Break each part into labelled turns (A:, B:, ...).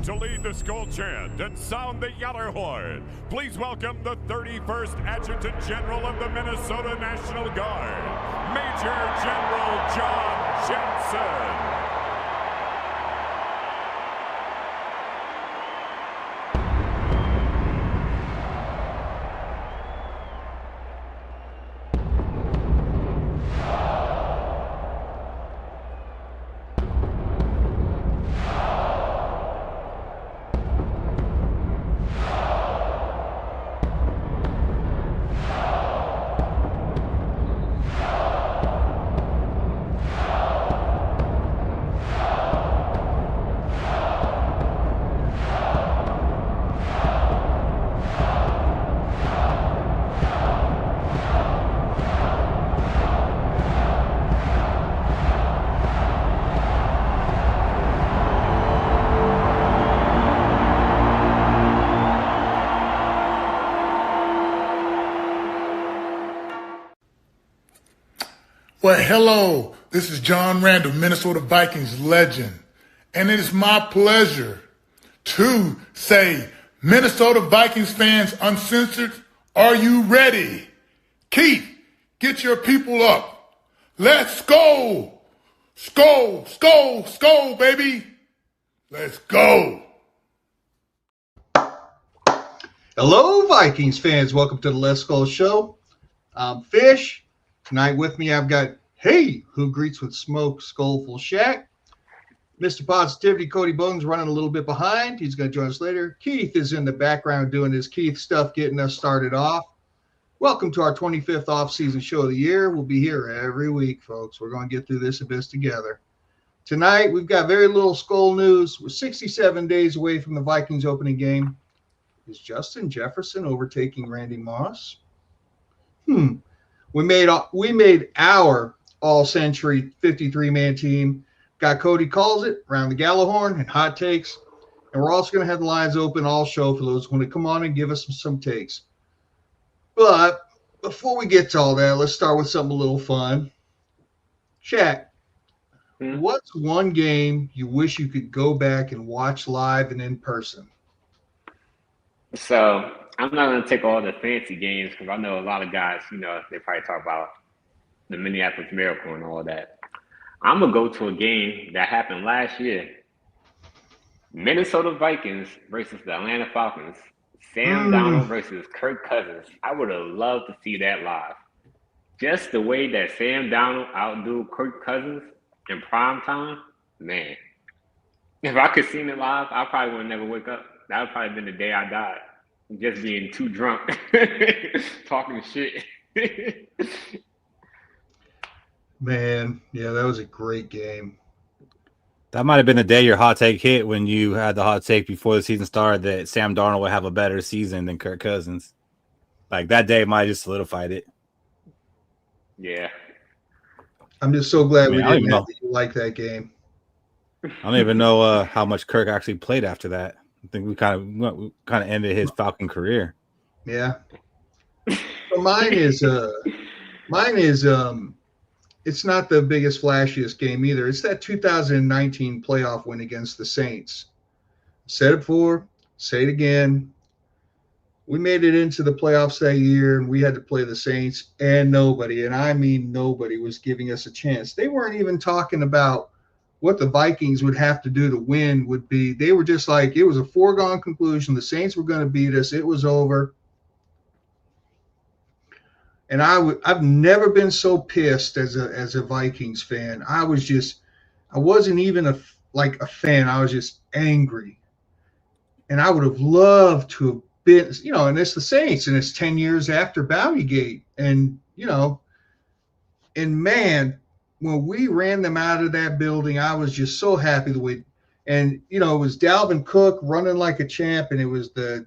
A: To lead the Skol chant and sound the Gjallarhorn, please welcome the 31st Adjutant General of the Minnesota National Guard, Major General John Jensen.
B: Well, hello, this is John Randall, Minnesota Vikings legend, and it is my pleasure to say, Minnesota Vikings fans uncensored, are you ready? Keith, get your people up. Let's go. Skol, skol, skol, baby. Let's go.
C: Hello, Vikings fans. Welcome to the Let's Skol Show. I'm Fish. Tonight with me, I've got who greets with smoke, Skolful Shack. Mr. Positivity, Cody Bones, running a little bit behind. He's going to join us later. Keith is in the background doing his Keith stuff, getting us started off. Welcome to our 25th off-season show of the year. We'll be here every week, folks. We're going to get through this abyss together. Tonight, we've got very little Skol news. We're 67 days away from the Vikings opening game. Is Justin Jefferson overtaking Randy Moss? We made our all-century 53-man team. Got Cody Calls It, around the Gjallarhorn and Hot Takes. And we're also going to have the lines open all show for those who want to come on and give us some takes. But before we get to all that, let's start with something a little fun. Shaq, what's one game you wish you could go back and watch live and in person?
D: So I'm not going to take all the fancy games because I know a lot of guys, they probably talk about the Minneapolis Miracle and all that. I'm going to go to a game that happened last year. Minnesota Vikings versus the Atlanta Falcons. Sam Darnold versus Kirk Cousins. I would have loved to see that live. Just the way that Sam Darnold outdo Kirk Cousins in prime time, man. If I could see it live, I probably would never wake up. That would probably been the day I died. Just being too drunk, talking shit.
C: Man, yeah, that was a great game.
E: That might have been the day your hot take hit when you had the hot take before the season started that Sam Darnold would have a better season than Kirk Cousins. Like that day might have just solidified it.
D: Yeah.
C: I'm just so glad we didn't have to like that game.
E: I don't even know how much Kirk actually played after that. I think we kind of ended his Falcon career.
C: Yeah. So mine is it's not the biggest, flashiest game either. It's that 2019 playoff win against the Saints. Said it before, say it again. We made it into the playoffs that year, and we had to play the Saints, and nobody, and I mean nobody, was giving us a chance. They weren't even talking about what the Vikings would have to do to win would be. They were just like, it was a foregone conclusion. The Saints were going to beat us. It was over. And I've never been so pissed as a Vikings fan. I wasn't even a fan. I was just angry. And I would have loved to have been, and it's the Saints, and it's 10 years after Bountygate. And, and man, when we ran them out of that building, I was just so happy the way. And, it was Dalvin Cook running like a champ, and it was the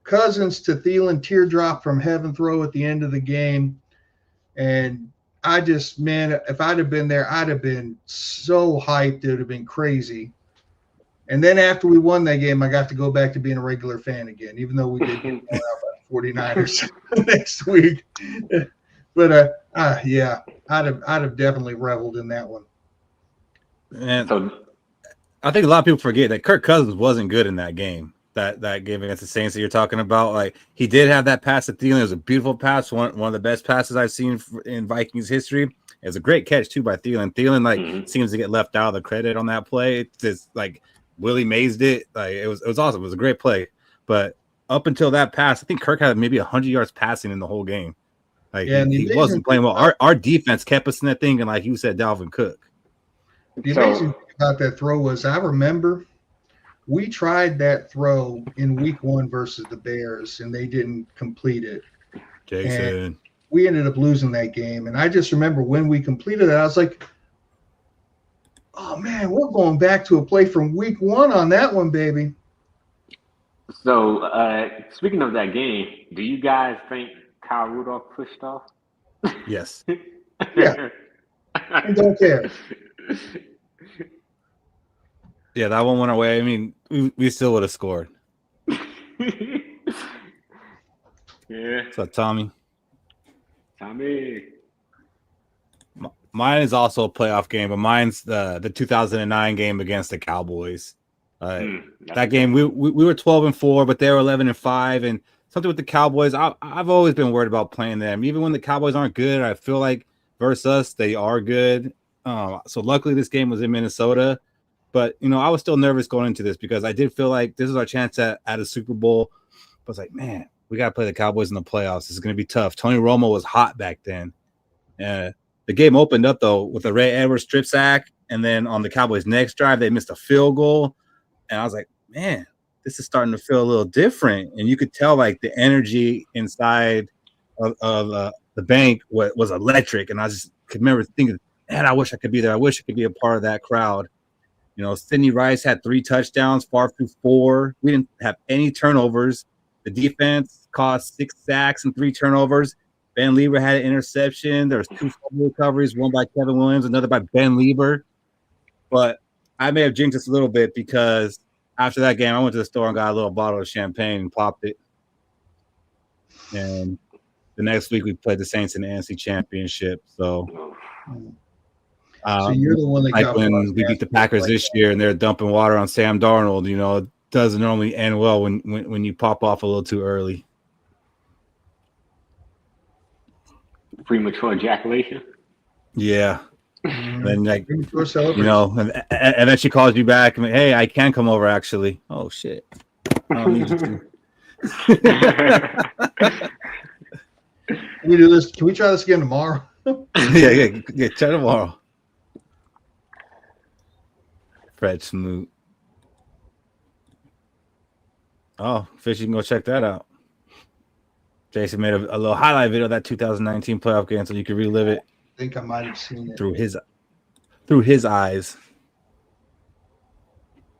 C: Cousins to Thielen teardrop from heaven throw at the end of the game. And I just, man, if I'd have been there, I'd have been so hyped. It would have been crazy. And then after we won that game, I got to go back to being a regular fan again, even though we did get out by 49ers next week. But yeah, I'd have definitely reveled in that one.
E: And I think a lot of people forget that Kirk Cousins wasn't good in that game. That game against the Saints that you're talking about, like he did have that pass to Thielen. It was a beautiful pass, one of the best passes I've seen in Vikings history. It was a great catch too by Thielen. Thielen seems to get left out of the credit on that play. It's just like Willie mazed it. Like it was awesome. It was a great play. But up until that pass, I think Kirk had maybe 100 yards passing in the whole game. Like he wasn't playing well. Our defense kept us in that thing, and like you said, Dalvin Cook.
C: The amazing thing about that throw was I remember we tried that throw in week 1 versus the Bears, and they didn't complete it.
E: Jason.
C: And we ended up losing that game. And I just remember when we completed it, I was like, oh, man, we're going back to a play from week 1 on that one, baby.
D: So, speaking of that game, do you guys think Kyle Rudolph pushed off?
E: Yes.
C: Yeah. I don't care.
E: Yeah, that one went away. I mean, we still would have scored.
D: Yeah.
E: What's up, Tommy?
D: Tommy.
E: Mine is also a playoff game, but mine's the 2009 game against the Cowboys. That game, we were 12-4, but they were 11-5, and something with the Cowboys. I've always been worried about playing them, even when the Cowboys aren't good. I feel like versus us, they are good. So luckily, this game was in Minnesota. But, I was still nervous going into this because I did feel like this is our chance at a Super Bowl. I was like, man, we got to play the Cowboys in the playoffs. This is going to be tough. Tony Romo was hot back then. The game opened up, though, with a Ray Edwards strip sack. And then on the Cowboys' next drive, they missed a field goal. And I was like, man, this is starting to feel a little different. And you could tell, like, the energy inside of the bank was electric. And I just could remember thinking, man, I wish I could be there. I wish I could be a part of that crowd. Sidney Rice had 3 touchdowns, Favre threw 4. We didn't have any turnovers. The defense caused 6 sacks and 3 turnovers. Ben Lieber had an interception. There was 2 fumble recoveries, one by Kevin Williams, another by Ben Lieber. But I may have jinxed us a little bit because after that game, I went to the store and got a little bottle of champagne and popped it. And the next week, we played the Saints in the NFC Championship. So
C: you're the one that got
E: when we beat the Packers this year and they're dumping water on Sam Darnold, it doesn't normally end well when you pop off a little too early.
D: Premature ejaculation?
E: Yeah. Then and then she calls you back and hey, I can come over actually. Oh shit. I don't need you to.
C: Can we do this? Can we try this again tomorrow?
E: yeah, try tomorrow. Fred Smoot. Oh, Fish, you can go check that out. Jason made a little highlight video of that 2019 playoff game so you can relive it.
C: I think I might have seen it.
E: Through his eyes.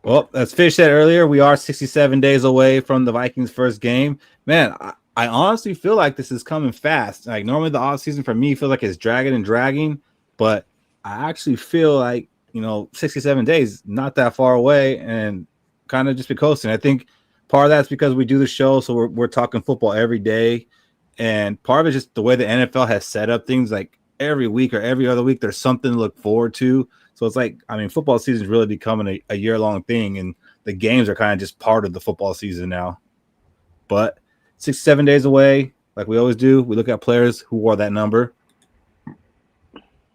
E: Well, as Fish said earlier, we are 67 days away from the Vikings' first game. Man, I honestly feel like this is coming fast. Like normally the offseason for me feels like it's dragging, but I actually feel like 67 days, not that far away, and kind of just be coasting. I think part of that's because we do the show, so we're talking football every day, and part of it's just the way the NFL has set up things. Like every week or every other week, there's something to look forward to. So it's like, football season is really becoming a year-long thing, and the games are kind of just part of the football season now. But 6-7 days away, like we always do, we look at players who wore that number.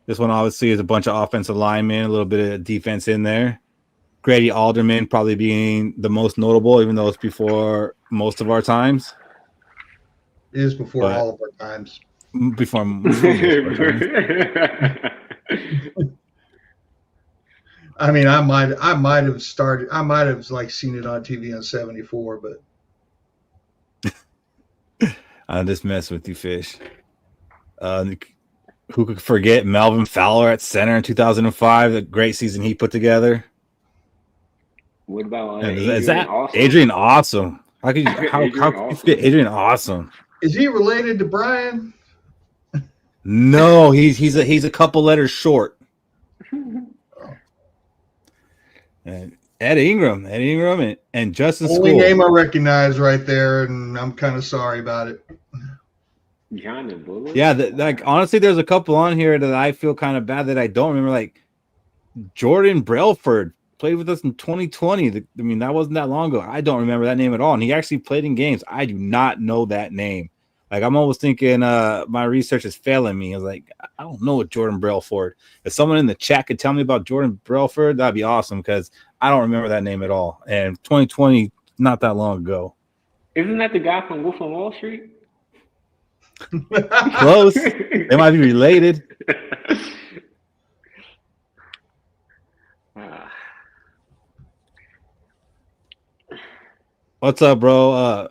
E: This one obviously is a bunch of offensive linemen, a little bit of defense in there. Grady Alderman probably being the most notable, even though it's before most of our times.
C: It is before all of our times.
E: Before most of our times.
C: I might have started. I might have seen it on TV on 74, but
E: I just mess with you, Fish. Who could forget Melvin Fowler at center in 2005? The great season he put together.
D: What about
E: Adrian Awesome? How could you forget Adrian Awesome?
C: Is he related to Brian?
E: No, he's a couple letters short. And Ed Ingram and Justin Skol.
C: Only name I recognize right there, and I'm kind of sorry about it.
E: Yeah, honestly, there's a couple on here that I feel kind of bad that I don't remember. Like Jordan Brailford played with us in 2020. I mean, that wasn't that long ago. I don't remember that name at all. And he actually played in games. I do not know that name. Like, I'm almost thinking my research is failing me. I was like, I don't know what Jordan Brailford. If someone in the chat could tell me about Jordan Brailford, that'd be awesome because I don't remember that name at all. And 2020, not that long ago.
D: Isn't that the guy from Wolf on Wall Street?
E: Close. They might be related. What's up, bro?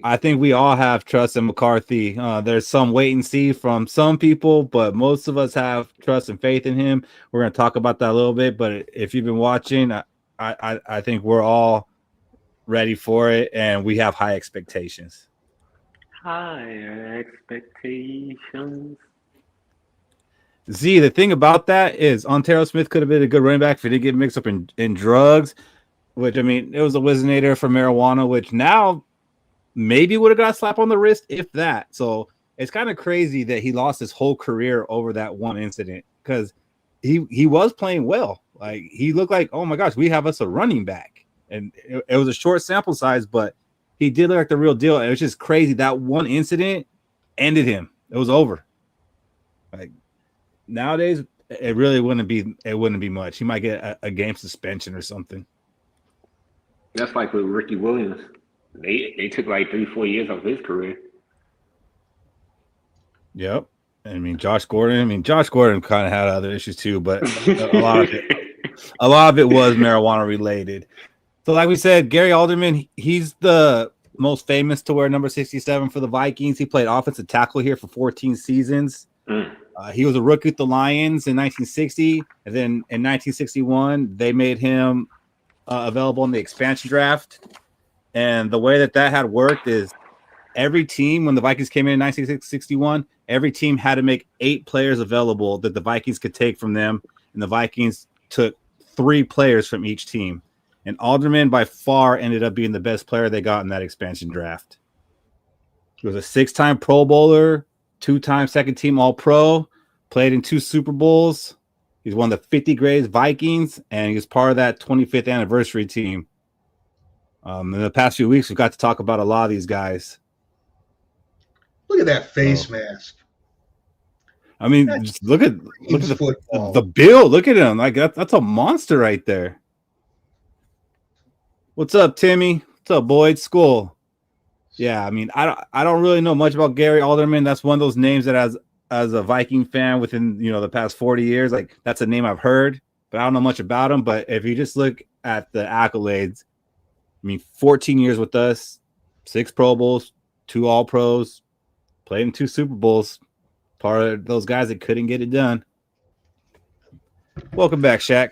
E: I think we all have trust in McCarthy. There's some wait and see from some people, but most of us have trust and faith in him. We're going to talk about that a little bit, but if you've been watching, I think we're all ready for it, and we have high expectations.
D: Higher expectations.
E: Z, the thing about that is Ontario Smith could have been a good running back if he didn't get mixed up in drugs, which, I mean, it was a Wizinator for marijuana, which now maybe would have got a slap on the wrist, if that. So it's kind of crazy that he lost his whole career over that one incident because he was playing well. Like, he looked like, oh my gosh, we have us a running back. And it was a short sample size, but he did look like the real deal. It was just crazy. That one incident ended him. It was over. Like, nowadays, it really wouldn't be much. He might get a game suspension or something.
D: That's like with Ricky Williams. They took like 3-4 years off his career.
E: Yep. I mean, Josh Gordon kind of had other issues too, but a lot of it was marijuana related. So, like we said, Gary Alderman, he's the most famous to wear number 67 for the Vikings. He played offensive tackle here for 14 seasons. He was a rookie with the Lions in 1960, and then in 1961, they made him available in the expansion draft. And the way that had worked is every team, when the Vikings came in 1961, every team had to make 8 players available that the Vikings could take from them. And the Vikings took 3 players from each team. And Alderman by far ended up being the best player they got in that expansion draft. He was a 6-time Pro Bowler, 2-time second team All-Pro, played in 2 Super Bowls. He's one of the 50 greatest Vikings, and he was part of that 25th anniversary team. In the past few weeks, we've got to talk about a lot of these guys.
C: Look at that face mask.
E: I mean, just look at the build. Look at him. Like that's a monster right there. What's up, Timmy? What's up, Boyd? Skol. Yeah, I mean, I don't really know much about Gary Alderman. That's one of those names that as a Viking fan within the past 40 years, like that's a name I've heard, but I don't know much about him. But if you just look at the accolades, I mean, 14 years with us, 6 Pro Bowls, 2 All-Pros, played in 2 Super Bowls, part of those guys that couldn't get it done. Welcome back, Shaq.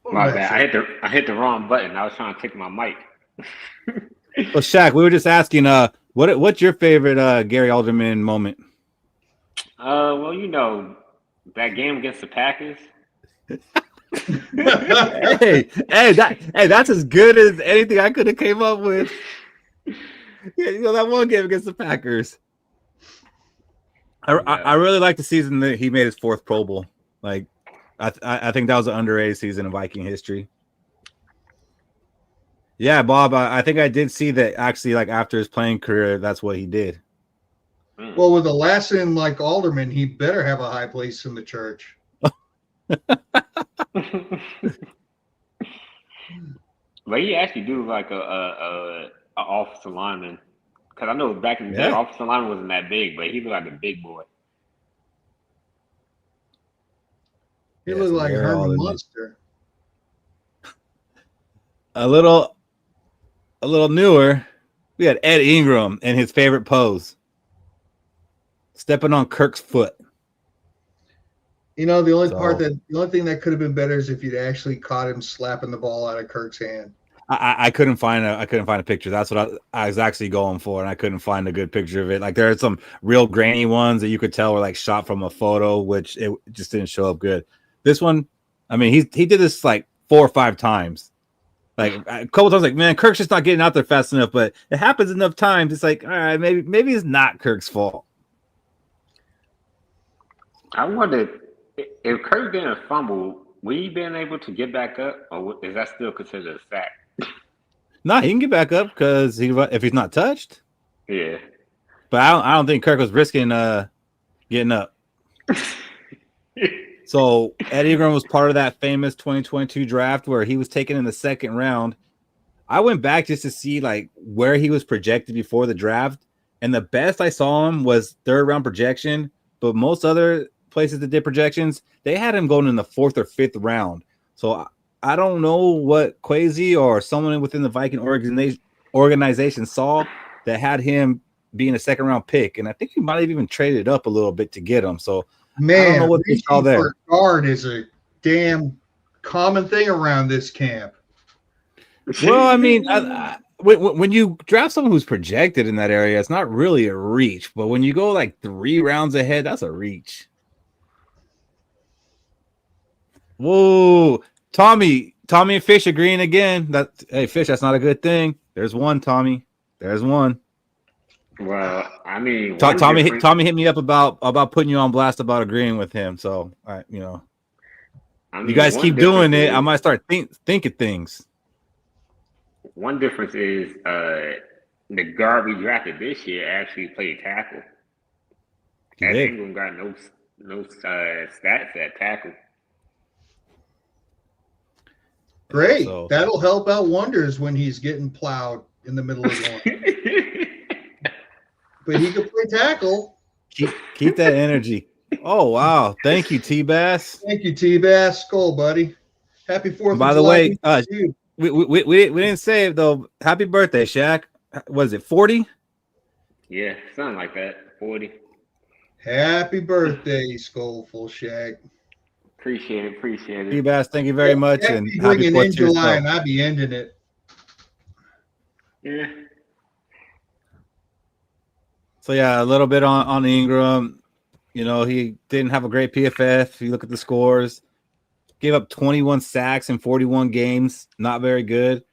D: My bad. I hit the wrong button. I was trying to click my mic.
E: Well, Shaq, we were just asking, what's your favorite Gary Alderman moment?
D: Well, that game against the Packers.
E: hey, that's as good as anything I could have came up with. Yeah, that one game against the Packers. I really like the season that he made his 4th Pro Bowl. Like, I think that was an underrated season in Viking history. Yeah, Bob, I think I did see that actually, like, after his playing career, that's what he did.
C: Well, with a last name like Alderman, he better have a high place in the church.
D: But he actually do like a offensive lineman, because I know back in the day, offensive lineman wasn't that big, but he looked like a big boy.
C: He looked like Herman Munster.
E: A little newer. We had Ed Ingram and his favorite pose, stepping on Kirk's foot.
C: The only thing that could have been better is if you'd actually caught him slapping the ball out of Kirk's hand.
E: I couldn't find a picture. That's what I was actually going for, and I couldn't find a good picture of it. Like, there are some real grainy ones that you could tell were like shot from a photo, which it just didn't show up good. This one, I mean, he did this like 4 or 5 times. Like a couple times, like, man, Kirk's just not getting out there fast enough. But it happens enough times. It's like, all right, maybe it's not Kirk's fault.
D: I wonder if Kirk didn't fumble, Will he been able to get back up, or is that still considered a sack?
E: No, he can get back up because if he's not touched.
D: Yeah.
E: But I don't think Kirk was risking getting up. So Ed Ingram was part of that famous 2022 draft where he was taken in the second round. I went back just to see like where he was projected before the draft, and the best I saw him was third round projection. But most other places that did projections, they had him going in the fourth or fifth round. So I don't know what Kwesi or someone within the Viking organization saw that had him being a second round pick, and I think he might have even traded up a little bit to get him. So
C: man,
E: I don't know what they saw there.
C: Guard is a damn common thing around this camp.
E: Well, I mean, when you draft someone who's projected in that area, it's not really a reach. But when you go like 3 rounds ahead, that's a reach. Whoa, Tommy and Fish agreeing again. Hey, Fish, that's not a good thing. There's one, Tommy. There's one.
D: Well, I mean,
E: Tommy hit me up about putting you on blast about agreeing with him. So, you guys keep doing it. I might start thinking things.
D: One difference is the guard we drafted this year actually played tackle. Ed Ingram got no stats at tackle.
C: Great. So, that'll help out wonders when he's getting plowed in the middle of the one. But he can play tackle.
E: Keep that energy. Oh, wow. Thank you, T-Bass.
C: Thank you, T-Bass. Skol, buddy. Happy 4th of July.
E: By the way, we didn't say it, though. Happy birthday, Shaq. Was it 40?
D: Yeah, something like that. 40.
C: Happy birthday, Skolful Shaq.
D: Appreciate it.
E: T-Bass, thank you very much. And
C: happy 4th of July, and I'll be ending it.
D: Yeah.
E: So, yeah, a little bit on Ingram. You know, he didn't have a great PFF. If you look at the scores, gave up 21 sacks in 41 games. Not very good.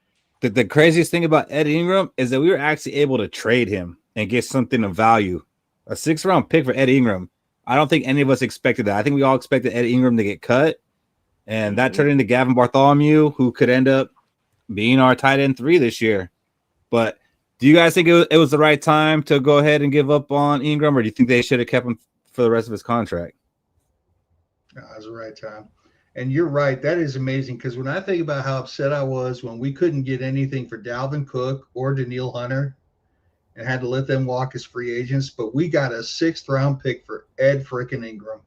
E: The craziest thing about Ed Ingram is that we were actually able to trade him and get something of value. A 6th-round pick for Ed Ingram. I don't think any of us expected that. I think we all expected Ed Ingram to get cut. And that turned into Gavin Bartholomew, who could end up being our tight end 3 this year. But do you guys think it was the right time to go ahead and give up on Ingram, or do you think they should have kept him for the rest of his contract?
C: No, it was the right time. And you're right. That is amazing because when I think about how upset I was when we couldn't get anything for Dalvin Cook or Danielle Hunter and had to let them walk as free agents, but we got a 6th-round pick for Ed frickin' Ingram.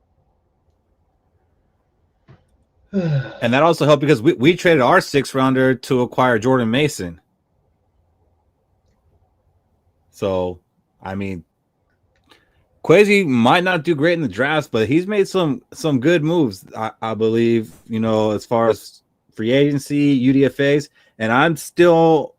E: And that also helped because we traded our 6th-rounder to acquire Jordan Mason. So, I mean, Kwesi might not do great in the drafts, but he's made some good moves, I believe, you know, as far as free agency, UDFAs, and I'm still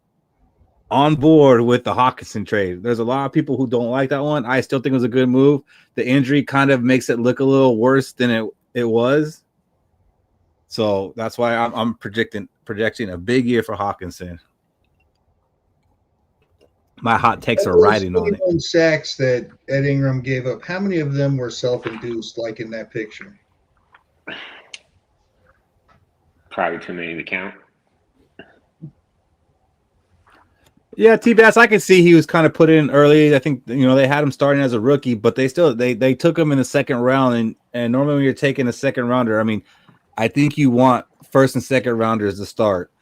E: on board with the Hawkinson trade. There's a lot of people who don't like that one. I still think it was a good move. The injury kind of makes it look a little worse than it was. So that's why I'm projecting a big year for Hawkinson. My hot takes are riding on it.
C: Sacks that Ed Ingram gave up, how many of them were self-induced, like in that picture?
D: Probably too many to count.
E: Yeah, T-Bass, I can see he was kind of put in early. I think, you know, they had him starting as a rookie, but they took him in the 2nd round. And normally when you're taking a 2nd rounder, I mean, I think you want 1st and 2nd rounders to start.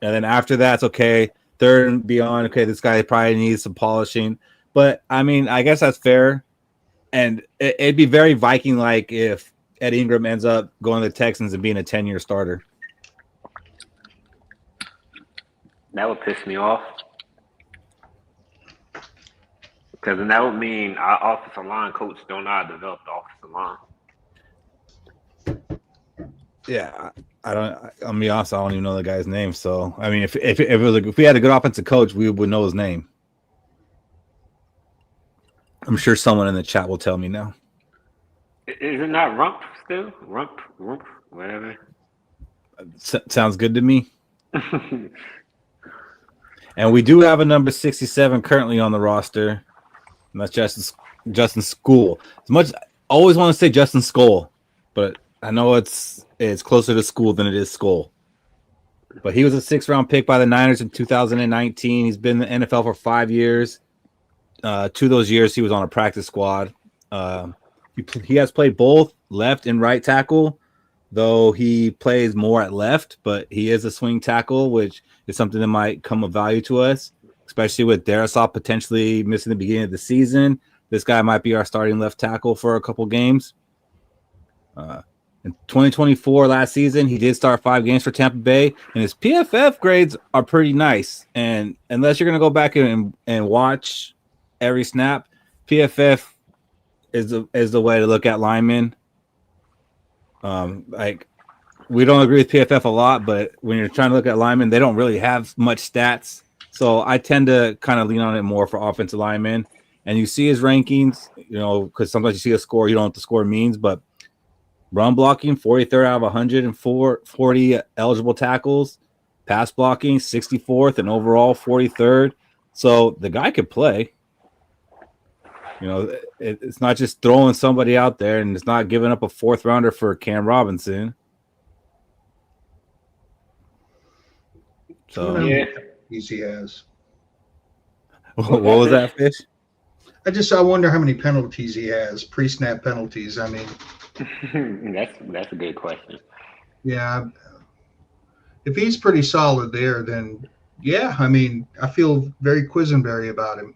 E: And then after that's okay. 3rd and beyond, okay, this guy probably needs some polishing. But, I mean, I guess that's fair. And it'd be very Viking-like if Ed Ingram ends up going to the Texans and being a 10-year starter.
D: That would piss me off. Because then that would mean our offensive line coach don't know how to develop the offensive line.
E: Yeah, I'll be honest, I don't even know the guy's name. So, I mean, if we had a good offensive coach, we would know his name. I'm sure someone in the chat will tell me now.
D: Is it not Rump still? Rump, whatever.
E: Sounds good to me. And we do have a number 67 currently on the roster. And that's Justin Skol. As much I always want to say Justin Skol, but I know it's closer to school than it is Skol. But he was a 6th-round pick by the Niners in 2019. He's been in the NFL for 5 years. 2 of those years, he was on a practice squad. He has played both left and right tackle, though he plays more at left, but he is a swing tackle, which is something that might come of value to us, especially with Darrisaw potentially missing the beginning of the season. This guy might be our starting left tackle for a couple games. In 2024, last season, he did start 5 games for Tampa Bay, and his PFF grades are pretty nice. And unless you're going to go back and watch every snap, PFF is the way to look at linemen. Like, we don't agree with PFF a lot, but when you're trying to look at linemen, they don't really have much stats. So I tend to kind of lean on it more for offensive linemen. And you see his rankings, because sometimes you see a score, you don't know what the score means, but run blocking, 43rd out of 140 eligible tackles. Pass blocking, 64th, and overall 43rd. So the guy could play. It's not just throwing somebody out there, and it's not giving up a 4th rounder for Cam Robinson. So
C: yeah, he has.
E: What was that, Fish?
C: I wonder how many penalties he has, pre-snap penalties. I mean,
D: that's a good question.
C: Yeah, if he's pretty solid there, then yeah, I mean, I feel very Quisenberry about him.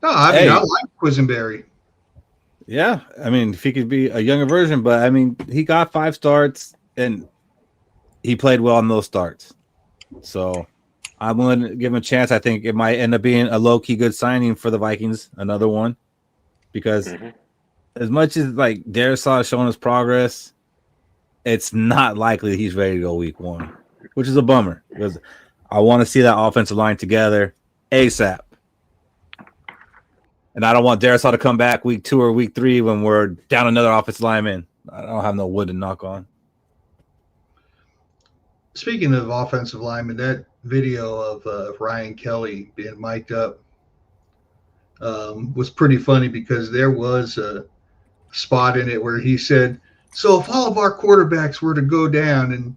C: I like Quisenberry.
E: Yeah, I mean, if he could be a younger version, but I mean, he got 5 starts and he played well in those starts. So I'm willing to give him a chance. I think it might end up being a low-key good signing for the Vikings, another one, because as much as like Darrisaw is showing us progress, it's not likely that he's ready to go week 1, which is a bummer because I want to see that offensive line together ASAP. And I don't want Darrisaw to come back week 2 or week 3 when we're down another offensive lineman. I don't have no wood to knock on.
C: Speaking of offensive linemen, that video of Ryan Kelly being mic'd up was pretty funny because there was a spot in it where he said, so if all of our quarterbacks were to go down,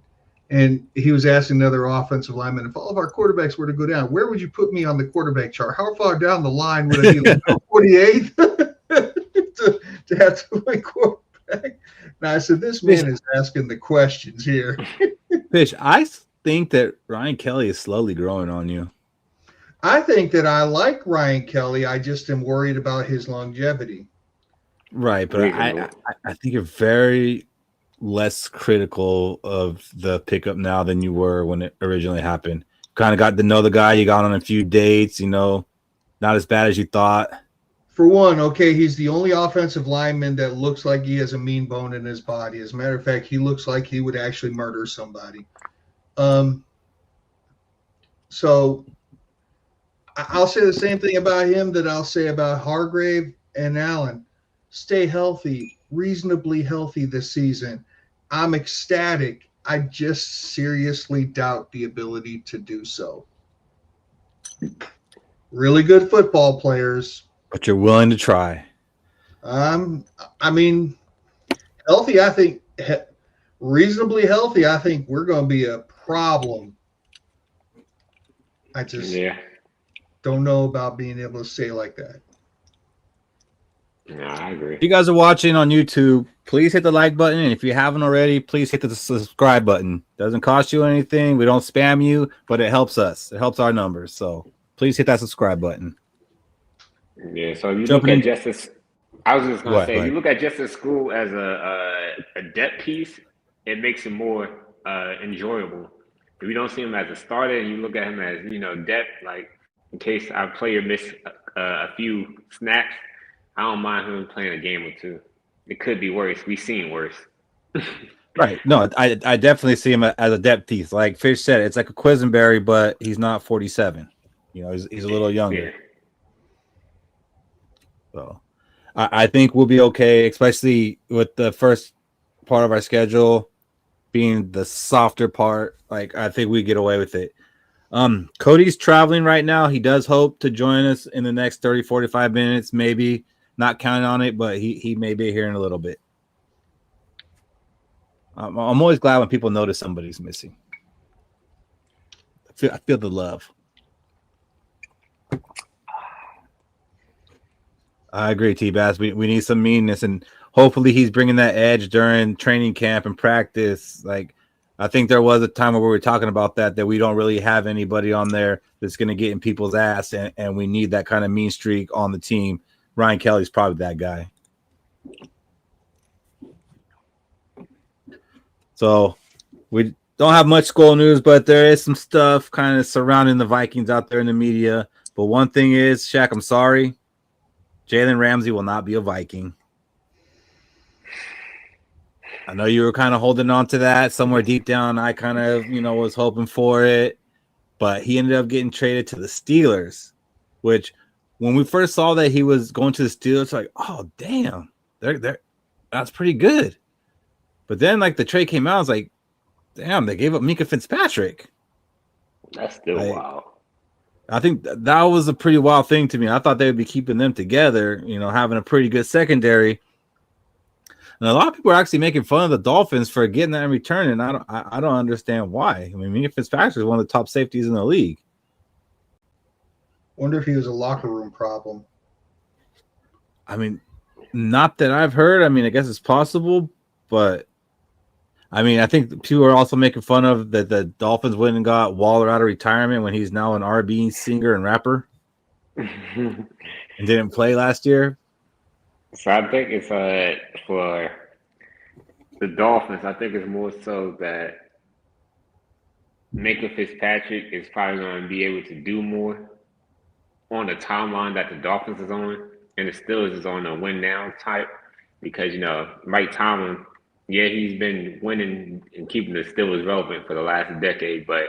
C: and he was asking another offensive lineman, if all of our quarterbacks were to go down, where would you put me on the quarterback chart? How far down the line would I be? Like 48 to have to play quarterback? Now, I said, this man is asking the questions here.
E: Fish, I think that Ryan Kelly is slowly growing on you.
C: I think that I like Ryan Kelly. I just am worried about his longevity.
E: Right, but I think you're very less critical of the pickup now than you were when it originally happened. Kind of got to know the guy. You got on a few dates, not as bad as you thought.
C: For one, okay, he's the only offensive lineman that looks like he has a mean bone in his body. As a matter of fact, he looks like he would actually murder somebody. So I'll say the same thing about him that I'll say about Hargrave and Allen. Stay healthy, reasonably healthy this season. I'm ecstatic. I just seriously doubt the ability to do so. Really good football players.
E: But you're willing to try.
C: I mean, healthy, I think, reasonably healthy, I think we're going to be a problem. I just don't know about being able to say like that.
D: No, I agree.
E: If you guys are watching on YouTube, please hit the like button. And if you haven't already, please hit the subscribe button. Doesn't cost you anything. We don't spam you, but it helps us. It helps our numbers. So please hit that subscribe button.
D: Yeah, so you look at Justice. I was just gonna say, you look at Justice Skol as a depth piece, it makes it more enjoyable. If you don't see him as a starter and you look at him as depth, like in case our player missed a few snaps, I don't mind him playing a game or 2. It could be worse. We've seen worse.
E: Right. No, I definitely see him as a depth piece. Like Fish said, it's like a Quisenberry, but he's not 47. He's a little younger.
D: Yeah.
E: So I think we'll be okay, especially with the first part of our schedule being the softer part. Like, I think we get away with it. Cody's traveling right now. He does hope to join us in the next 30, 45 minutes, maybe. not counting on it, but he may be here in a little bit. I'm always glad when people notice somebody's missing. I feel the love. I agree, T-Bass. We need some meanness, and hopefully he's bringing that edge during training camp and practice. Like, I think there was a time where we were talking about that we don't really have anybody on there that's going to get in people's ass, and we need that kind of mean streak on the team. Ryan Kelly's probably that guy. So we don't have much Skol news, but there is some stuff kind of surrounding the Vikings out there in the media. But one thing is, Shaq, I'm sorry, Jalen Ramsey will not be a Viking. I know you were kind of holding on to that somewhere deep down. I kind of, was hoping for it, but he ended up getting traded to the Steelers, which when we first saw that he was going to the Steelers, like, oh, damn, that's pretty good. But then, like, the trade came out, I was like, damn, they gave up Minkah Fitzpatrick.
D: That's still wild.
E: I think that was a pretty wild thing to me. I thought they would be keeping them together, having a pretty good secondary. And a lot of people are actually making fun of the Dolphins for getting that in return, and I don't understand why. I mean, Minkah Fitzpatrick is one of the top safeties in the league.
C: Wonder if he was a locker room problem.
E: I mean, not that I've heard. I mean, I guess it's possible, but I mean, I think people are also making fun of that the Dolphins went and got Waller out of retirement when he's now an R&B singer and rapper and didn't play last year.
D: So I think it's for the Dolphins. I think it's more so that Minkah Fitzpatrick is probably going to be able to do more on the timeline that the Dolphins is on, and the Steelers is on a win now type because Mike Tomlin. Yeah, he's been winning and keeping the Steelers relevant for the last decade, but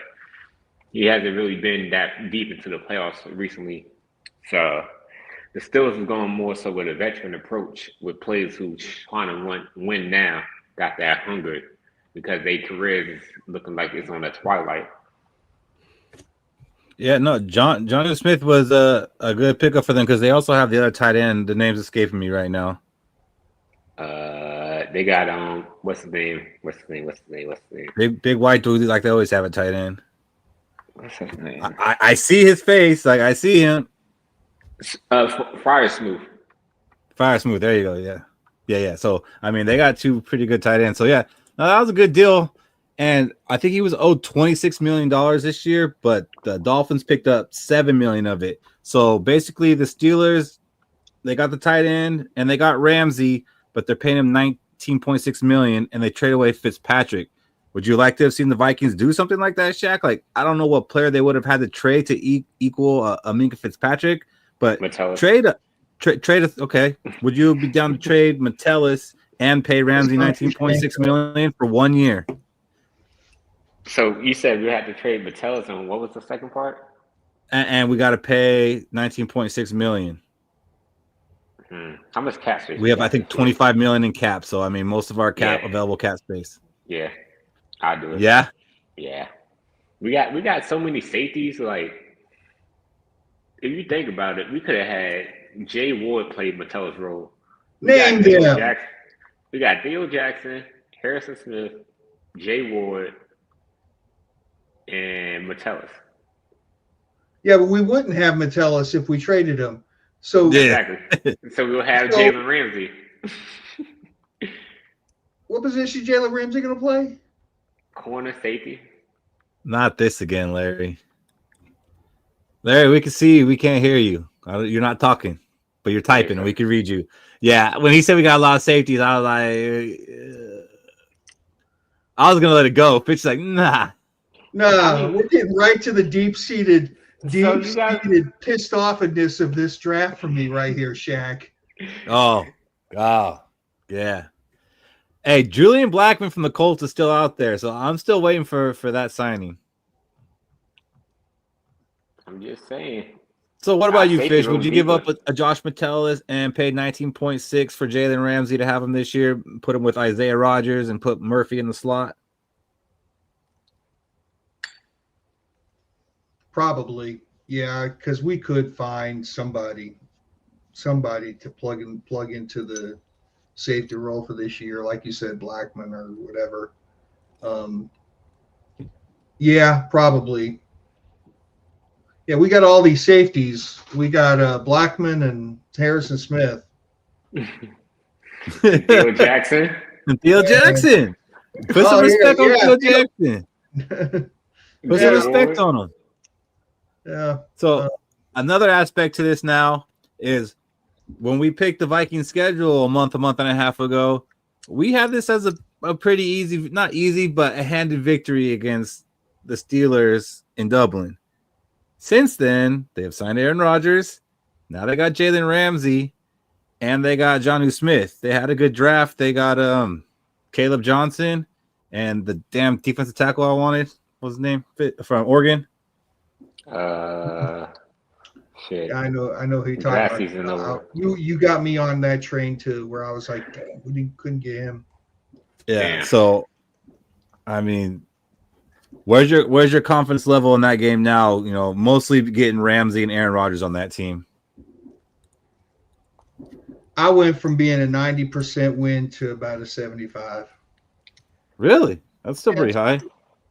D: he hasn't really been that deep into the playoffs recently. So the Steelers is going more so with a veteran approach with players who trying to win now, got that hunger because their careers is looking like it's on the twilight.
E: Yeah, no, Jonathan Smith was a good pickup for them because they also have the other tight end. The name's escaping me right now.
D: They got what's his name?
E: Big white dude, like they always have a tight end.
D: What's his name?
E: I see his face, like I see him.
D: Fire Smooth.
E: There you go. Yeah. So I mean, they got two pretty good tight ends. So yeah, no, that was a good deal. And I think he was owed $26 million this year, but the Dolphins picked up $7 million of it. So basically, the Steelers, they got the tight end and they got Ramsey, but they're paying him $19.6 million, and they trade away Fitzpatrick. Would you like to have seen the Vikings do something like that, Shaq? Like, I don't know what player they would have had to trade to equal a Minkah Fitzpatrick, but trade. Okay, would you be down to trade Metellus and pay Ramsey $19.6 million for 1 year?
D: So you said we had to trade Metellus, and what was the second part?
E: And we got to pay $19.6 million.
D: How much cap space?
E: We have, I think, $25 million in cap. So I mean, most of our available cap space.
D: Yeah, I'll do it.
E: Yeah.
D: We got so many safeties. Like, if you think about it, we could have had Jay Ward play Metellus' role.
C: Name them.
D: We got Theo Jackson, Harrison Smith, Jay Ward, and Metellus.
C: Yeah, but we wouldn't have Metellus if we traded him. So
D: exactly. So we'll have Jalen Ramsey.
C: What position is Jalen Ramsey going to play?
D: Corner safety.
E: Not this again, Larry. Larry, we can see you. We can't hear you. You're not talking, but you're typing, and we can read you. Yeah, when he said we got a lot of safeties, I was like, I was going to let it go. Fitch's like, nah.
C: No, we're getting right to the deep-seated pissed offness of this draft for me right here, Shaq.
E: Oh, yeah. Hey, Julian Blackmon from the Colts is still out there, so I'm still waiting for that signing.
D: I'm just saying.
E: So what about you, Fish? Would you give up a Josh Metellus and pay $19.6 for Jalen Ramsey to have him this year, put him with Isaiah Rodgers and put Murphy in the slot?
C: Probably, yeah, because we could find somebody. somebody to plug into the safety role for this year, like you said, Blackman or whatever. Yeah, probably. Yeah, we got all these safeties. We got Blackman and Harrison Smith.
D: Theo Jackson.
E: Theo Jackson. Put some respect on Theo Jackson. Put some respect on him.
C: Yeah.
E: So another aspect to this now is when we picked the Vikings schedule a month and a half ago, we had this as a pretty easy, not easy, but a handed victory against the Steelers in Dublin. Since then, they have signed Aaron Rodgers. Now they got Jalen Ramsey, and they got Jonnu Smith. They had a good draft. They got Caleb Johnson and the damn defensive tackle I wanted. What's his name? From Oregon.
D: Shit.
C: I know who you're talking about. You got me on that train too, where I was like, dang, we couldn't get him.
E: Yeah. Damn. So, I mean, where's your confidence level in that game now? You know, mostly getting Ramsey and Aaron Rodgers on that team.
C: I went from being a 90% win to about a 75.
E: Really? That's still pretty high.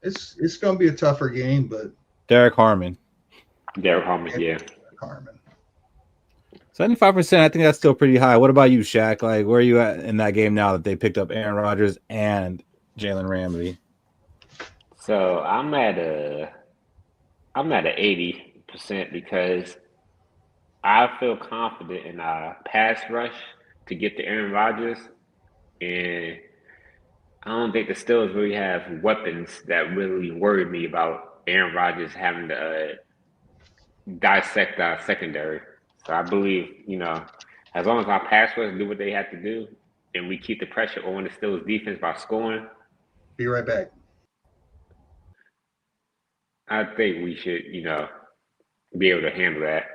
C: It's going to be a tougher game, but
E: Derek Harmon,
D: yeah.
C: Harmon.
E: 75%. I think that's still pretty high. What about you, Shaq? Like, where are you at in that game now that they picked up Aaron Rodgers and Jalen Ramsey?
D: So I'm at a 80% because I feel confident in our pass rush to get to Aaron Rodgers, and I don't think the Steelers really have weapons that really worry me about Aaron Rodgers having to dissect our secondary. So I believe, as long as our pass rush do what they have to do, and we keep the pressure on the Steelers defense by scoring.
C: Be right back.
D: I think we should, be able to handle that.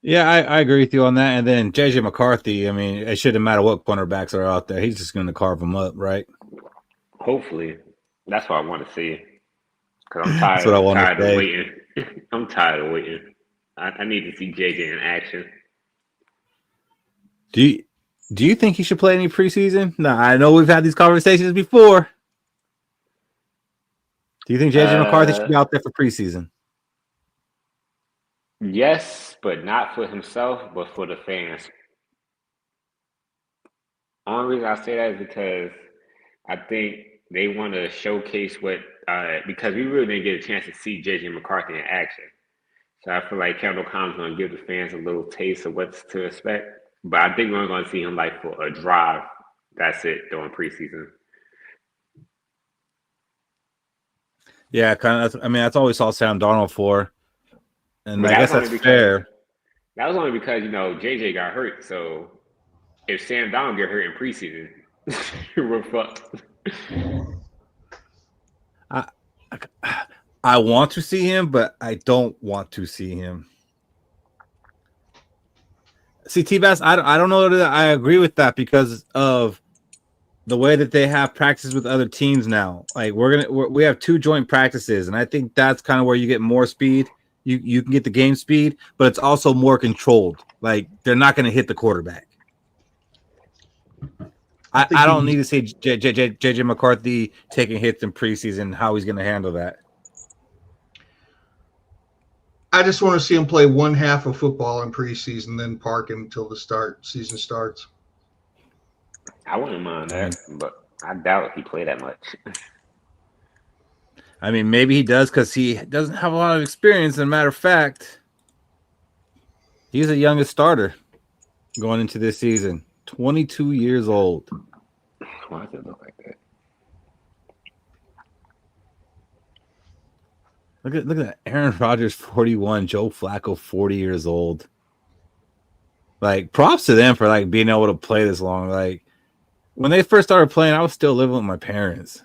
E: Yeah, I agree with you on that. And then JJ McCarthy, I mean, it shouldn't matter what cornerbacks are out there. He's just going to carve them up, right?
D: Hopefully. That's what I want to see. Because I'm tired of waiting. I'm tired of waiting. I need to see JJ in action.
E: Do you think he should play any preseason? No, I know we've had these conversations before. Do you think JJ McCarthy should be out there for preseason?
D: Yes, but not for himself, but for the fans. Only reason I say that is because I think they want to showcase because we really didn't get a chance to see JJ McCarthy in action. So I feel like Kendall Combs going to give the fans a little taste of what's to expect. But I think we're going to see him like for a drive. That's it during preseason.
E: Yeah, kind of. I mean, that's all we saw Sam Darnold for. And I guess that's fair.
D: That was only because, JJ got hurt. So if Sam Darnold get hurt in preseason, we're fucked.
E: I want to see him, but I don't want to see him. See, T-Bass, I don't know that I agree with that because of the way that they have practices with other teams now. Like we have 2 joint practices, and I think that's kind of where you get more speed. You can get the game speed, but it's also more controlled. Like they're not going to hit the quarterback. I don't need to see JJ McCarthy taking hits in preseason. How he's going to handle that.
C: I just want to see him play one half of football in preseason, then park him until the season starts.
D: I wouldn't mind that, but I doubt if he play that much.
E: I mean, maybe he does because he doesn't have a lot of experience. As a matter of fact, he's the youngest starter going into this season. 22 years old.
D: Why does it look like that?
E: Look at that. Aaron Rodgers, 41. Joe Flacco, 40 years old. Like, props to them for like being able to play this long. Like, when they first started playing, I was still living with my parents.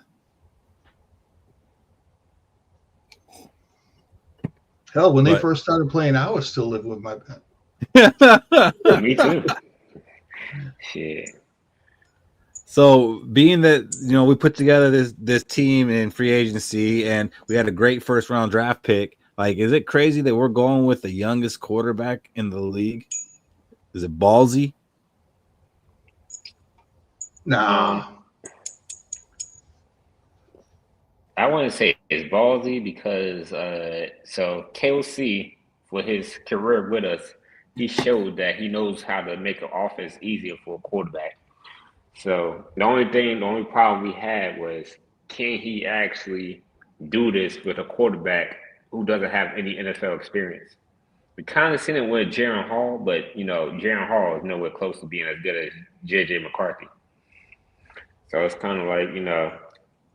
C: Hell, when they first started playing, I was still living with my parents.
D: Me too. Shit.
E: So being that, we put together this team in free agency and we had a great first round draft pick, Like, is it crazy that we're going with the youngest quarterback in the league? Is it ballsy?
C: Nah.
D: I want to say it's ballsy because so KOC for his career with us, he showed that he knows how to make an offense easier for a quarterback. So the only problem we had was can he actually do this with a quarterback who doesn't have any NFL experience? We kind of seen it with Jaron Hall, but Jaron Hall is nowhere close to being as good as JJ McCarthy. So it's kind of like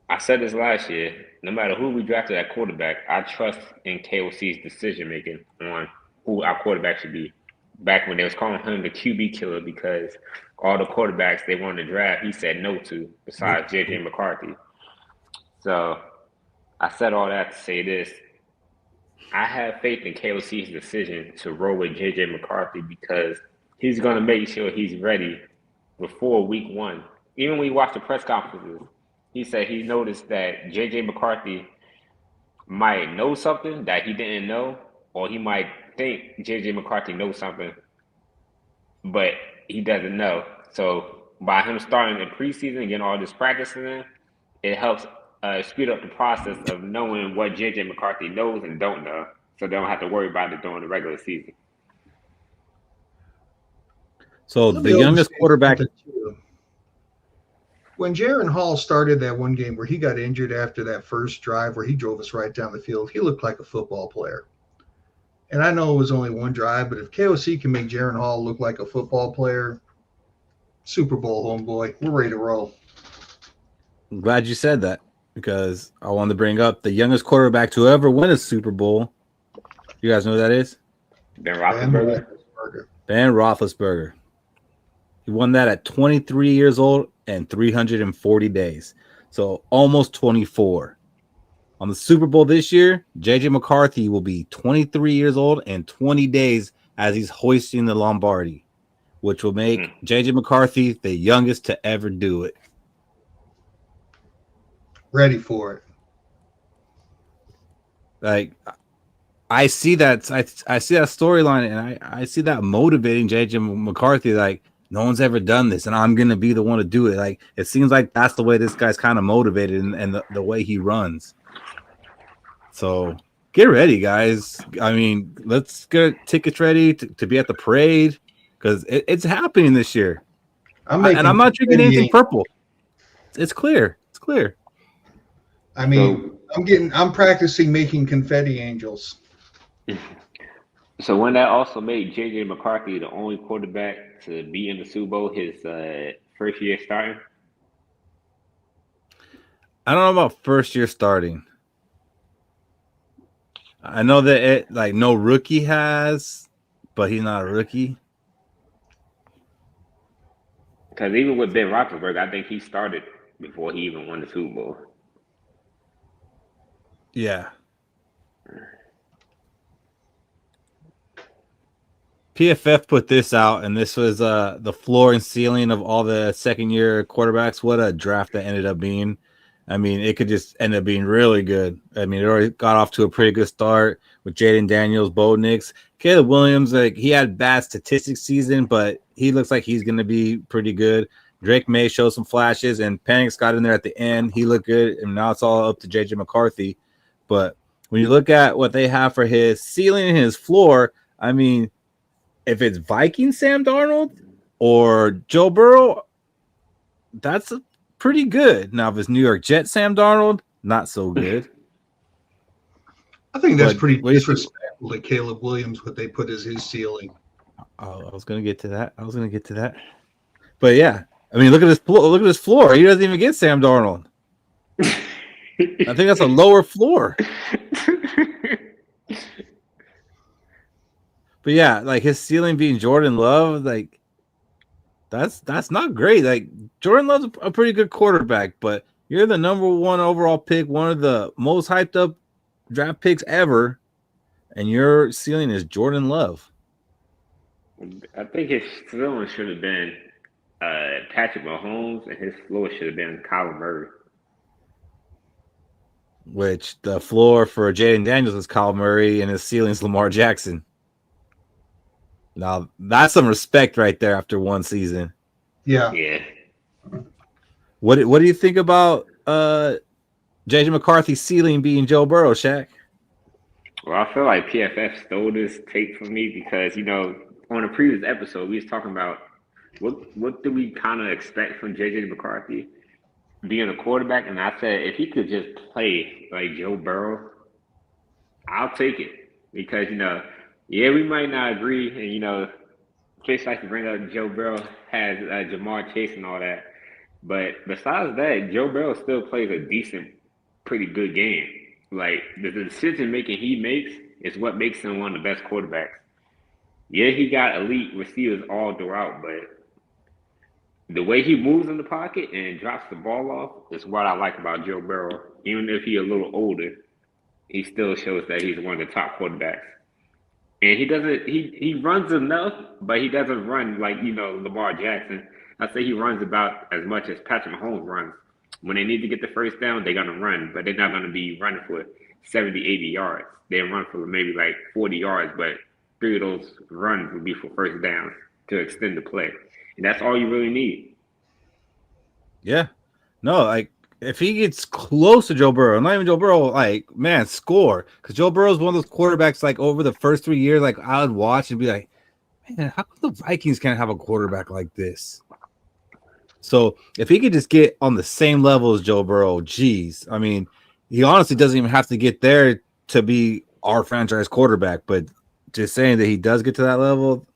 D: I said this last year. No matter who we drafted at quarterback, I trust in KOC's decision making on who our quarterback should be. Back when they was calling him the QB killer because all the quarterbacks they wanted to draft, he said no to, besides JJ McCarthy. So I said all that to say this. I have faith in KOC's decision to roll with JJ McCarthy because he's going to make sure he's ready before week 1. Even when we watch the press conferences, he said he noticed that JJ McCarthy might know something that he didn't know, or he might think JJ McCarthy knows something, but he doesn't know. So by him starting in preseason and getting all this practicing in, it helps speed up the process of knowing what JJ McCarthy knows and don't know, so they don't have to worry about it during the regular season.
E: So the youngest quarterback.
C: When Jaron Hall started that one game where he got injured after that first drive where he drove us right down the field, he looked like a football player. And I know it was only one drive, but if KOC can make Jaron Hall look like a football player, Super Bowl homeboy, we're ready to roll.
E: I'm glad you said that because I wanted to bring up the youngest quarterback to ever win a Super Bowl. You guys know who that is?
D: Ben Roethlisberger.
E: Ben Roethlisberger. He won that at 23 years old and 340 days. So almost 24. On the Super Bowl this year, JJ McCarthy will be 23 years old and 20 days as he's hoisting the Lombardi, which will make JJ McCarthy the youngest to ever do it.
C: Ready for it.
E: Like, I see that. I see that storyline, and I see that motivating JJ McCarthy. Like, no one's ever done this, and I'm gonna be the one to do it. Like, it seems like that's the way this guy's kind of motivated, and the way he runs. So get ready, guys. I mean, let's get tickets ready to be at the parade because it's happening this year. And I'm not drinking anything purple. It's clear. It's clear.
C: I mean, I'm practicing making confetti angels.
D: So when that also made JJ McCarthy the only quarterback to be in the Super Bowl his first year starting?
E: I don't know about first year starting. I know that no rookie has, but he's not a rookie.
D: Because even with Ben Roethlisberger, I think he started before he even won the Super Bowl.
E: Yeah. PFF put this out, and this was the floor and ceiling of all the second-year quarterbacks. What a draft that ended up being. I mean, it could just end up being really good. I mean, it already got off to a pretty good start with Jaden Daniels, Bo Nix, Caleb Williams. Like, he had bad statistics season, but he looks like he's going to be pretty good. Drake May showed some flashes, and Penix got in there at the end. He looked good, and now it's all up to JJ McCarthy. But when you look at what they have for his ceiling and his floor, I mean, if it's Viking Sam Darnold or Joe Burrow, that's pretty good. Now, if it's New York Jets Sam Darnold, not so good.
C: I think that's pretty disrespectful to Caleb Williams, what they put as his ceiling.
E: Oh, I was going to get to that. But yeah, I mean, look at his floor. He doesn't even get Sam Darnold. I think that's a lower floor. But yeah, like his ceiling being Jordan Love, like that's not great. Like Jordan Love's a pretty good quarterback, but you're the number 1 overall pick, one of the most hyped up draft picks ever, and your ceiling is Jordan Love.
D: I think his ceiling should have been Patrick Mahomes, and his floor should have been Kyler Murray.
E: which the floor for Jaden Daniels is Kyle Murray and his ceiling is Lamar Jackson. Now, that's some respect right there after one season.
C: Yeah.
D: Yeah.
E: What do you think about J.J. McCarthy's ceiling being Joe Burrow, Shaq?
D: Well, I feel like PFF stole this take from me because, on a previous episode, we was talking about what do we kind of expect from J.J. McCarthy being a quarterback, and I said if he could just play like Joe Burrow, I'll take it because we might not agree, and Fish likes to bring up Joe Burrow has Jamar Chase and all that, but besides that, Joe Burrow still plays a decent, pretty good game. Like the decision making he makes is what makes him one of the best quarterbacks. Yeah, he got elite receivers all throughout, but the way he moves in the pocket and drops the ball off is what I like about Joe Burrow. Even if he's a little older, he still shows that he's one of the top quarterbacks. And he runs enough, but he doesn't run like, Lamar Jackson. I say he runs about as much as Patrick Mahomes runs. When they need to get the first down, they're going to run, but they're not going to be running for 70, 80 yards. They run for maybe like 40 yards, but 3 of those runs would be for first down to extend the play. And that's all you really need.
E: Yeah. No, like if he gets close to Joe Burrow, not even Joe Burrow, score. Because Joe Burrow is one of those quarterbacks, like over the first 3 years, like I would watch and be like, man, how come the Vikings can't have a quarterback like this? So if he could just get on the same level as Joe Burrow, geez. I mean, he honestly doesn't even have to get there to be our franchise quarterback, but just saying that he does get to that level,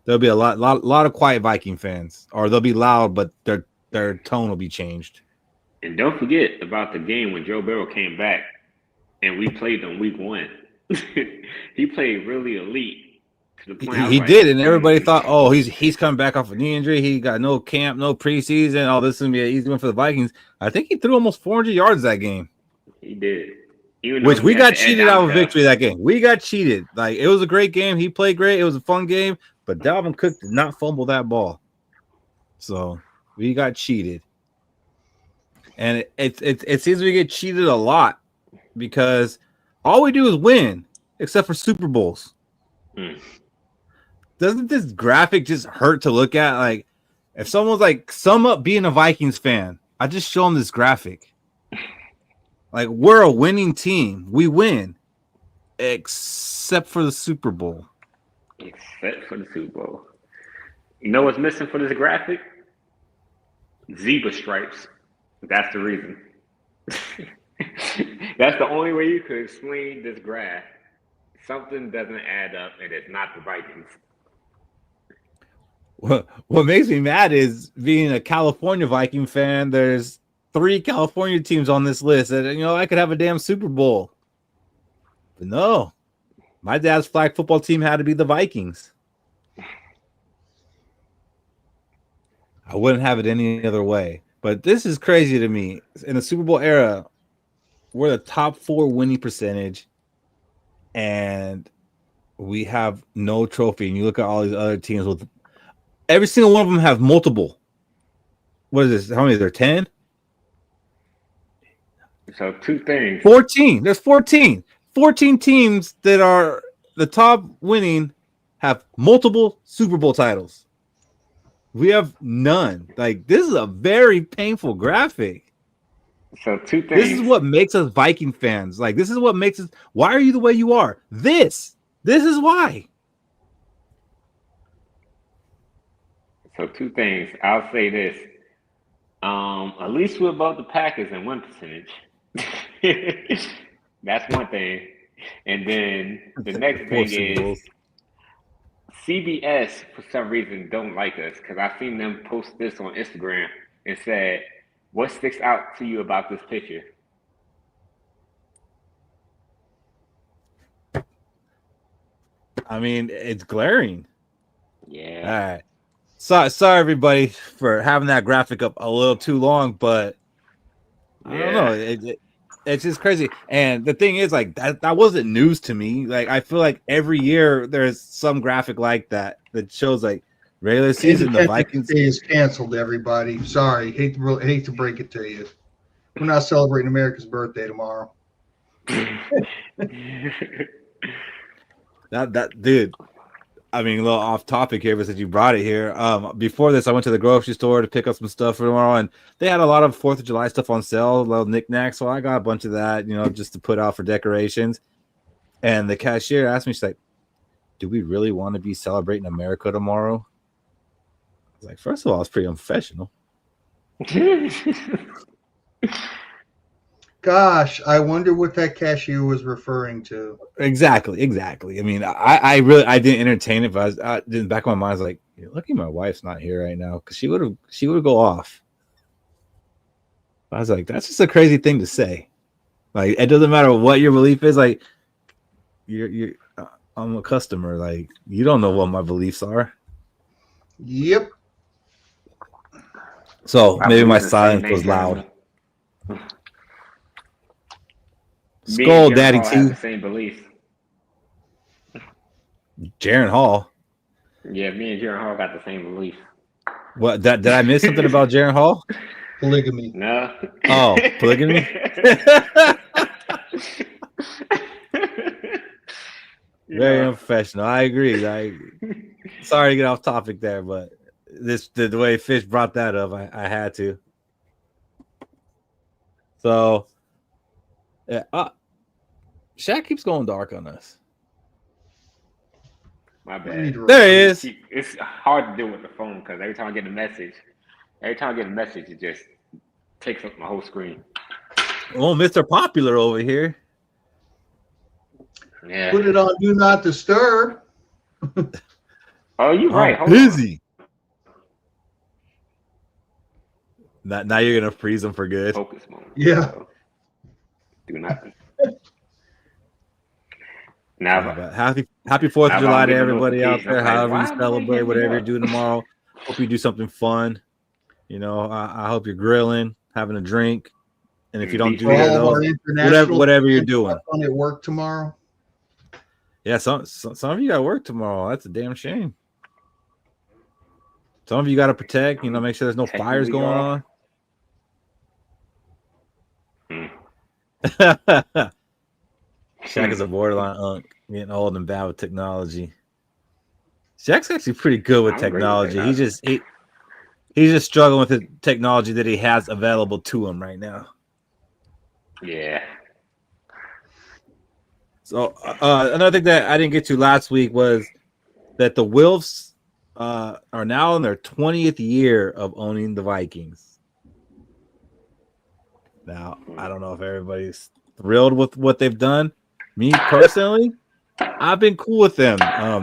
E: there'll be a lot of quiet Viking fans, or they'll be loud, but their tone will be changed.
D: And don't forget about the game when Joe Burrow came back and we played them week 1. He played really elite to the point.
E: He did, and everybody thought, oh, he's coming back off a knee injury. He got no camp, no preseason. Oh, this is gonna be an easy one for the Vikings. I think he threw almost 400 yards that game.
D: He did.
E: Which we got cheated out of victory that game. We got cheated. Like, it was a great game. He played great. It was a fun game, but Dalvin Cook did not fumble that ball. So we got cheated. And it seems we get cheated a lot because all we do is win, except for Super Bowls. Doesn't this graphic just hurt to look at? Like, if someone's like, sum up being a Vikings fan, I just show them this graphic. Like, we're a winning team. We win. Except for the Super Bowl.
D: Except for the Super Bowl. You know what's missing for this graphic? Zebra stripes. That's the reason. That's the only way you could explain this graph. Something doesn't add up, and it's not the Vikings.
E: What makes me mad is being a California Viking fan, there's 3 California teams on this list that, I could have a damn Super Bowl. But no, my dad's flag football team had to be the Vikings. I wouldn't have it any other way. But this is crazy to me. In the Super Bowl era, we're the top 4 winning percentage, and we have no trophy. And you look at all these other teams with every single one of them have multiple. What is this? How many is there? 10?
D: So 2 things.
E: 14. There's 14. 14 teams that are the top winning have multiple Super Bowl titles. We have none. Like, this is a very painful graphic.
D: So 2 things.
E: This is what makes us Viking fans. Like, this is what makes us. Why are you the way you are? This is why.
D: So 2 things. I'll say this. At least we're above the Packers in win percentage. That's one thing. And then the next thing is CBS, for some reason, don't like us because I've seen them post this on Instagram and said, what sticks out to you about this picture?
E: I mean, it's glaring.
D: Yeah.
E: All right. Sorry, everybody, for having that graphic up a little too long, but I don't know. It's just crazy. And the thing is, like, that wasn't news to me. Like, I feel like every year there's some graphic like that shows, like, regular season, the Vikings
C: is canceled. Everybody, sorry, hate to break it to you. We're not celebrating America's birthday tomorrow.
E: That dude. I mean, a little off topic here, but since you brought it here, before this, I went to the grocery store to pick up some stuff for tomorrow, and they had a lot of 4th of July stuff on sale, little knickknacks. So I got a bunch of that, just to put out for decorations. And the cashier asked me, she's like, "Do we really want to be celebrating America tomorrow?" I was like, first of all, it's pretty unprofessional.
C: Gosh, I wonder what that cashier was referring to.
E: Exactly. I mean, I didn't entertain it, but in the back of my mind, I was like, lucky my wife's not here right now, because she would go off. I was like, that's just a crazy thing to say. Like, it doesn't matter what your belief is. Like, I'm a customer. Like, you don't know what my beliefs are.
C: Yep.
E: So maybe my silence was loud. Skol, Daddy T.
D: The same beliefs.
E: Jaron Hall.
D: Yeah, me and Jaron Hall got the same beliefs.
E: What? Did I miss something about Jaron Hall?
C: Polygamy.
D: No.
E: Oh, polygamy. Very unprofessional. I agree. Sorry to get off topic there, but the way Fish brought that up, I had to. So, yeah, Shaq keeps going dark on us.
D: My bad.
E: There he is.
D: It's hard to do with the phone because every time I get a message, it just takes up my whole screen.
E: Oh, Mr. Popular over here.
D: Yeah.
C: Put it on Do Not Disturb.
D: Oh, you're right. Hold
E: busy. Now you're gonna freeze them for good.
D: Focus mode.
C: Yeah.
D: So, do nothing. Now,
E: happy 4th of July to everybody out there. However you celebrate, whatever you're doing tomorrow. Hope you do something fun. I hope you're grilling, having a drink, and if you don't do either of those, whatever you're doing.
C: Fun at work tomorrow.
E: Yeah, some of you got to work tomorrow. That's a damn shame. Some of you got to protect. Make sure there's no fires going on. Shaq is a borderline unk, getting old and bad with technology. Shaq's actually pretty good with technology. He's just struggling with the technology that he has available to him right now.
D: Yeah.
E: So another thing that I didn't get to last week was that the Wilfs are now in their 20th year of owning the Vikings. Now, I don't know if everybody's thrilled with what they've done. Me personally, I've been cool with them.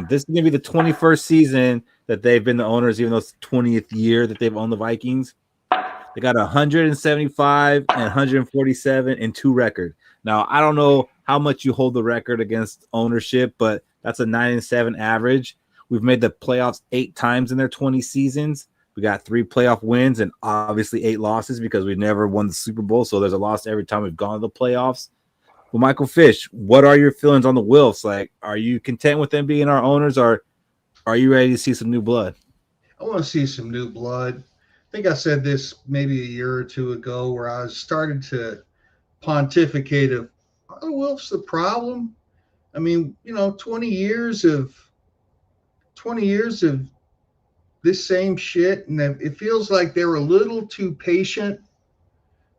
E: This is going to be the 21st season that they've been the owners, even though it's the 20th year that they've owned the Vikings. They got 175 and 147 and 2 record. Now, I don't know how much you hold the record against ownership, but that's a 9-7 average. We've made the playoffs 8 times in their 20 seasons. We got 3 playoff wins and obviously 8 losses because we've never won the Super Bowl. So there's a loss every time we've gone to the playoffs. Well, Michael Fish, what are your feelings on the Wilfs? Like, are you content with them being our owners, or are you ready to see some new blood?
C: I want to see some new blood. I think I said this maybe a year or two ago where I started to pontificate of, are the Wilfs the problem? I mean, 20 years of this same shit, and it feels like they were a little too patient.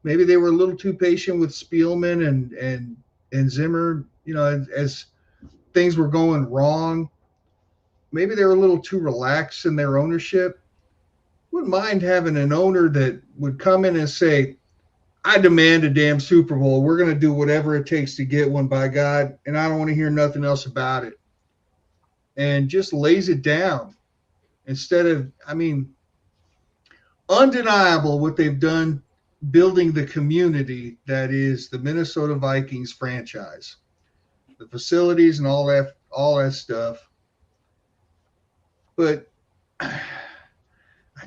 C: Maybe they were a little too patient with Spielman and Zimmer, as things were going wrong. Maybe they were a little too relaxed in their ownership. Wouldn't mind having an owner that would come in and say, I demand a damn Super Bowl. We're going to do whatever it takes to get one, by God, and I don't want to hear nothing else about it. And just lays it down instead of, undeniable what they've done building the community that is the Minnesota Vikings franchise, the facilities and all that stuff. But I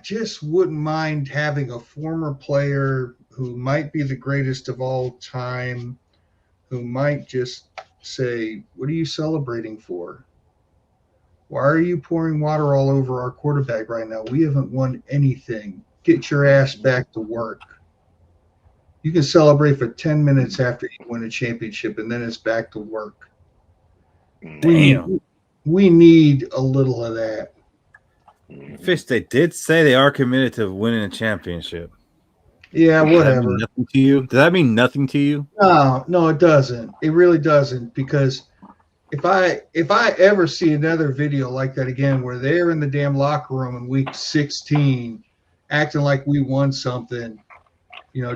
C: just wouldn't mind having a former player who might be the greatest of all time, who might just say, what are you celebrating for? Why are you pouring water all over our quarterback right now? We haven't won anything. Get your ass back to work. You can celebrate for 10 minutes after you win a championship, and then it's back to work.
E: Damn.
C: We need a little of that.
E: Fish, they did say they are committed to winning a championship.
C: Yeah, whatever.
E: Does that mean nothing to you? Does that mean nothing to you?
C: No, it doesn't. It really doesn't, because if I ever see another video like that again, where they're in the damn locker room in week 16, acting like we won something,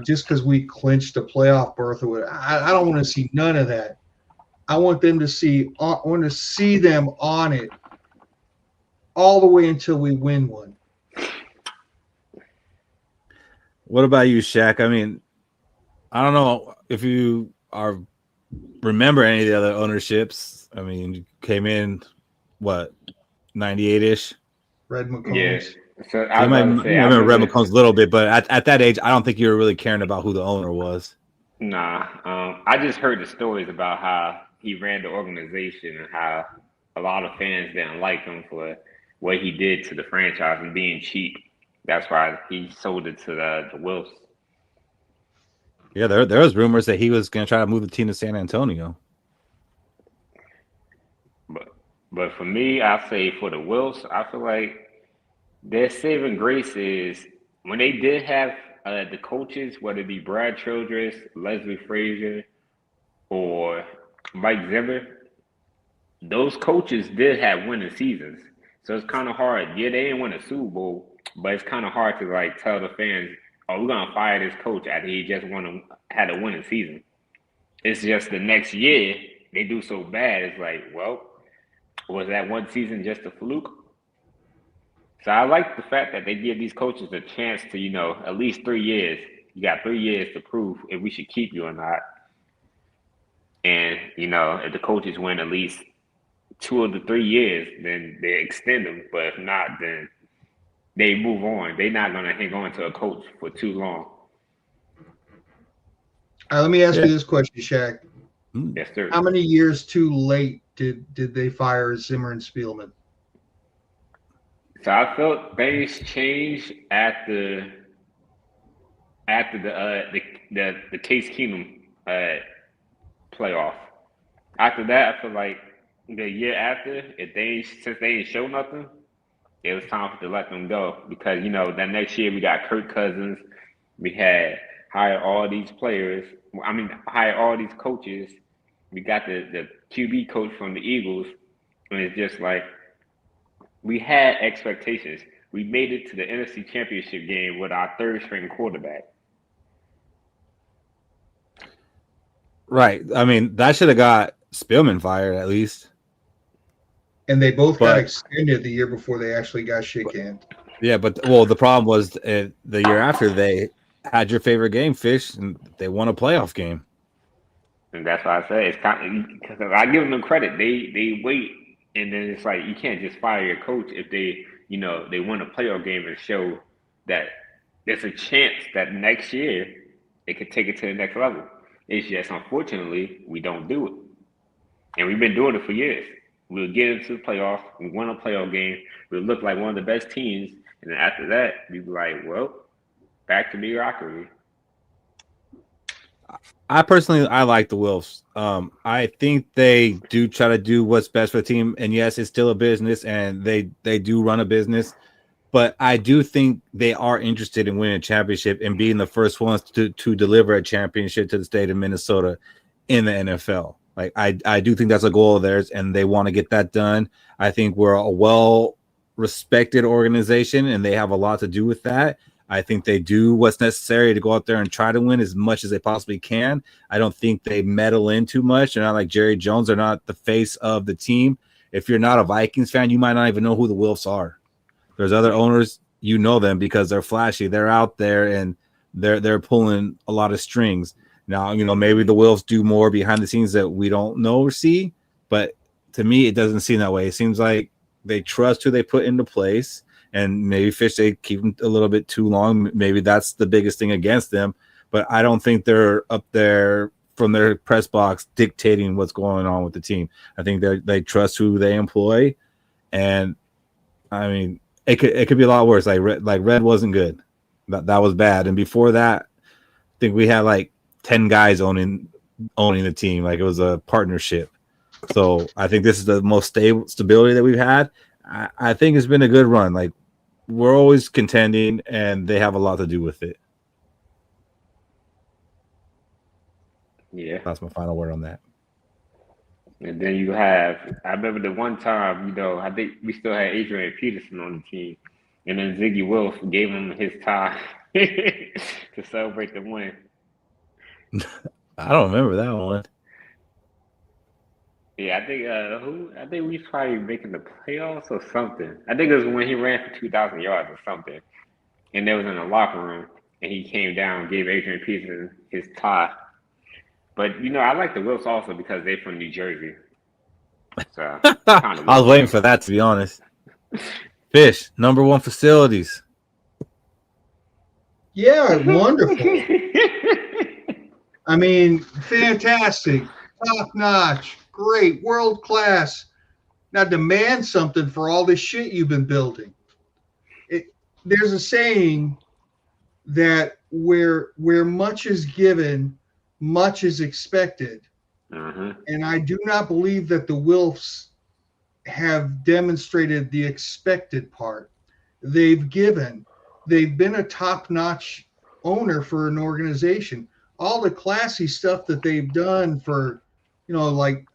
C: just because we clinched a playoff berth or whatever, I don't want to see none of that. I want them to see. I want to see them on it all the way until we win one.
E: What about you, Shaq? I mean, I don't know if you remember any of the other ownerships. I mean, you came in, 98-ish?
C: Red McCombs.
D: Yeah. So
E: I remember Red McCombs a little bit, but at that age, I don't think you were really caring about who the owner was.
D: Nah. I just heard the stories about how he ran the organization and how a lot of fans didn't like him for what he did to the franchise and being cheap. That's why he sold it to the Wilfs.
E: Yeah, there was rumors that he was going to try to move the team to San Antonio.
D: But for me, I say for the Wilfs, I feel like their saving grace is when they did have the coaches, whether it be Brad Childress, Leslie Frazier, or Mike Zimmer, those coaches did have winning seasons. So it's kind of hard. Yeah, they didn't win a Super Bowl, but it's kind of hard to tell the fans, "Oh, we're gonna fire this coach after he just had a winning season." It's just the next year they do so bad. It's like, well, was that one season just a fluke? So I like the fact that they give these coaches a chance to, at least 3 years. You got 3 years to prove if we should keep you or not. And if the coaches win at least 2 of the 3 years, then they extend them. But if not, then they move on. They're not going to hang on to a coach for too long.
C: All right, let me ask you this question, Shaq.
D: Yes, sir.
C: How many years too late did they fire Zimmer and Spielman?
D: So I felt things changed at the Case Keenum playoff. After that, I feel like the year after, since they didn't show nothing, it was time to let them go, because that next year we got Kirk Cousins, we had hired all these players. Hired all these coaches. We got the QB coach from the Eagles, and it's just like we had expectations. We made it to the NFC Championship game with our third-string quarterback.
E: Right. I mean, that should have got Spielman fired at least.
C: And they both got extended the year before they actually got shit canned.
E: Yeah, but the problem was the year after they had your favorite game, Fish, and they won a playoff game.
D: And that's why I say it's kind of, because I give them credit. They wait, and then it's like you can't just fire your coach if they win a playoff game and show that there's a chance that next year they could take it to the next level. It's just, unfortunately, we don't do it. And we've been doing it for years. We'll get into the playoffs, we win a playoff game, we'll look like one of the best teams, and then after that, we'll be like, well, back to mediocrity.
E: I like the Wilfs. I think they do try to do what's best for the team, and yes, it's still a business, and they do run a business. But I do think they are interested in winning a championship and being the first ones to deliver a championship to the state of Minnesota in the NFL. Like I do think that's a goal of theirs, and they want to get that done. I think we're a well-respected organization, and they have a lot to do with that. I think they do what's necessary to go out there and try to win as much as they possibly can. I don't think they meddle in too much. They're not like Jerry Jones. They're not the face of the team. If you're not a Vikings fan, you might not even know who the Wilfs are. There's other owners, them because they're flashy. They're out there, and they're pulling a lot of strings. Now, maybe the Wilfs do more behind the scenes that we don't know or see, but to me, it doesn't seem that way. It seems like they trust who they put into place, and maybe Fish, they keep them a little bit too long. Maybe that's the biggest thing against them, but I don't think they're up there from their press box dictating what's going on with the team. I think they trust who they employ, and I mean, it could be a lot worse. Like Red wasn't good. That was bad, and before that, think we had like 10 guys owning the team. Like it was a partnership. So I think this is the most stability that we've had. I think it's been a good run. Like we're always contending, and they have a lot to do with it.
D: Yeah.
E: That's my final word on that.
D: And then you have, I remember the one time, I think we still had Adrian Peterson on the team, and then Ziggy Wolf gave him his tie to celebrate the win.
E: I don't remember that one.
D: Yeah, I think we was probably making the playoffs or something. I think it was when he ran for 2,000 yards or something, and they was in the locker room, and he came down and gave Adrian Peterson his tie. But I like the Wilfs also because they're from New Jersey. So
E: I was waiting for that, to be honest. Fish, number 1 facilities.
C: Yeah, wonderful. I mean, fantastic, top notch, great, world class. Now demand something for all this shit you've been building. There's a saying that where much is given, much is expected. And I do not believe that the Wilfs have demonstrated the expected part. They've given. They've been a top-notch owner for an organization. All the classy stuff that they've done for, like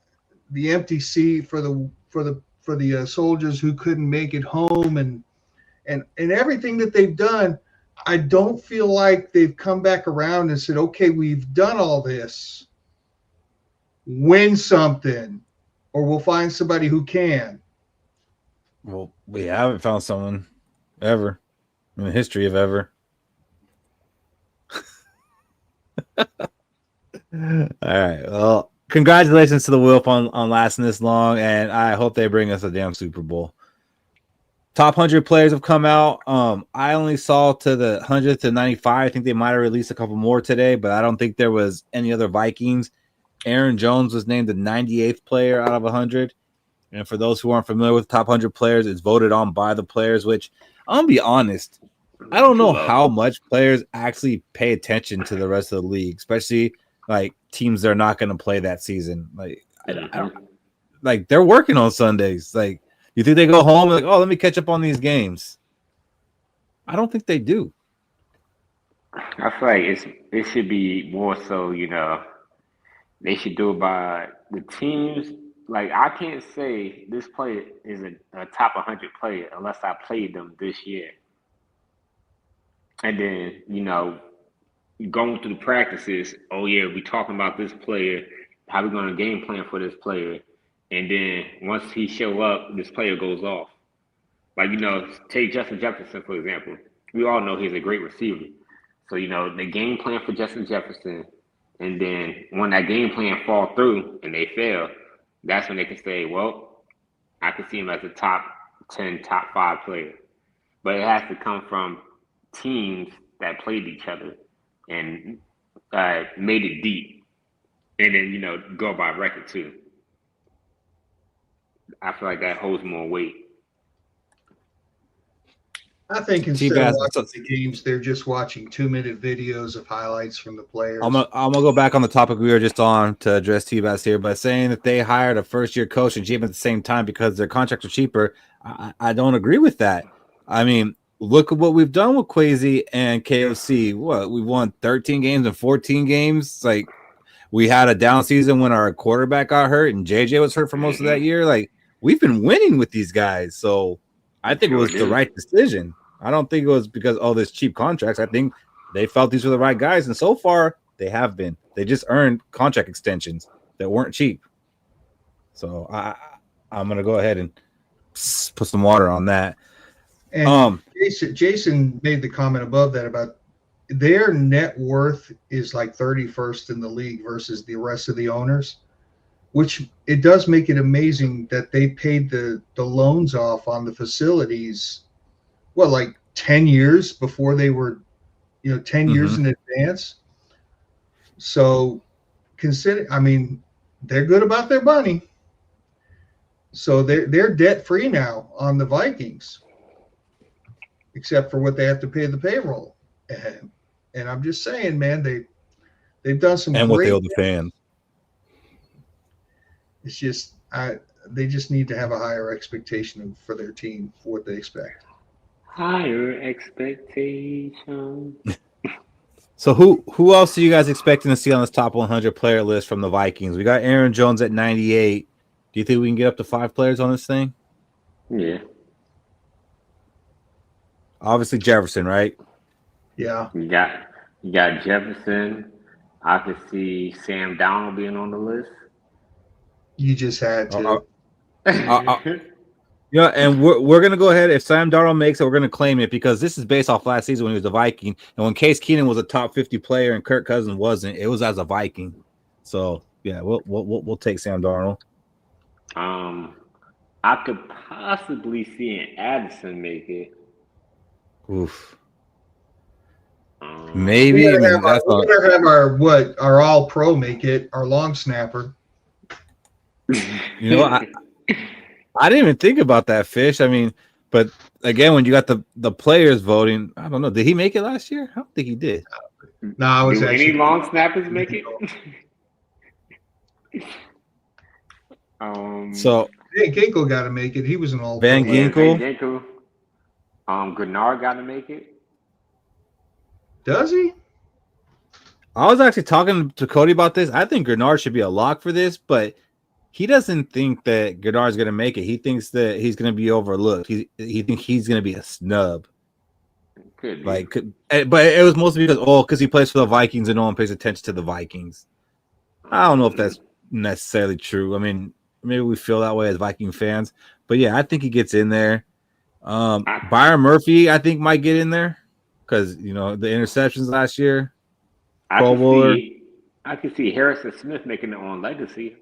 C: the empty seat for the soldiers who couldn't make it home, and everything that they've done, I don't feel like they've come back around and said, okay, we've done all this. Win something, or we'll find somebody who can.
E: Well, we haven't found someone ever in the history of ever. All right. Well, congratulations to the Wilf on lasting this long, and I hope they bring us a damn Super Bowl. Top 100 players have come out. I only saw to the 100th to 95. I think they might have released a couple more today, but I don't think there was any other Vikings. Aaron Jones was named the 98th player out of 100. And for those who aren't familiar with top 100 players, it's voted on by the players, which I'm going to be honest, I don't know how much players actually pay attention to the rest of the league, especially like teams they're not going to play that season. Like, I don't, like they're working on Sundays. Like, you think they go home like, oh, let me catch up on these games? I don't think they do.
D: I feel like it should be more so, they should do it by the teams. Like, I can't say this player is a top 100 player unless I played them this year. And then, going through the practices, oh, yeah, we talking about this player, how we going to game plan for this player. And then once he show up, this player goes off. Like, take Justin Jefferson, for example. We all know he's a great receiver. So, the game plan for Justin Jefferson, and then when that game plan fall through and they fail, that's when they can say, well, I can see him as a top 10, top 5 player. But it has to come from teams that played each other and made it deep. And then, go by record, too. I feel like that holds more weight.
C: I think instead of watching the games, they're just watching 2-minute videos of highlights from the players.
E: I'm gonna go back on the topic we were just on to address T-Bass here, but saying that they hired a first-year coach and GM at the same time because their contracts are cheaper, I don't agree with that. I mean, look at what we've done with Kwesi and KOC. What, we won 13 games and 14 games. Like, we had a down season when our quarterback got hurt and JJ was hurt for most of that year. Like, we've been winning with these guys, so I think it was the right decision. I don't think it was because all this cheap contracts. I think they felt these were the right guys, and so far they have been. They just earned contract extensions that weren't cheap. So I'm gonna go ahead and put some water on that.
C: And Jason made the comment above that about their net worth is like 31st in the league versus the rest of the owners, which it does make it amazing that they paid the loans off on the facilities, like 10 years before they were, 10 years in advance. So they're good about their money. So they're debt free now on the Vikings, except for what they have to pay the payroll. And I'm just saying, man, they've done some
E: and
C: great.
E: what they owe the fans.
C: It's just they just need to have a higher expectation for their team for what they expect.
D: Higher expectations.
E: So who else are you guys expecting to see on this top 100 player list from the Vikings? We got Aaron Jones at 98. Do you think we can get up to 5 players on this thing?
D: Yeah.
E: Obviously Jefferson, right?
C: Yeah.
D: You got Jefferson. I could see Sam Darnold being on the list.
C: You just had to.
E: Yeah, and we're gonna go ahead. If Sam Darnold makes it, we're gonna claim it because this is based off last season when he was a Viking, and when Case Keenum was a top 50 player and Kirk Cousins wasn't, it was as a Viking. So yeah, we'll take Sam Darnold.
D: I could possibly see an Addison make it.
E: Oof. Maybe
C: we're gonna have our all pro make it, our long snapper.
E: You know, I didn't even think about that, Fish. I mean, but again, when you got the players voting, I don't know. Did he make it last year? I don't think he did.
C: No, I was
D: any long snappers make it?
E: So
C: Ginkel got to make it. He was an all
E: Van Ginkel.
D: Van Ginkel. Grenard got to make it.
C: Does he?
E: I was actually talking to Cody about this. I think Grenard should be a lock for this, but he doesn't think that Grenard's going to make it. He thinks that he's going to be overlooked. He thinks he's going to be a snub.
D: Could be.
E: But it was mostly because he plays for the Vikings and no one pays attention to the Vikings. I don't know if that's necessarily true. I mean, maybe we feel that way as Viking fans, but yeah, I think he gets in there. Byron Murphy, I think, might get in there because the interceptions last year.
D: I could see Harrison Smith making it on legacy.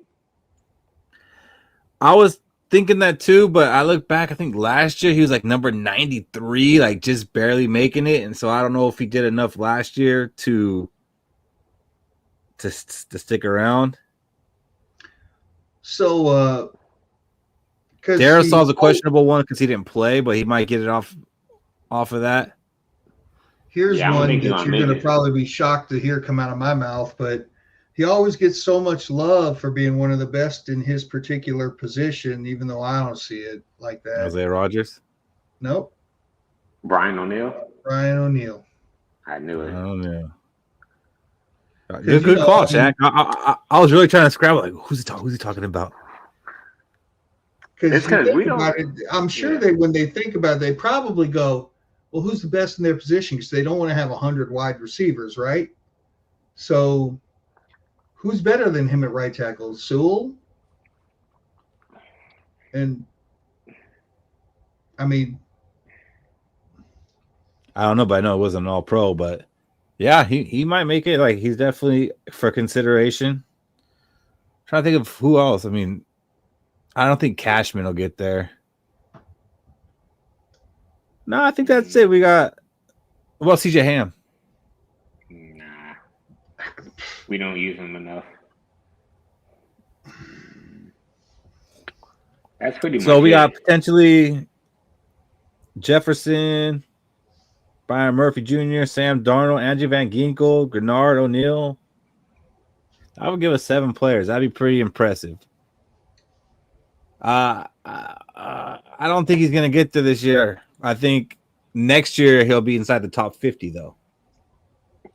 E: I was thinking that too, but I look back, I think last year he was like number 93, like just barely making it. And so I don't know if he did enough last year to stick around.
C: So
E: Darisaul's a questionable one because he didn't play, but he might get it off of that.
C: Here's one that you're going to probably be shocked to hear come out of my mouth, but he always gets so much love for being one of the best in his particular position, even though I don't see it like that.
E: Isaiah Rodgers?
C: Nope.
D: Brian O'Neill?
C: Brian O'Neill.
D: I knew it.
E: Oh, no. Good call, Shaq. I was really trying to scrabble. Like, who's he talking about?
C: Because I'm sure when they think about it, they probably go, well, who's the best in their position? Because they don't want to have 100 wide receivers, right? So who's better than him at right tackle? Sewell? And I mean, I
E: don't know, but I know it wasn't an all pro, but yeah, he might make it. Like, he's definitely for consideration. I'm trying to think of who else. I mean, I don't think Cashman will get there. No, I think that's it. We got CJ Ham.
D: Nah, we don't use him enough. That's pretty much
E: so we got potentially Jefferson, Byron Murphy Jr., Sam Darnold, Andrew Van Ginkel, Grenard, O'Neill. I would give us 7 players. That'd be pretty impressive. I don't think he's going to get to this year. I think next year he'll be inside the top 50, though.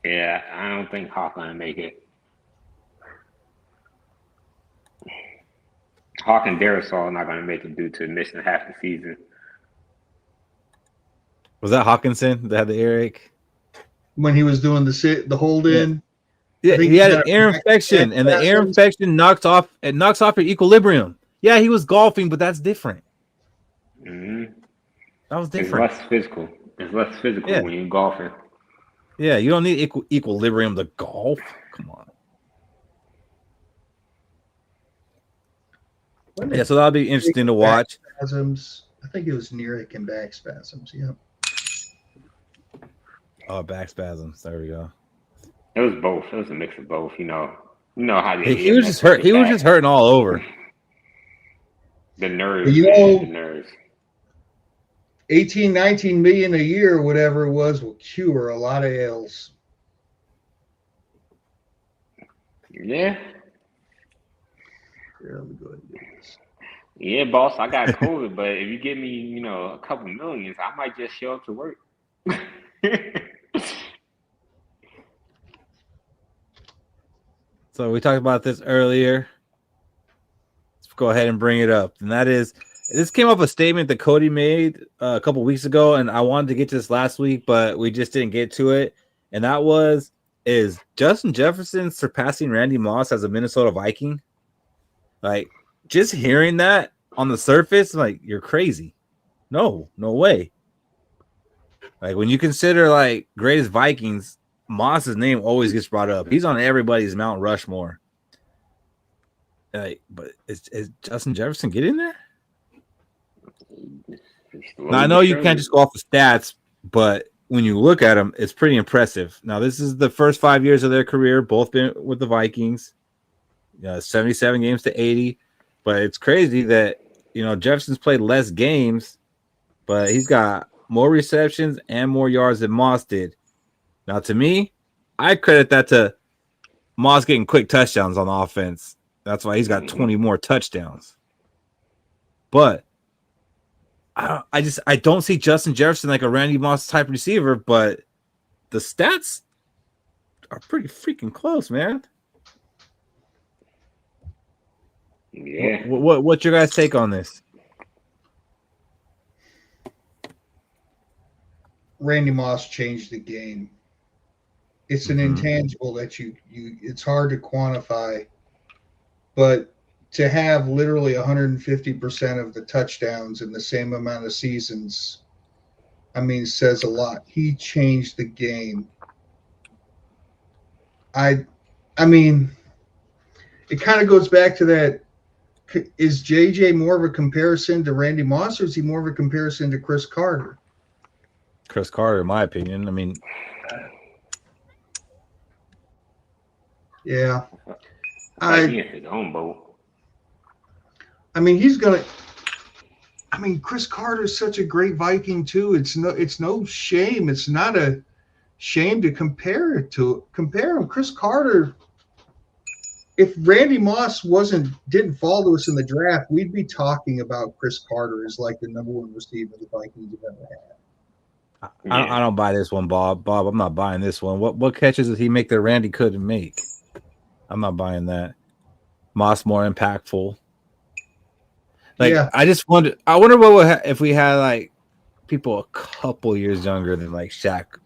D: Yeah, I don't think Hawk going to make it. Hawk and Darisaul are not going to make it due to missing half the season.
E: Was that Hawkinson that had the earache?
C: When he was doing the hold in?
E: Yeah, he had an ear infection, and the ear infection knocks off your equilibrium. Yeah, he was golfing, but that's different.
D: Mm-hmm.
E: That was different.
D: It's less physical when you're golfing.
E: Yeah, you don't need equilibrium to golf. Come on. Yeah, so that'll be interesting to watch.
C: Spasms. I think it was neck and back spasms. Yeah.
E: Oh, back spasms. There we go.
D: It was both. It was a mix of both. You know how
E: he was just hurt. He was just hurting all over.
D: The nerves.
C: The nerves. 18, 19 million a year, whatever it was, will cure a lot of ails.
D: Yeah.
C: Here, let me go ahead and do this.
D: Yeah, boss, I got COVID, but if you give me, a couple millions, I might just show up to work.
E: So we talked about this earlier. Let's go ahead and bring it up. And that is, this came up a statement that Cody made a couple weeks ago, and I wanted to get to this last week, but we just didn't get to it. And that was, is Justin Jefferson surpassing Randy Moss as a Minnesota Viking? Like, just hearing that on the surface, like, you're crazy. No way. Like, when you consider, like, greatest Vikings, Moss's name always gets brought up. He's on everybody's Mount Rushmore. But is Justin Jefferson get in there? Now, I know you can't just go off the stats, but when you look at them, it's pretty impressive. Now, this is the first 5 years of their career, both been with the Vikings. 77 games to 80. But it's crazy that, Jefferson's played less games, but he's got more receptions and more yards than Moss did. Now, to me, I credit that to Moss getting quick touchdowns on offense. That's why he's got 20 more touchdowns. But I don't see Justin Jefferson like a Randy Moss type receiver, but the stats are pretty freaking close, man.
D: Yeah.
E: What's your guys' take on this?
C: Randy Moss changed the game. It's an intangible that you it's hard to quantify, but to have literally 150% of the touchdowns in the same amount of seasons, says a lot. He changed the game. I mean, it kind of goes back to that. Is JJ more of a comparison to Randy Moss, or is he more of a comparison to Chris Carter?
E: Chris Carter, in my opinion.
C: Yeah.
D: He in his own boat.
C: He's gonna. Chris Carter's such a great Viking too. It's no shame. It's not a shame to compare him. Chris Carter. If Randy Moss didn't fall to us in the draft, we'd be talking about Chris Carter as like the number one receiver the Vikings have ever had.
E: I don't buy this one, Bob. Bob, I'm not buying this one. What catches did he make that Randy couldn't make? I'm not buying that. Moss more impactful. I just wonder. I wonder what if we had like people a couple years younger than like Shaq,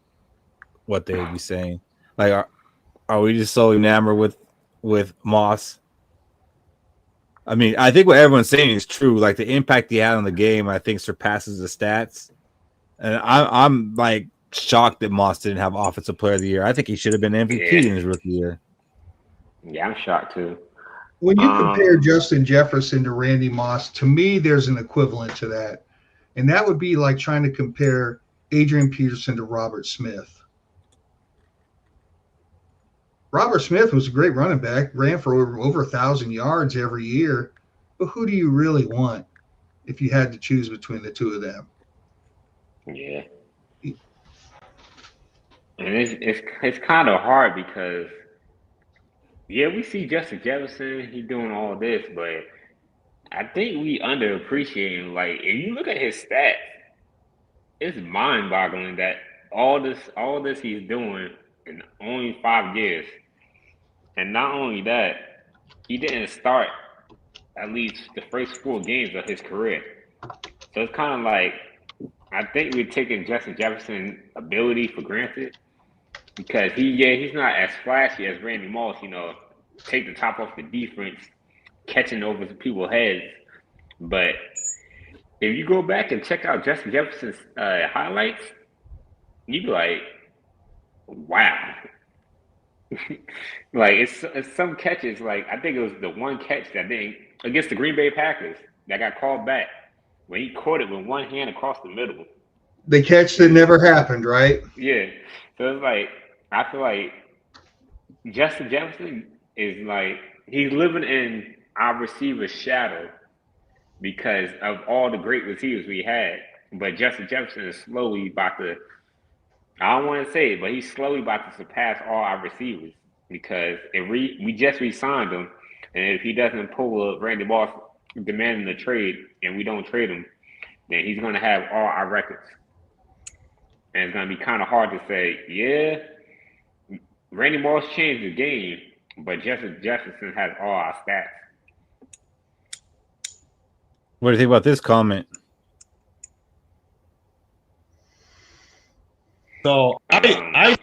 E: what they would be saying. Like, are we just so enamored with Moss? I think what everyone's saying is true. Like, the impact he had on the game, I think surpasses the stats. And I'm like shocked that Moss didn't have Offensive Player of the Year. I think he should have been MVP in his rookie year.
D: Yeah, I'm shocked too.
C: When you compare Justin Jefferson to Randy Moss, to me, there's an equivalent to that. And that would be like trying to compare Adrian Peterson to Robert Smith. Robert Smith was a great running back, ran for over 1,000 yards every year. But who do you really want if you had to choose between the two of them?
D: Yeah. And it's kind of hard because, we see Justin Jefferson, he's doing all this, but I think we underappreciate him. Like, if you look at his stats, it's mind-boggling that all this he's doing in only 5 years. And not only that, he didn't start at least the first 4 games of his career. So it's kind of like, I think we're taking Justin Jefferson's ability for granted because he's not as flashy as Randy Moss, take the top off the defense, catching over people's heads. But if you go back and check out Justin Jefferson's highlights, you'd be like, wow. Like, it's some catches, like I think it was the one catch that against the Green Bay Packers that got called back when he caught it with one hand across the middle.
C: The catch that never happened, right?
D: Yeah. So it's like, I feel like Justin Jefferson is like, he's living in our receiver's shadow because of all the great receivers we had. But Justin Jefferson is slowly about to, I don't want to say it, but he's slowly about to surpass all our receivers. because if we just re-signed him, and if he doesn't pull a Randy Moss demanding the trade, and we don't trade him, then he's going to have all our records, and it's going to be kind of hard to say, yeah, Randy Moss changed the game, but Justin Jefferson has all our stats.
E: What do you think about this comment?
F: So I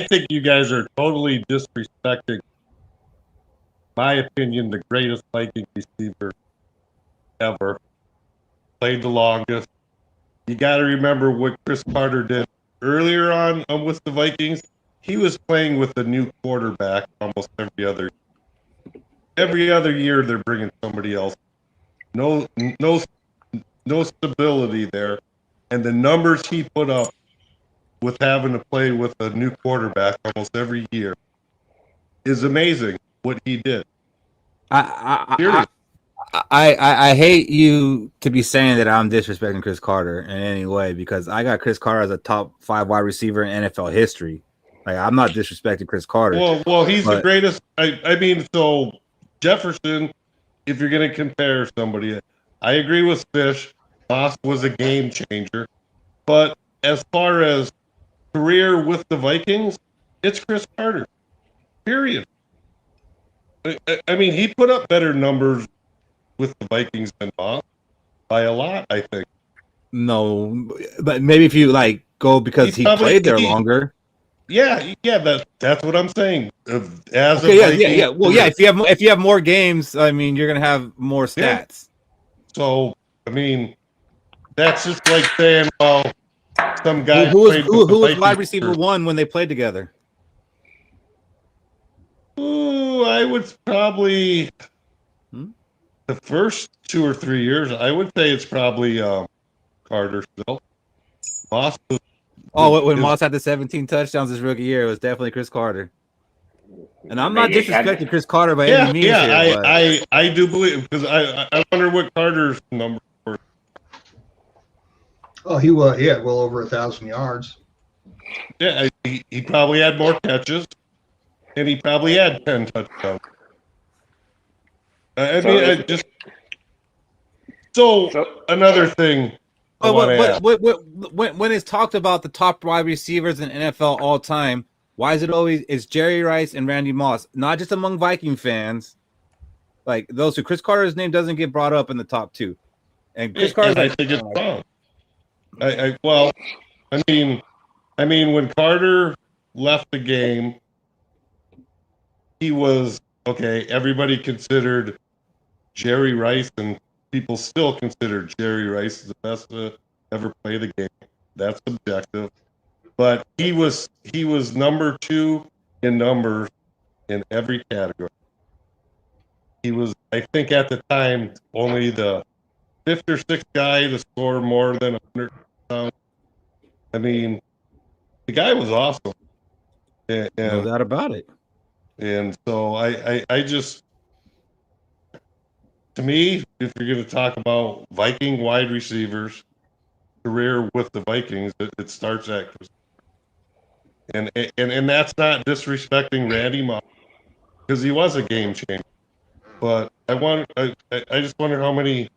F: think you guys are totally disrespecting, my opinion, the greatest Viking receiver ever. Played the longest. You got to remember what Chris Carter did earlier on with the Vikings. He was playing with a new quarterback almost every other year. They're bringing somebody else. No stability there, and the numbers he put up with having to play with a new quarterback almost every year is amazing. What he did.
E: I hate you to be saying that I'm disrespecting Chris Carter in any way, because I got Chris Carter as a top 5 wide receiver in NFL history. Like, I'm not disrespecting Chris Carter.
F: Well, he's the greatest. I mean, so Jefferson, if you're going to compare somebody, I agree with Fish. Moss was a game changer, but as far as career with the Vikings, it's Chris Carter. Period. I mean, he put up better numbers with the Vikings than Moss by a lot, I think.
E: No, but maybe if you go because he played there longer.
F: Yeah, that's what I'm saying. Well,
E: if you have more games, I mean, you're gonna have more stats.
F: Yeah. So, I mean, that's just like saying, well, some guy
E: who was wide receiver 1 when they played together?
F: Ooh, I would probably the first 2 or 3 years. I would say it's probably Carter still. Moss
E: when Moss had the 17 touchdowns his rookie year, it was definitely Chris Carter. And I'm not disrespecting Chris Carter by any means.
F: I do believe, because I wonder what Carter's number were.
C: Oh, he had well over 1,000 yards.
F: Yeah, he probably had more catches, and he probably had 10 touchdowns. Another thing.
E: When it's talked about the top wide receivers in NFL all time, why is it always Jerry Rice and Randy Moss? Not just among Viking fans, like those who Chris Carter's name doesn't get brought up in the top 2, and Chris Carter.
F: I think it's wrong. I mean, when Carter left the game, he was okay. Everybody considered Jerry Rice, and people still consider Jerry Rice the best to ever play the game. That's subjective. But he was number 2 in numbers in every category. He was, I think, at the time, only the 5th or 6th guy to score more than 100 pounds. I mean, the guy was awesome. And,
E: no doubt about it.
F: And so I just, to me, if you're going to talk about Viking wide receivers career with the Vikings, it starts at Chris. And that's not disrespecting Randy Moss, because he was a game changer. But I just wonder how many.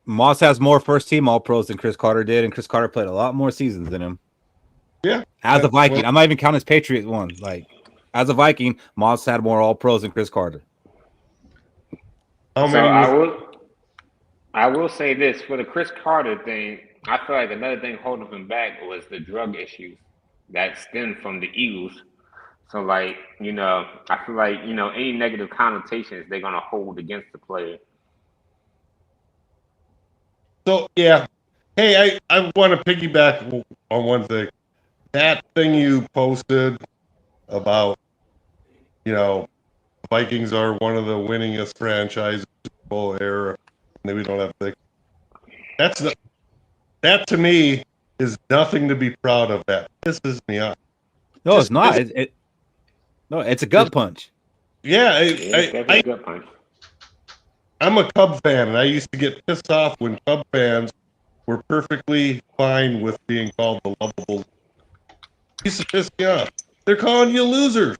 E: Moss has more first team All Pros than Chris Carter did, and Chris Carter played a lot more seasons than him.
F: Yeah,
E: as a Viking, I'm not even counting his Patriots one. Like, as a Viking, Moss had more All Pros than Chris Carter.
F: How many?
D: I will say this for the Chris Carter thing. I feel like another thing holding him back was the drug issues that stemmed from the Eagles. So, I feel like, any negative connotations they're going to hold against the player.
F: So, yeah. Hey, I want to piggyback on one thing. That thing you posted about, Vikings are one of the winningest franchises in the Super Bowl era, and we don't have to. That to me is nothing to be proud of. That pisses me off.
E: No, it's not. No, it's a gut punch.
F: Yeah,
D: a gut punch.
F: I'm a Cub fan, and I used to get pissed off when Cub fans were perfectly fine with being called the lovable. It used to piss me off. They're calling you losers.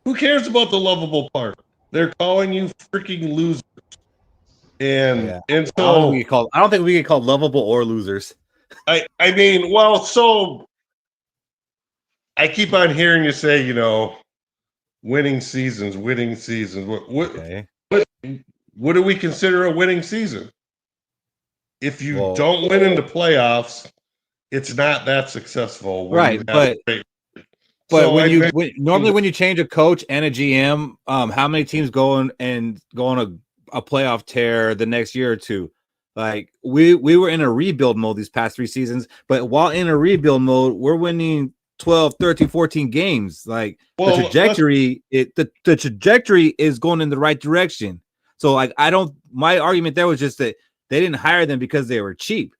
F: Who cares about the lovable part? They're calling you freaking losers. And so
E: I don't think we get called lovable or losers.
F: I mean, well, so I keep on hearing you say, winning seasons. What do we consider a winning season? If you don't win in the playoffs, it's not that successful.
E: Right, but normally when you change a coach and a GM, how many teams go on a playoff tear the next year or two? Like we were in a rebuild mode these past 3 seasons, but while in a rebuild mode, we're winning 12, 13, 14 games. Like the trajectory is going in the right direction. So like my argument there was just that they didn't hire them because they were cheap.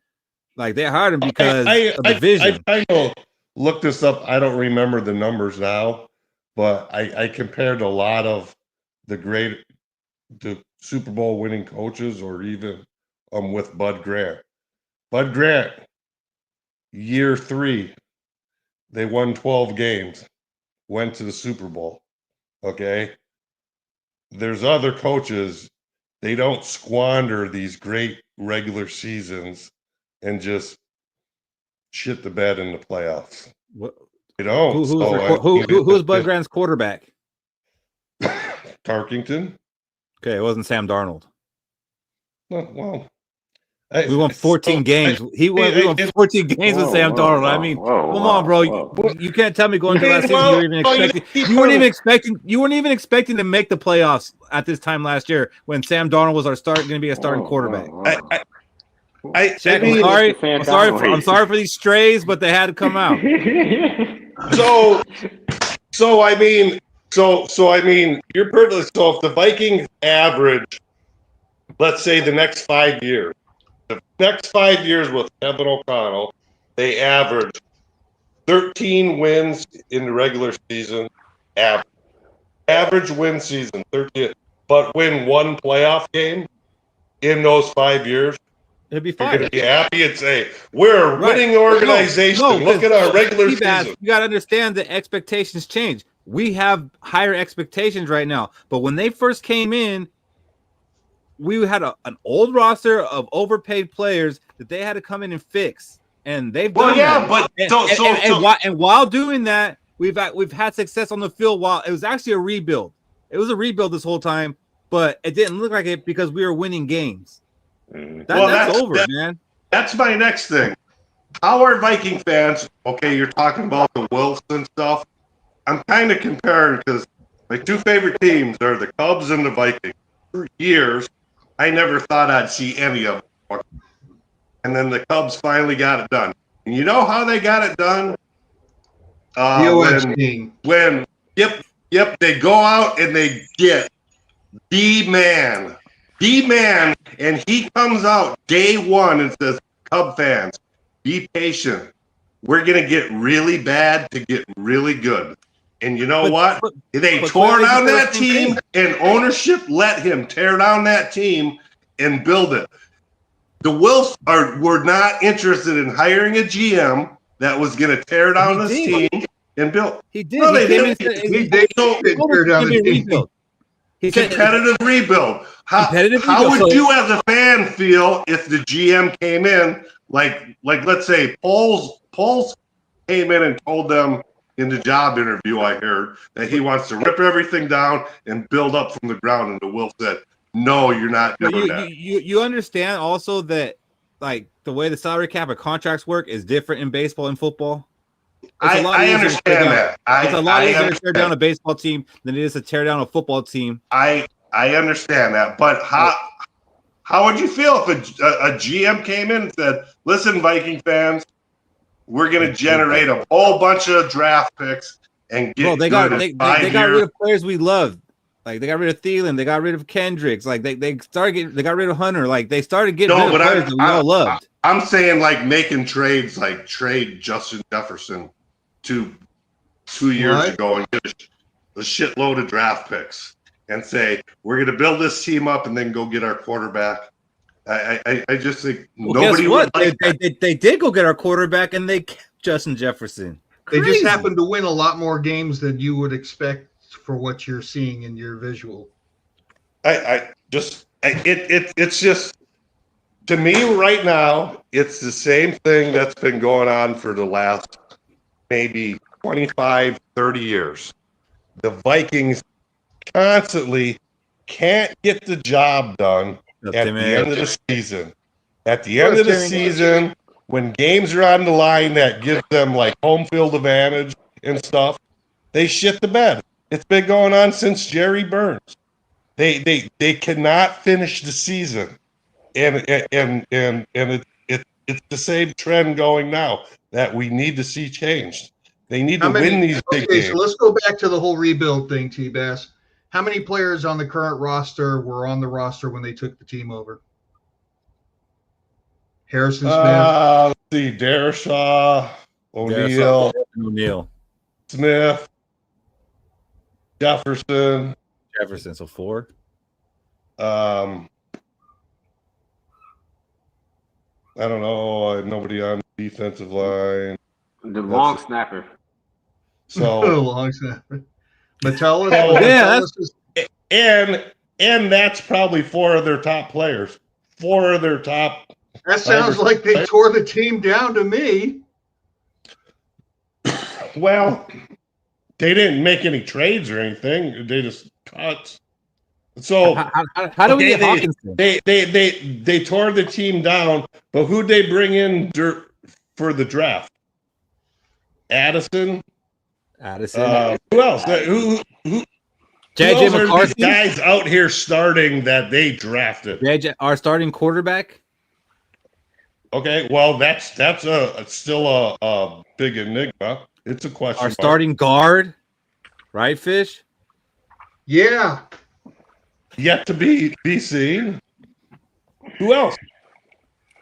E: Like they hired them because of the vision.
F: I know. Look this up. I don't remember the numbers now, but I compared a lot of the Super Bowl winning coaches, or even with Bud Grant. Bud Grant, year 3, they won 12 games, went to the Super Bowl. Okay. There's other coaches, they don't squander these great regular seasons and just shit the bed in the playoffs. They don't.
E: Who's Bud Grant's quarterback?
F: Tarkington.
E: Okay, it wasn't Sam Darnold.
F: Well,
E: we won 14 games. We won 14 games with Sam Darnold. I mean, come on, bro. You can't tell me going to last season you weren't even expecting to make the playoffs at this time last year when Sam Darnold was going to be a starting quarterback. I'm sorry for these strays, but they had to come out.
F: So I mean, you're privileged. So if the Vikings average, let's say the next 5 years with Kevin O'Connell, they average 13 wins in the regular season, average win season 13, but win one playoff game in those 5 years.
E: It'd be
F: fine.
E: You're
F: going to be happy and say, we're a winning organization. Look at our regular season.
E: You got to understand that expectations change. We have higher expectations right now. But when they first came in, we had an old roster of overpaid players that they had to come in and fix. And they've done that. And while doing that, we've had success on the field while it was actually a rebuild. It was a rebuild this whole time, but it didn't look like it because we were winning games. That's over, man.
F: That's my next thing. How are Viking fans? Okay, you're talking about the Wilson stuff. I'm kind of comparing because my 2 favorite teams are the Cubs and the Vikings. For years, I never thought I'd see any of them. And then the Cubs finally got it done. And you know how they got it done? They go out and they get D-Man, and he comes out day 1 and says, Cub fans, be patient. We're going to get really bad to get really good. And you know what? They tore down that team, and ownership let him tear down that team and build it. The Wolves were not interested in hiring a GM that was going to tear down this team and build.
E: He did. No, he did tear down the team.
F: Competitive rebuild. How would you as a fan feel if the GM came in, like let's say Poles came in and told them in the job interview, I heard, that he wants to rip everything down and build up from the ground, and the Wolf said, no, you're not doing that.
E: You understand also that like the way the salary cap or contracts work is different in baseball and football?
F: I understand that.
E: It's a lot easier to tear down a baseball team than it is to tear down a football team.
F: I understand that, but how would you feel if a GM came in and said, "Listen, Viking fans, we're going to generate a whole bunch of draft picks and get
E: they got rid of players we loved. Like they got rid of Thielen, they got rid of Kendricks, like they got rid of Hunter, like they started getting rid of players that we all loved.
F: I'm saying like making trades, like trade Justin Jefferson 2 years ago and get a shitload of draft picks and say we're going to build this team up and then go get our quarterback. I just think nobody would like
E: they did go get our quarterback and they kept Justin Jefferson.
C: They just happen to win a lot more games than you would expect for what you're seeing in your visual.
F: It's just, to me right now, it's the same thing that's been going on for the last maybe 25, 30 years. The Vikings constantly can't get the job done at the end of the season. At the end of the season, when games are on the line that gives them like home field advantage and stuff, they shit the bed. It's been going on since Jerry Burns. They cannot finish the season, and it's the same trend going now that we need to see changed. They need to win these big games.
C: So let's go back to the whole rebuild thing, T-Bass. How many players on the current roster were on the roster when they took the team over? Harrison Smith.
F: Let's see, Darrisaw, O'Neal, Smith, Jefferson.
E: So 4.
F: I don't know. Nobody on the defensive line.
D: The long snapper.
F: So
C: long snapper. Metellus.
F: And that's probably 4 of their top players. 4 of their top.
C: That sounds like they tore the team down to me.
F: Well, they didn't make any trades or anything. They just cut. So
E: how do we get Hawkinson?
F: They tore the team down, but who'd they bring in for the draft? Addison. Who else? Who
E: JJ McCarthy?
F: These guys out here starting that they drafted.
E: Our starting quarterback.
F: Okay, well that's still a big enigma. It's a question.
E: Our starting guard, right, Fish?
C: Yeah.
F: Yet to be seen. Who else?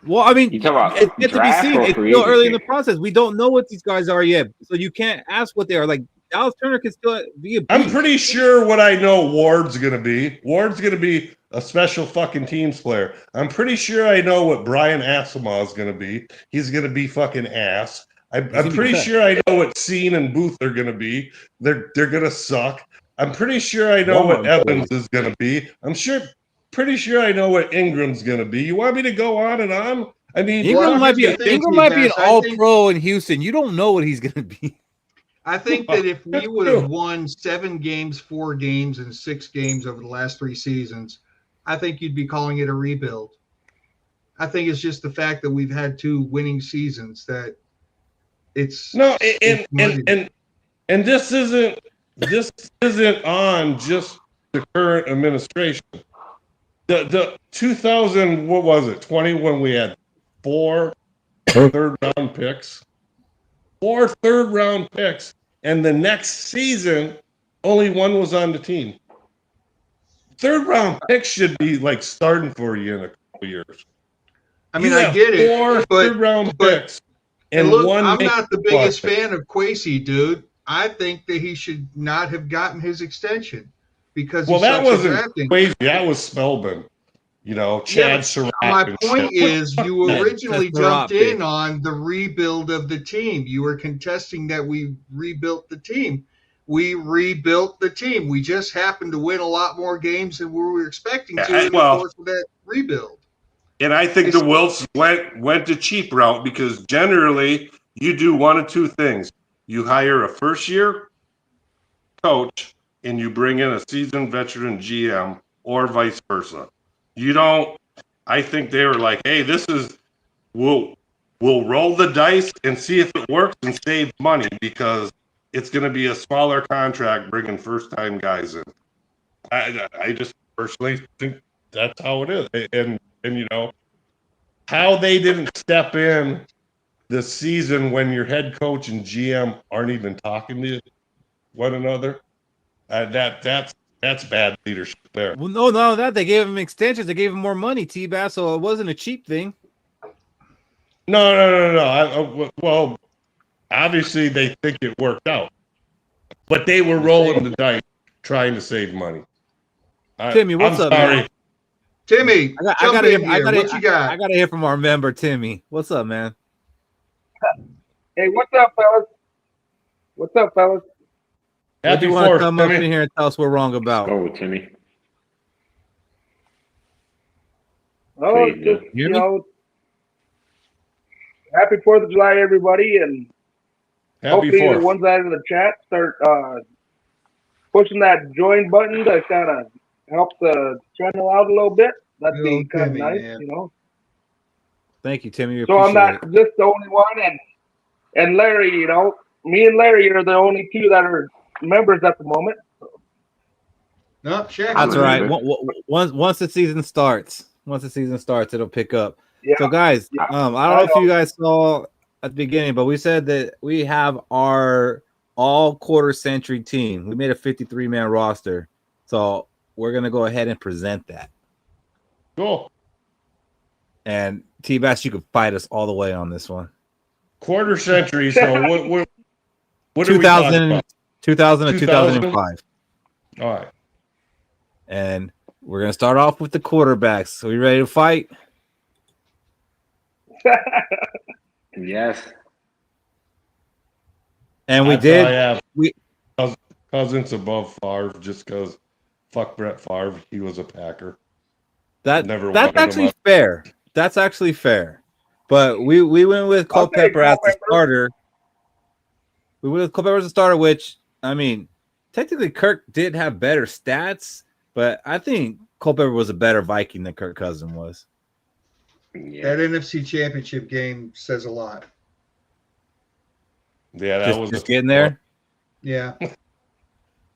E: Well, I mean,
D: it's yet
E: to be seen. It's still early in the process. We don't know what these guys are yet, so you can't ask what they are. Like Dallas Turner can still be a beast.
F: I'm pretty sure what I know Ward's going to be. Ward's going to be a special fucking teams player. I'm pretty sure I know what Brian Asamoah is going to be. He's going to be fucking ass. I'm pretty sure I know what Scene and Booth are going to be. They're going to suck. I'm pretty sure I know what Evans is going to be. Pretty sure I know what Ingram's going to be. You want me to go on and on? I mean,
E: Ingram might be an all-pro in Houston. You don't know what he's going to be.
C: I think that if we would have won 7 games, 4 games, and 6 games over the last 3 seasons, I think you'd be calling it a rebuild. I think it's just the fact that we've had 2 winning seasons that it's
F: no, and this isn't on just the current administration. The 2000, what was it, 20, when we had 4 third-round picks? 4 third-round picks, and the next season, only 1 was on the team. Third-round picks should be like starting for you in a couple years.
C: I mean, I get it.
F: 4 third-round picks, and
C: look,
F: 1.
C: I'm not the biggest fan of Kwesi, dude. I think that he should not have gotten his extension because
F: that wasn't Kwesi. That was Spellman. You know, Chad Surratt.
C: My point is, you originally jumped in on the rebuild of the team. You were contesting that we rebuilt the team. We rebuilt the team. We just happened to win a lot more games than we were expecting to in the course of that rebuild.
F: And I think the Wilts went the cheap route because generally you do one of 2 things. You hire a first-year coach and you bring in a seasoned veteran GM or vice versa. You don't. I think they were like, "Hey, we'll roll the dice and see if it works and save money because it's going to be a smaller contract bringing first-time guys in." I just personally think that's how it is, and you know how they didn't step in this season when your head coach and GM aren't even talking to one another. That's bad leadership there.
E: Well, no, that they gave him extensions. They gave him more money, T-Bass, so it wasn't a cheap thing.
F: No. Well, obviously they think it worked out, but they were rolling the dice trying to save money.
E: Timmy, what's up, man?
C: Timmy,
E: what you got? I got to hear from our member, Timmy. What's up, man?
G: Hey, what's up, fellas? What's up, fellas?
E: What do you want to come up in here and tell us we're wrong about?
D: Go, Timmy.
G: Oh, just, happy 4th of July, everybody, and hopefully the ones out in the chat start pushing that join button to kind of help the channel out a little bit. That'd be kind of nice, man.
E: Thank you, Timmy.
G: So I'm not just the only one, and Larry, me and Larry are the only two that are members at the moment.
C: No, check.
E: That's right. Once the season starts, it'll pick up. Yeah. So, guys, I don't know if you guys saw at the beginning, but we said that we have our all quarter century team. We made a 53-man roster, so we're gonna go ahead and present that.
F: Cool.
E: And T-Bass, you could fight us all the way on this one.
F: Quarter century. So what
E: 2000 and 2005.
F: All right.
E: And we're gonna start off with the quarterbacks. So we ready to fight?
D: Yes.
E: And we
F: Cousins above Favre just because fuck Brett Favre. He was a Packer.
E: That's actually fair. That's actually fair. But we went with Culpepper as the starter. We went with Culpepper as the starter, which, I mean, technically Kirk did have better stats, but I think Culpepper was a better Viking than Kirk Cousins was.
C: Yeah. That NFC Championship game says a lot.
F: Yeah, that was
E: just getting there.
C: Yeah,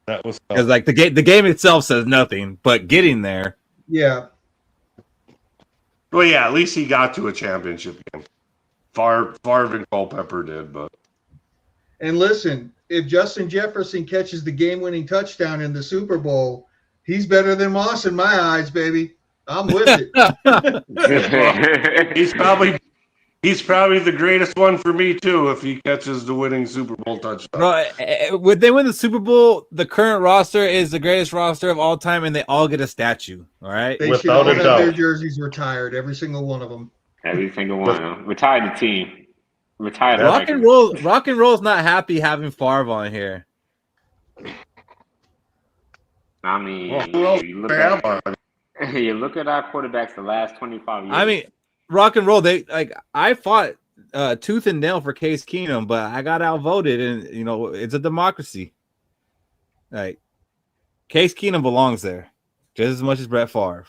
F: that was
E: because like the game itself says nothing, but getting there.
C: Yeah.
F: Well, yeah, at least he got to a championship game. Favre and Culpepper did, but.
C: And listen, if Justin Jefferson catches the game-winning touchdown in the Super Bowl, he's better than Moss in my eyes, baby. I'm with it.
F: He's probably the greatest one for me too if he catches the winning Super Bowl touchdown.
E: Bro, when they win the Super Bowl, the current roster is the greatest roster of all time, and they all get a statue. All right,
C: they should all have their jerseys retired, every single one of them.
D: Every single one of them. Retire the team. Retire.
E: Rock and roll's not happy having Favre on here.
D: I mean, you look at our quarterbacks the last 25 years.
E: I mean, rock and roll. I fought tooth and nail for Case Keenum, but I got outvoted, and it's a democracy. Like Case Keenum belongs there just as much as Brett Favre.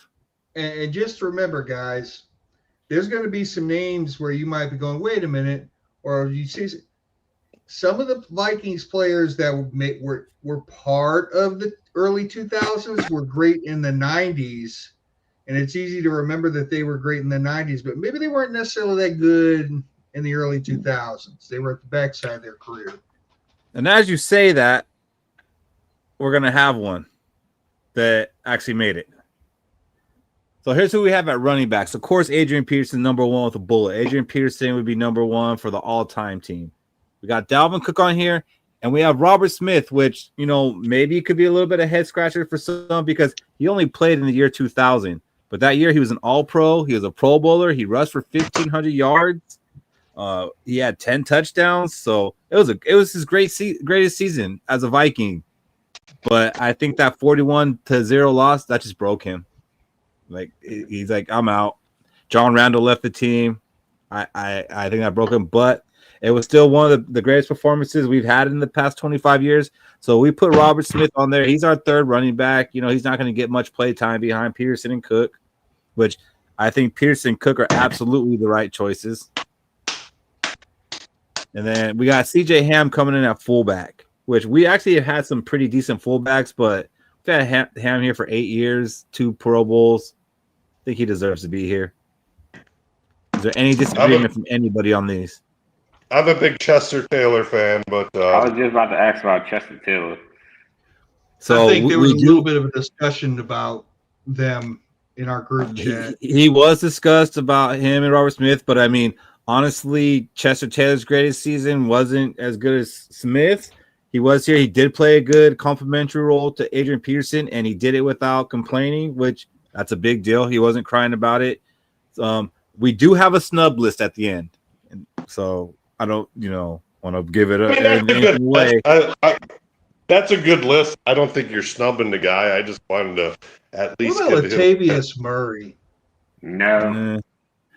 C: And just remember, guys, there's going to be some names where you might be going, wait a minute, or you see some of the Vikings players that were part of the early 2000s were great in the 90s. And it's easy to remember that they were great in the 90s, but maybe they weren't necessarily that good in the early 2000s. They were at the backside of their career.
E: And as you say that, we're going to have one that actually made it. So here's who we have at running backs. Of course, Adrian Peterson, number one with a bullet. Adrian Peterson would be number one for the all-time team. We got Dalvin Cook on here, and we have Robert Smith, which, maybe could be a little bit of head scratcher for some because he only played in the year 2000. But that year he was an all-pro. He was a Pro Bowler. He rushed for 1,500 yards. He had 10 touchdowns. So it was his greatest season as a Viking. But I think that 41-0 loss, that just broke him. Like he's like, I'm out. John Randall left the team. I think that broke him. But it was still one of the greatest performances we've had in the past 25 years. So we put Robert Smith on there. He's our third running back. He's not going to get much play time behind Peterson and Cook, which I think Peterson and Cook are absolutely the right choices. And then we got CJ Ham coming in at fullback, which we actually have had some pretty decent fullbacks, but we've had Ham here for 8 years, 2 Pro Bowls. I think he deserves to be here. Is there any disagreement from anybody on these?
F: I'm a big Chester Taylor fan, but
D: I was just about to ask about Chester Taylor.
C: So I think there was a little bit of a discussion about them in our group chat.
E: He was discussed about him and Robert Smith, but I mean, honestly, Chester Taylor's greatest season wasn't as good as Smith's. He was here. He did play a good complimentary role to Adrian Peterson, and he did it without complaining, which that's a big deal. He wasn't crying about it. We do have a snub list at the end, and so I don't, Want to give it
F: that's
E: away.
F: That's a good list. I don't think you're snubbing the guy. I just wanted to at least
C: What about
F: give him.
C: Latavius Murray?
D: No.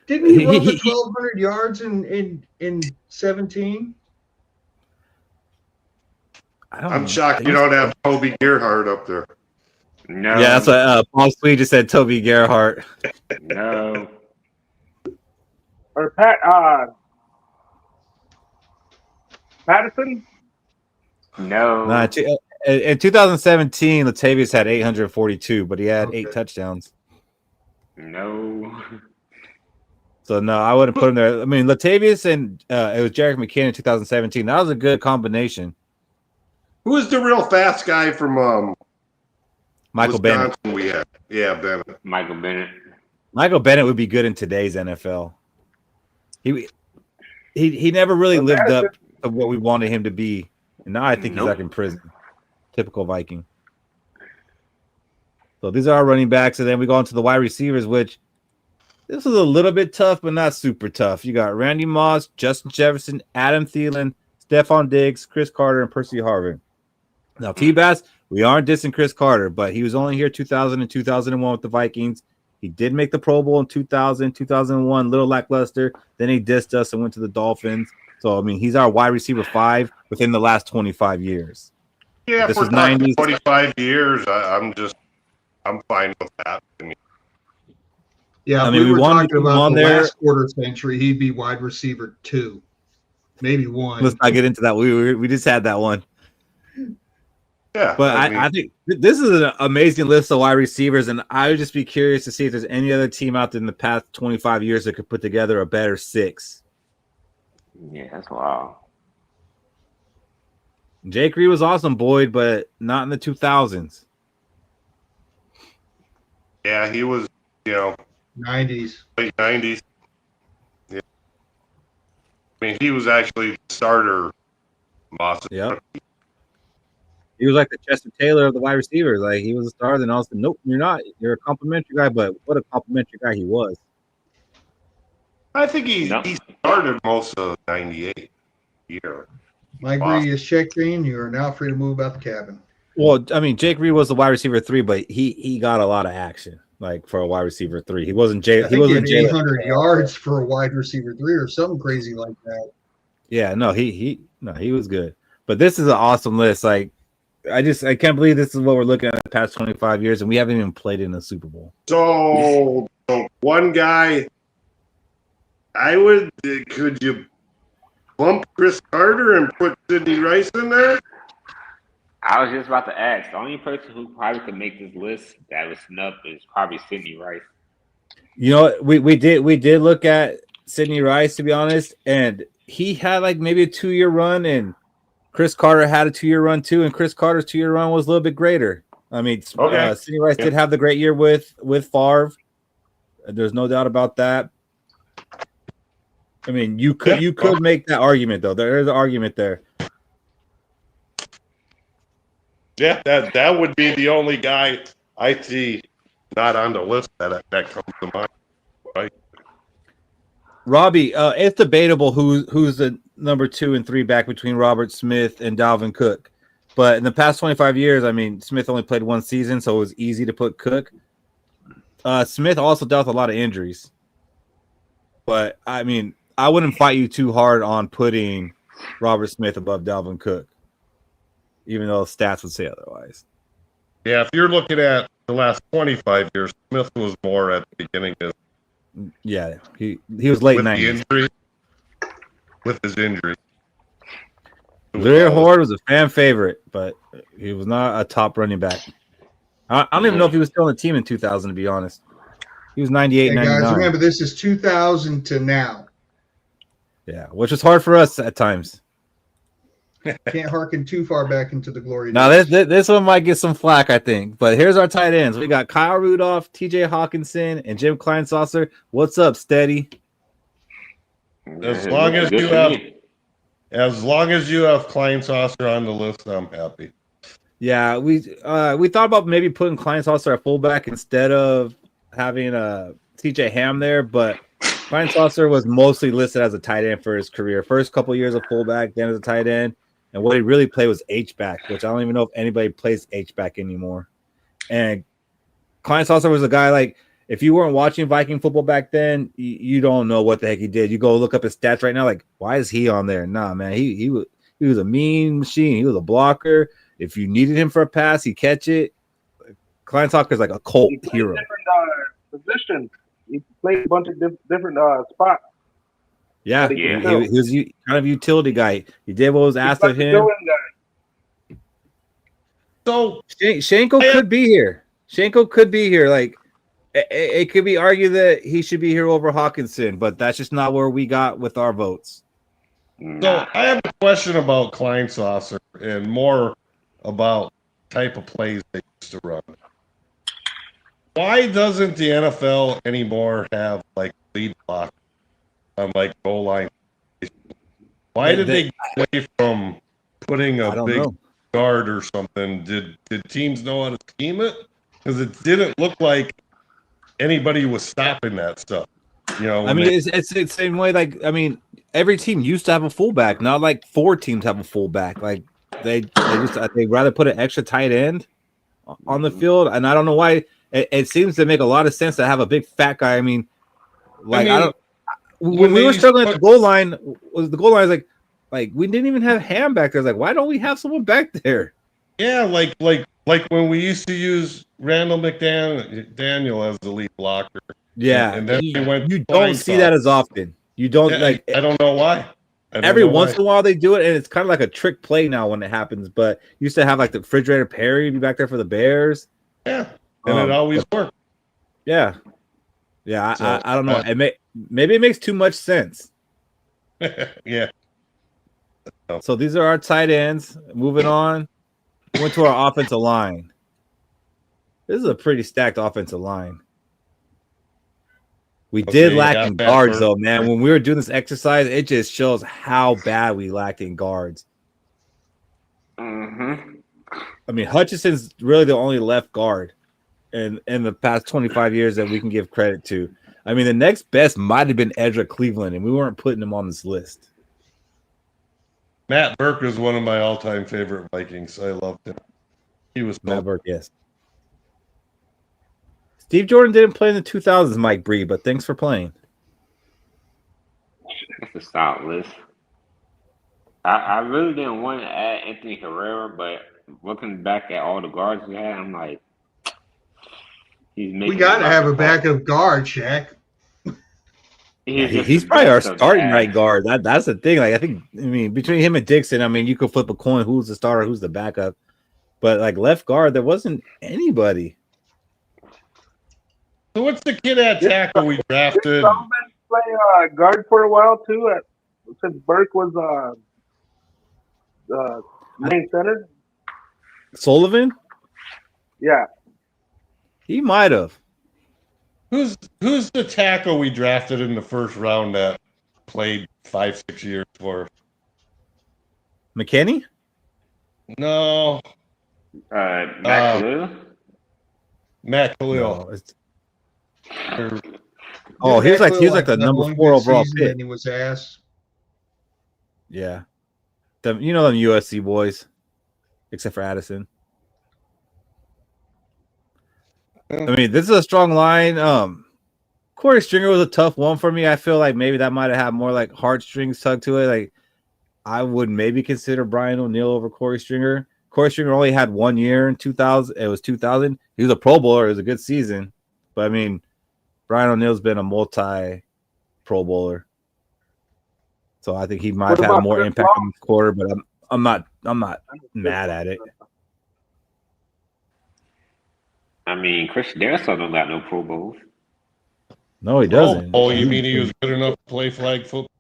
C: Didn't he run for 1,200 yards in 17?
F: I'm shocked you don't have Toby Gerhardt up there.
D: No.
E: Yeah, that's what Paul Sweet just said. Toby Gerhardt.
D: No.
G: Or Patterson?
D: No.
E: Nah, in 2017, Latavius had 842, but he had 8 touchdowns.
D: No.
E: So no, I wouldn't put him there. I mean, Latavius and it was Jerick McKinnon in 2017. That was a good combination.
F: Who was the real fast guy from
E: Michael
F: Wisconsin
E: Bennett?
F: We had? Yeah, Bennett.
D: Michael Bennett.
E: Michael Bennett would be good in today's NFL. He never really lived up to what we wanted him to be, and now I think he's like in prison. Typical Viking. So these are our running backs, and then we go on to the wide receivers, which this was a little bit tough, but not super tough. You got Randy Moss, Justin Jefferson, Adam Thielen, Stephon Diggs, Chris Carter, and Percy Harvin. Now, T-Bass, we aren't dissing Chris Carter, but he was only here 2000 and 2001 with the Vikings. He did make the Pro Bowl in 2000, 2001, little lackluster. Then he dissed us and went to the Dolphins. So, I mean, he's our wide receiver 5 within the last 25 years.
F: Yeah,
E: this
F: for
E: was 90s.
F: 25 years, I'm fine with that.
C: Yeah,
E: I
C: if
E: mean,
C: we were talking about the
E: there,
C: last quarter century, he'd be wide receiver 2, maybe 1.
E: Let's not get into that. We just had that one.
F: Yeah,
E: but I think this is an amazing list of wide receivers, and I would just be curious to see if there's any other team out there in the past 25 years that could put together a better 6.
D: Yeah, that's wild.
E: Jake Reed was awesome, Boyd, but not in the 2000s.
F: Yeah, he was,
C: 90s.
F: Late 90s. Yeah. I mean, he was actually the starter. Moss.
E: Yep. He was like the Chester Taylor of the wide receivers. Like, he was a star, then all of a sudden, nope, you're not. You're a complimentary guy, but what a complimentary guy he was.
F: I think he started most of 98 year.
C: Mike Reed is checked in. You are now free to move about the cabin.
E: Well, I mean, Jake Reed was the wide receiver 3, but he got a lot of action, like for a wide receiver 3. He wasn't
C: he wasn't 800 yards for a wide receiver 3 or something crazy like that.
E: Yeah, no, he was good. But this is an awesome list. Like, I can't believe this is what we're looking at the past 25 years, and we haven't even played in a Super Bowl.
F: So one guy, could you bump Chris Carter and put Sidney Rice in there?
D: I was just about to ask. The only person who probably could make this list that was snubbed is probably Sidney Rice.
E: You know, we did look at Sidney Rice, to be honest, and he had like maybe a 2-year run, and Chris Carter had a 2-year run too, and Chris Carter's 2-year run was a little bit greater. I mean, Sidney Rice did have the great year with Favre. There's no doubt about that. I mean, you could make that argument though. There is an argument there.
F: Yeah, that would be the only guy I see not on the list that comes to mind. Right.
E: Robbie, it's debatable who's the number 2 and 3 back between Robert Smith and Dalvin Cook. But in the past 25 years, I mean, Smith only played 1 season, so it was easy to put Cook. Smith also dealt with a lot of injuries. But, I mean, I wouldn't fight you too hard on putting Robert Smith above Dalvin Cook, even though stats would say otherwise.
F: Yeah, if you're looking at the last 25 years, Smith was more at the beginning of.
E: Yeah, he was late 90s.
F: With his injury.
E: Gjallarhorn was a fan favorite, but he was not a top running back. I don't even know if he was still on the team in 2000, to be honest. He was 98,
C: hey
E: 99.
C: Guys, remember, this is 2000 to now.
E: Yeah, which was hard for us at times.
C: Can't hearken too far back into the glory days.
E: Now, this one might get some flack, I think. But here's our tight ends. We got Kyle Rudolph, TJ Hawkinson, and Jim Kleinsasser. What's up, Steady?
F: As long as you have Kleinsasser on the list, I'm happy.
E: Yeah, we thought about maybe putting Kleinsasser at fullback instead of having TJ Ham there, but Klein Saucer was mostly listed as a tight end for his career. First couple of years of fullback, then as a tight end. And what he really played was H-back, which I don't even know if anybody plays H-back anymore. And Klein Saucer was a guy like, if you weren't watching Viking football back then, you don't know what the heck he did. You go look up his stats right now, like, why is he on there? Nah, man, he was a mean machine. He was a blocker. If you needed him for a pass, he'd catch it. Klein Saucer is like a cult hero.
G: Different positions. He played a bunch of different spots.
E: Yeah, he was kind of utility guy. He did what was asked of him.
F: So
E: Shanko could be here. Shanko could be here. Like it could be argued that he should be here over Hawkinson, but that's just not where we got with our votes.
F: So I have a question about Klein Saucer and more about type of plays they used to run. Why doesn't the NFL anymore have like lead block on like goal line? Why did they get away from putting a big guard or something? Did teams know how to scheme it? Because it didn't look like anybody was stopping that stuff. You know,
E: I mean, it's the same way. Like, I mean, every team used to have a fullback. Not like 4 teams have a fullback. Like they'd rather put an extra tight end on the field, and I don't know why. It seems to make a lot of sense to have a big fat guy. I mean, like I don't. When we were struggling at the goal line, was like we didn't even have Ham back there. Like, why don't we have someone back there?
F: Yeah, like when we used to use Randall McDaniel as the lead blocker.
E: Yeah,
F: and then
E: you don't see that as often. You don't like.
F: I don't know why.
E: Every once in a while they do it, and it's kind of like a trick play now when it happens. But used to have like the refrigerator Perry be back there for the Bears.
F: Yeah, and it always worked.
E: Yeah, yeah. So, I don't know. Maybe it makes too much sense.
F: Yeah.
E: So these are our tight ends. Moving on, went to our offensive line. This is a pretty stacked offensive line. We did lack in guards, though, man. When we were doing this exercise, it just shows how bad we lacked in guards.
D: Mm-hmm.
E: I mean, Hutchinson's really the only left guard in the past 25 years that we can give credit to. I mean, the next best might have been Ezra Cleveland, and we weren't putting him on this list.
F: Matt Burke is one of my all-time favorite Vikings. I loved him. He was
E: Matt Burke, yes. Steve Jordan didn't play in the 2000s, Mike Bree, but thanks for playing.
D: That's a solid list. I really didn't want to add Anthony Herrera, but looking back at all the guards we had, I'm like,
C: we got to have a backup guard, Shaq.
E: He's probably our starting right guard. That's the thing. Like I mean, between him and Dixon, I mean, you could flip a coin who's the starter, who's the backup. But like left guard, there wasn't anybody.
F: So what's the kid at tackle we drafted? Did
G: Solomon play guard for a while too? Since Burke was main center.
E: Sullivan?
G: Yeah,
E: he might have.
F: Who's the tackle we drafted in the first round that played 5-6 years for us?
E: McKinney?
F: No.
D: Matt Khalil?
F: Matt Khalil.
E: No, he was like the number 4 overall pick.
C: And he was ass.
E: Yeah. Them USC boys, except for Addison. I mean, this is a strong line. Corey Stringer was a tough one for me. I feel like maybe that might have had more like heartstrings tugged to it. Like I would maybe consider Brian O'Neill over Corey Stringer. Corey Stringer only had 1 year in 2000. It was 2000. He was a Pro Bowler. It was a good season. But I mean, Brian O'Neill's been a multi-Pro Bowler. So I think he might have had more impact on the quarter, but I'm not mad at it.
D: I mean, Chris Darrisaw don't got no Pro Bowls.
E: No, he doesn't.
F: Oh, you mean he was good enough to play flag football?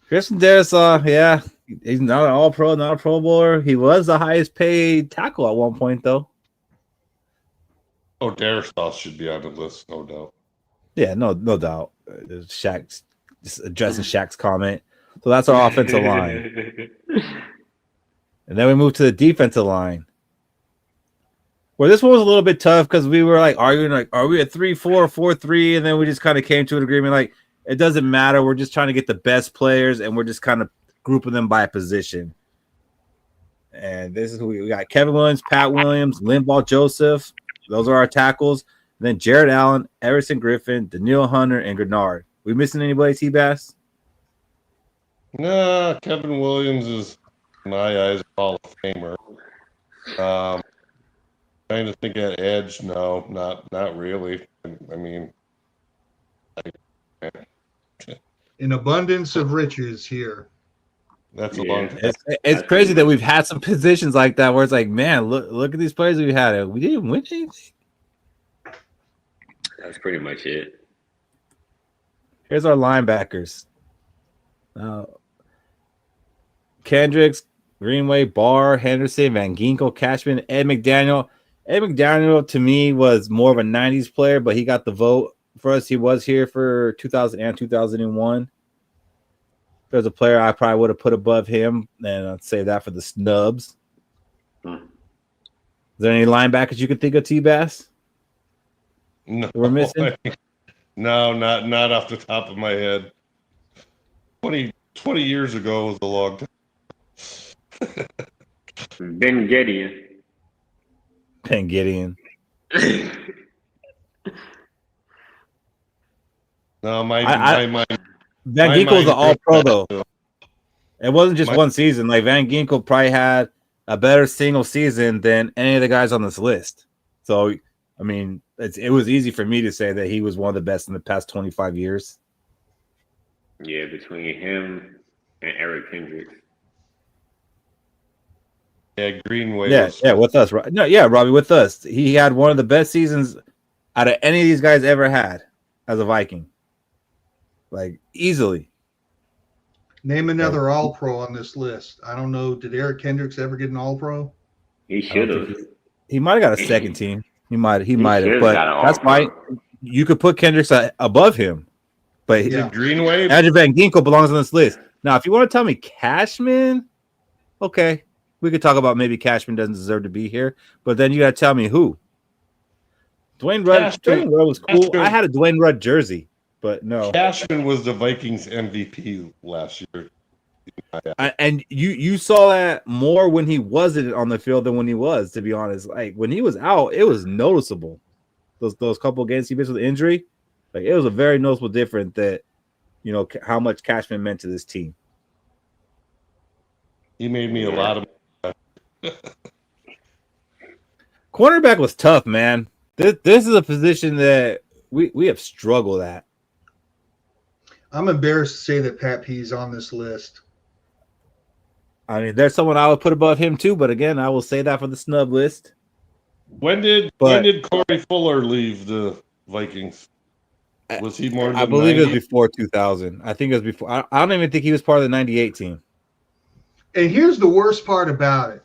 E: Christian Darrisaw, yeah. He's not an all-pro, not a Pro Bowler. He was the highest paid tackle at one point, though.
F: Oh, Darrisaw should be on the list, no doubt.
E: Yeah, no doubt. Shaq's just addressing Shaq's comment. So that's our offensive line. And then we move to the defensive line. Well, this one was a little bit tough because we were like arguing, like, are we at 3-4, 4-3? And then we just kind of came to an agreement, like, it doesn't matter. We're just trying to get the best players, and we're just kind of grouping them by position. And this is who we got: Kevin Williams, Pat Williams, Linval Joseph. Those are our tackles. And then Jared Allen, Everson Griffin, Daniil Hunter, and Grenard. We missing anybody, T-Bass?
F: No, Kevin Williams is, in my eyes, a Hall of Famer. Trying to think at edge. No, not really. I mean,
C: An abundance of riches here.
F: That's a long time.
E: It's crazy that we've had some positions like that where it's like, man, look at these players we had. We didn't win anything.
D: That's pretty much it.
E: Here's our linebackers. Kendricks, Greenway, Barr, Henderson, Van Ginkel, Cashman, Ed McDaniel. Ed McDaniel, to me, was more of a 90s player, but he got the vote for us. He was here for 2000 and 2001. If there's a player I probably would have put above him, and I'd say that for the snubs. Is there any linebackers you can think of, T-Bass?
F: No,
E: we're missing?
F: No, not off the top of my head. 20 years ago was a long time.
D: Ben Gideon.
F: No, my
E: Van Ginkel was an all-pro, though. It wasn't just one season. Like, Van Ginkel probably had a better single season than any of the guys on this list. So, I mean, it was easy for me to say that he was one of the best in the past 25 years.
D: Yeah, between him and Eric Kendricks.
F: Yeah, Greenway.
E: Yeah, with us. No, yeah, Robbie, with us. He had one of the best seasons out of any of these guys ever had as a Viking. Like, easily.
C: Name another All-Pro on this list. I don't know. Did Eric Kendricks ever get an All-Pro?
D: He should have.
E: He might have got a second team. He might have. But that's fine. You could put Kendricks above him. But
F: Greenway,
E: Andrew Van Ginkel belongs on this list. Now, if you want to tell me Cashman, okay, we could talk about maybe Cashman doesn't deserve to be here. But then you got to tell me who. Dwayne Rudd was cool. I had a Dwayne Rudd jersey, but no.
F: Cashman was the Vikings MVP last year.
E: And you saw that more when he wasn't on the field than when he was, to be honest. Like, when he was out, it was noticeable. Those couple games he missed with injury, like, it was a very noticeable difference that, you know, how much Cashman meant to this team.
F: He made me a lot of
E: Cornerback was tough, man. This is a position that we have struggled at.
C: I'm embarrassed to say that Pat P's on this list.
E: I mean, there's someone I would put above him too, but again, I will say that for the snub list.
F: When did Corey Fuller leave the Vikings? Was he more than
E: I believe
F: 90?
E: it was before 2000. I think it was before. I don't even think he was part of the 98 team.
C: And here's the worst part about it.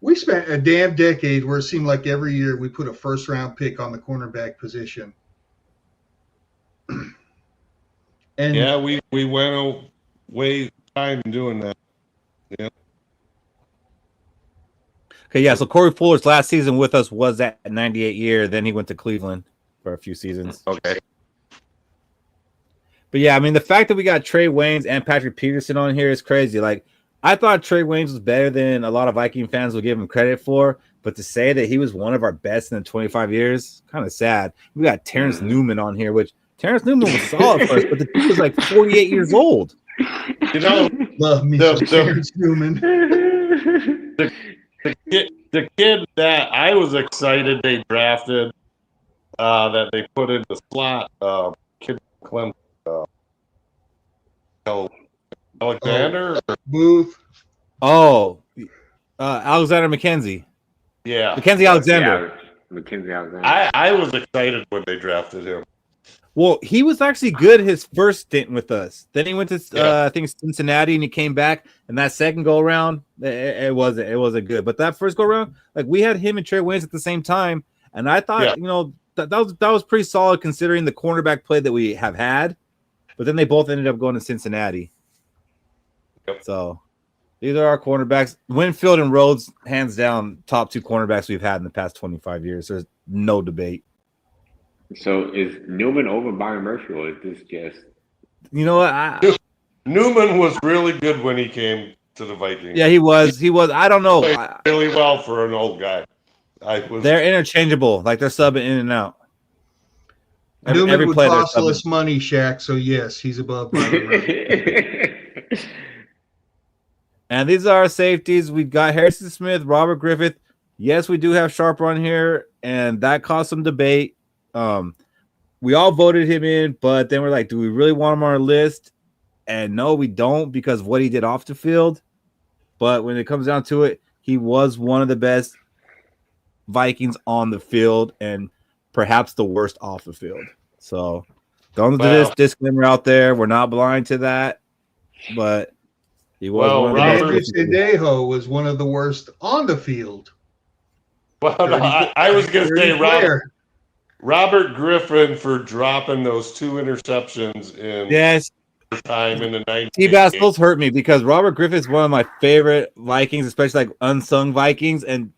C: We spent a damn decade where it seemed like every year we put a first-round pick on the cornerback position. And
F: yeah, we went away time doing that. Yeah.
E: Okay, yeah. So Corey Fuller's last season with us was that 98 year. Then he went to Cleveland for a few seasons.
F: Okay.
E: But yeah, I mean, the fact that we got Trey Waynes and Patrick Peterson on here is crazy. Like, I thought Trey Waynes was better than a lot of Viking fans would give him credit for. But to say that he was one of our best in the 25 years, kind of sad. We got Terrence Newman on here, which Terrence Newman was solid first, but the dude was like 48 years old.
F: You know,
C: love me Terrence Newman.
F: The kid that I was excited they drafted, that they put in the slot, kid Clem, Alexander
C: Booth.
E: Alexander McKenzie.
F: Yeah,
E: Mackenzie Alexander.
D: Yeah, Mackenzie Alexander.
F: I was excited when they drafted him.
E: Well, he was actually good his first stint with us. Then he went to I think Cincinnati, and he came back. And that second go around, it wasn't good. But that first go around, like, we had him and Trey Waynes at the same time, and I thought you know that was pretty solid considering the cornerback play that we have had. But then they both ended up going to Cincinnati.
F: Yep.
E: So These are our cornerbacks. Winfield and Rhodes, hands down, top 2 cornerbacks we've had in the past 25 years. There's no debate.
D: So is Newman over Byron Murphy, or is this just?
E: You know what?
F: Newman was really good when he came to the Vikings.
E: Yeah, he was. He was. I don't know.
F: Played really well for an old guy.
E: They're interchangeable. Like they're subbing in and out.
C: Newman would cost less money, Shaq. So yes, he's above Byron Murphy.
E: And these are our safeties. We've got Harrison Smith, Robert Griffith. Yes, we do have Sharp on here, and that caused some debate. We all voted him in, but then we're like, do we really want him on our list? And no, we don't, because of what he did off the field. But when it comes down to it, he was one of the best Vikings on the field and perhaps the worst off the field. So don't do this disclaimer out there. We're not blind to that, but he was one of the
C: best. Sandejo was one of the worst on the field.
F: Well, I was going to say Robert Griffin for dropping those 2 interceptions in time in the 90s.
E: T-Bass, those hurt me because Robert Griffith's one of my favorite Vikings, especially like unsung Vikings, and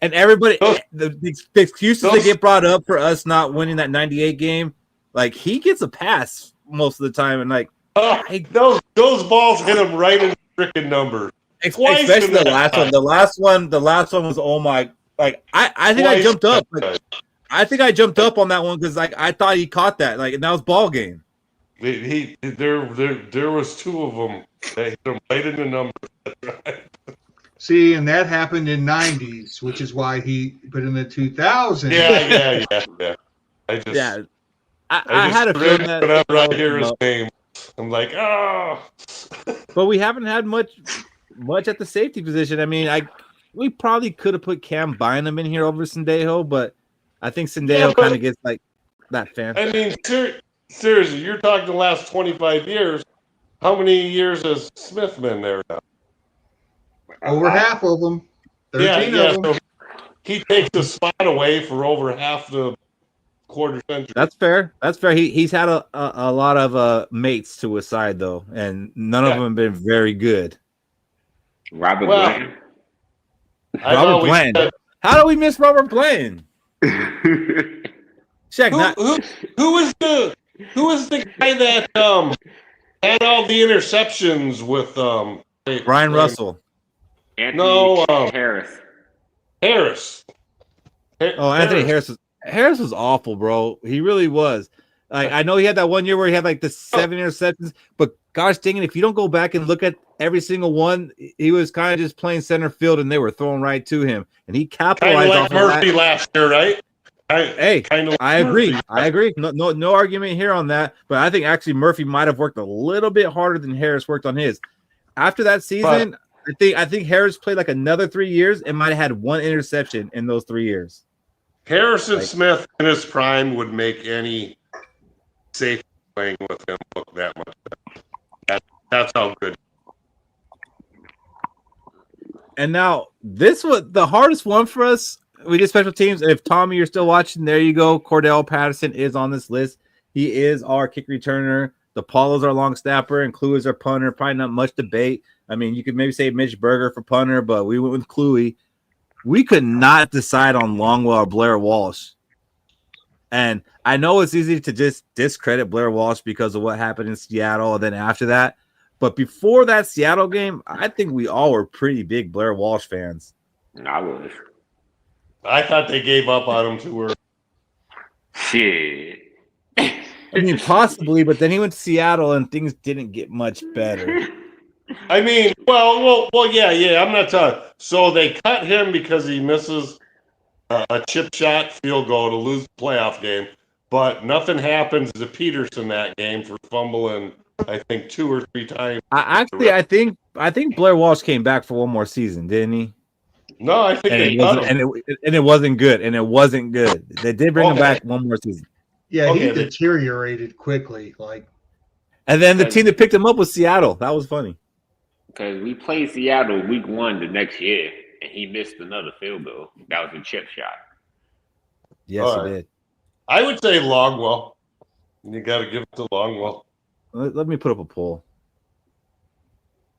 E: everybody the excuses that get brought up for us not winning that 98 game, like he gets a pass most of the time, and like
F: those balls hit him right in the freaking number.
E: Especially the last one. The last one was I think I jumped up. I think I jumped up on that one because I thought he caught that, and that was ball game.
F: There was 2 of them that hit him right in the number.
C: See, and that happened in 90s, which is why he put in the 2000s.
F: Yeah.
E: I had a feeling that
F: whenever I hear his name, I'm like, oh.
E: But we haven't had much at the safety position. I mean, we probably could have put Cam Bynum in here over Sandejo, but I think Sandejo kind of gets like that fan.
F: I mean, seriously, you're talking the last 25 years. How many years has Smith been there now?
C: Over half of them. 13 of them.
F: So he takes the spot away for over half the quarter century.
E: That's fair. He's had a lot of mates to his side though, and none of them have been very good.
D: Robert Bland.
E: Robert Bland. How do we miss Robert Bland? Check.
F: Who was the guy that had all the interceptions with
E: Brian Russell?
D: Harris.
E: Anthony Harris was awful, bro. He really was. I know he had that one year where he had like the 7 interceptions, but gosh dang it, if you don't go back and look at every single one, he was kind of just playing center field and they were throwing right to him, and he capitalized off
F: Murphy
E: of that.
F: Last year, right?
E: I agree. No argument here on that, but I think actually Murphy might have worked a little bit harder than Harris worked on his. After that season, I think Harris played like another 3 years and might have had 1 interception in those 3 years.
F: Harrison Smith in his prime would make any safety playing with him look that much better. That's how good.
E: And now this was the hardest one for us. We did special teams. If Tommy, you're still watching, there you go. Cordell Patterson is on this list. He is our kick returner. The Paulo's our long snapper, and Cluey is our punter. Probably not much debate. I mean, you could maybe say Mitch Berger for punter, but we went with Cluey. We could not decide on Longwell or Blair Walsh. And I know it's easy to just discredit Blair Walsh because of what happened in Seattle and then after that. But before that Seattle game, I think we all were pretty big Blair Walsh fans.
D: I was.
F: I thought they gave up on him too early.
D: Shit.
E: I mean, possibly, but then he went to Seattle and things didn't get much better.
F: I mean, well, yeah. I'm not talking. So they cut him because he misses a chip shot field goal to lose the playoff game, but nothing happens to Peterson that game for fumbling. I think 2 or 3 times.
E: I think Blair Walsh came back for one more season, didn't he?
F: No, I think
E: it wasn't good. And it wasn't good. They did bring him back one more season.
C: Yeah, he deteriorated quickly.
E: And then the team that picked him up was Seattle. That was funny.
D: Because we played Seattle week 1 the next year, and he missed another field goal. That was a chip shot.
E: Yes, he did.
F: I would say Longwell. You got to give it to Longwell.
E: Let me put up a poll.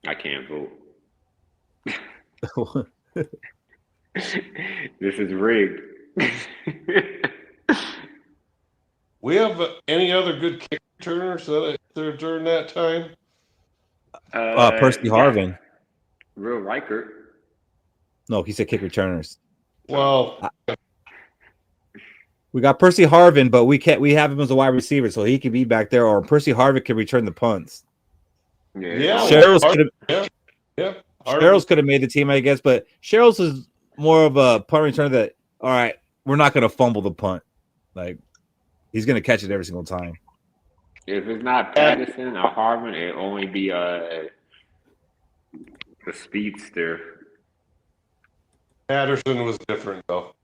D: I can't vote. This is rigged.
F: We have any other good kick returners during that time?
E: Percy Harvin.
D: Real Reichert.
E: No, he said kick returners.
F: Well,
E: we got Percy Harvin, but we have him as a wide receiver, so he could be back there, or Percy Harvin could return the punts.
F: Yeah.
E: Sherrills could have made the team, I guess, but Sherrills is more of a punt returner that, all right, we're not going to fumble the punt. Like, he's going to catch it every single time.
D: If it's not Patterson or Harvin, it'll only be the speedster.
F: Patterson was different, though.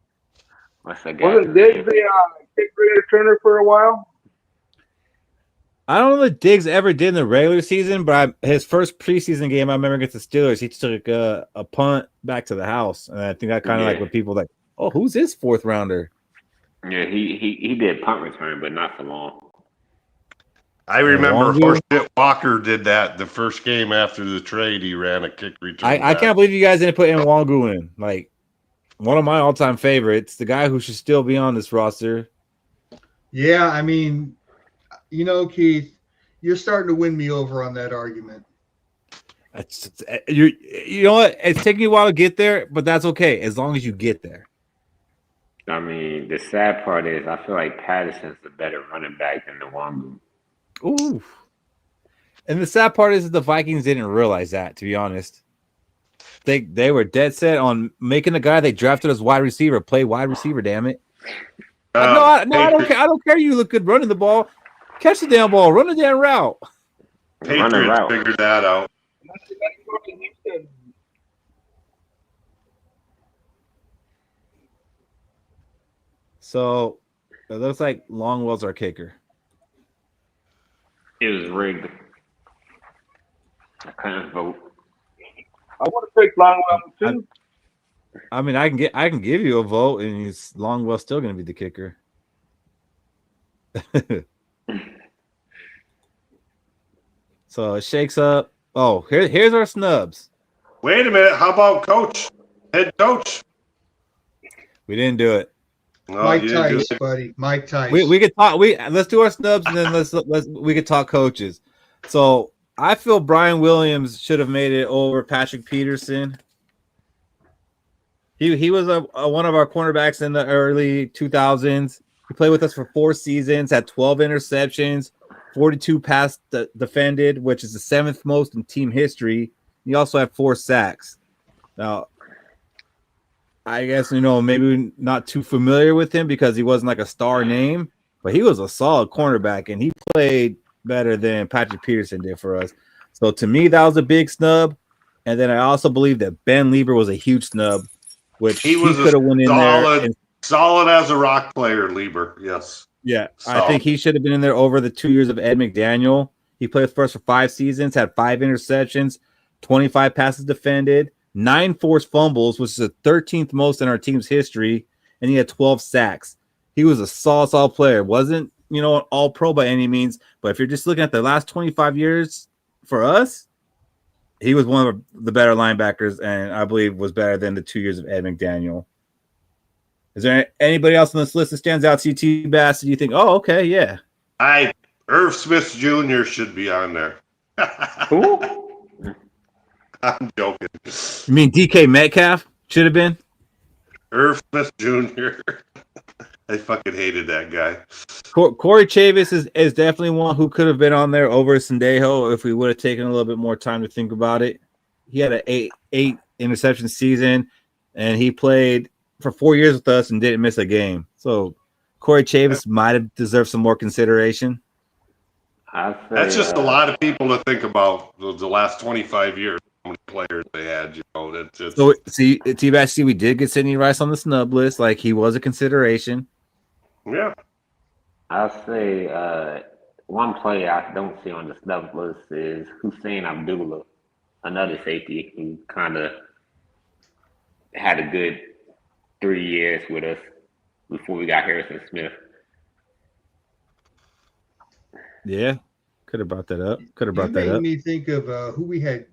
G: Wasn't Diggs the kick returner for a while?
E: I don't know what Diggs ever did in the regular season, but his first preseason game, I remember against the Steelers, he took a punt back to the house, and I think that kind of like what people like, oh, who's this fourth rounder?
D: Yeah, he did punt return, but not for long.
F: I remember Horseshit Walker did that the first game after the trade. He ran a kick return.
E: I can't believe you guys didn't put Nwangu in. Like, one of my all-time favorites, the guy who should still be on this roster.
C: Yeah, I mean, Keith, you're starting to win me over on that argument.
E: You know what? It's taking you a while to get there, but that's okay as long as you get there.
D: I mean, the sad part is I feel like Patterson's the better running back than Nwangu.
E: Ooh. And the sad part is that the Vikings didn't realize that, to be honest. They were dead set on making the guy they drafted as wide receiver play wide receiver, damn it. I don't care. I don't care you look good running the ball. Catch the damn ball. Run the damn route.
F: Patriots figured that out.
E: So it looks like Longwell's our kicker.
D: It was rigged. I couldn't vote.
G: I want to take Longwell too.
E: I mean, I can give you a vote, and Longwell's still going to be the kicker. So it shakes up. Oh, here's our snubs.
F: Wait a minute. How about coach? Head coach?
E: We didn't do it.
F: No,
C: Mike Tice, buddy. Mike Tice.
E: We could talk. Let's do our snubs, and then we could talk coaches. So I feel Brian Williams should have made it over Patrick Peterson. He was one of our cornerbacks in the early 2000s. He played with us for 4 seasons, had 12 interceptions, 42 pass defended, which is the 7th most in team history. He also had 4 sacks. Now, I guess, maybe not too familiar with him because he wasn't like a star name, but he was a solid cornerback, and he played better than Patrick Peterson did for us. So to me, that was a big snub. And then I also believe that Ben Lieber was a huge snub, which he could have went in there.
F: Solid as a rock player, Lieber. Yes.
E: Yeah, solid. I think he should have been in there over the 2 years of Ed McDaniel. He played for us for 5 seasons, had 5 interceptions, 25 passes defended, 9 forced fumbles, which is the 13th most in our team's history, and he had 12 sacks. He was a solid player. Wasn't, an all-pro by any means, but if you're just looking at the last 25 years for us, he was one of the better linebackers, and I believe was better than the 2 years of Ed McDaniel. Is there anybody else on this list that stands out to you, T-Bass, and you think, oh, okay, yeah.
F: Irv Smith Jr. should be on there.
D: Who?
F: I'm joking.
E: You mean DK Metcalf should have been?
F: Irv Smith Jr. I fucking hated that guy.
E: Corey Chavis is definitely one who could have been on there over Sendejo if we would have taken a little bit more time to think about it. He had an 8 interception season, and he played for 4 years with us and didn't miss a game. So Corey Chavis might have deserved some more consideration.
F: That's just a lot of people to think about the last 25 years. How many players they had, That's just...
E: So see, T-Bash, we did get Sidney Rice on the snub list. Like, he was a consideration.
F: Yeah.
D: I'll say one player I don't see on the snub list is Hussein Abdullah, another safety who kind of had a good 3 years with us before we got Harrison Smith.
E: Yeah, could have brought that up.
C: You made me think of who we had.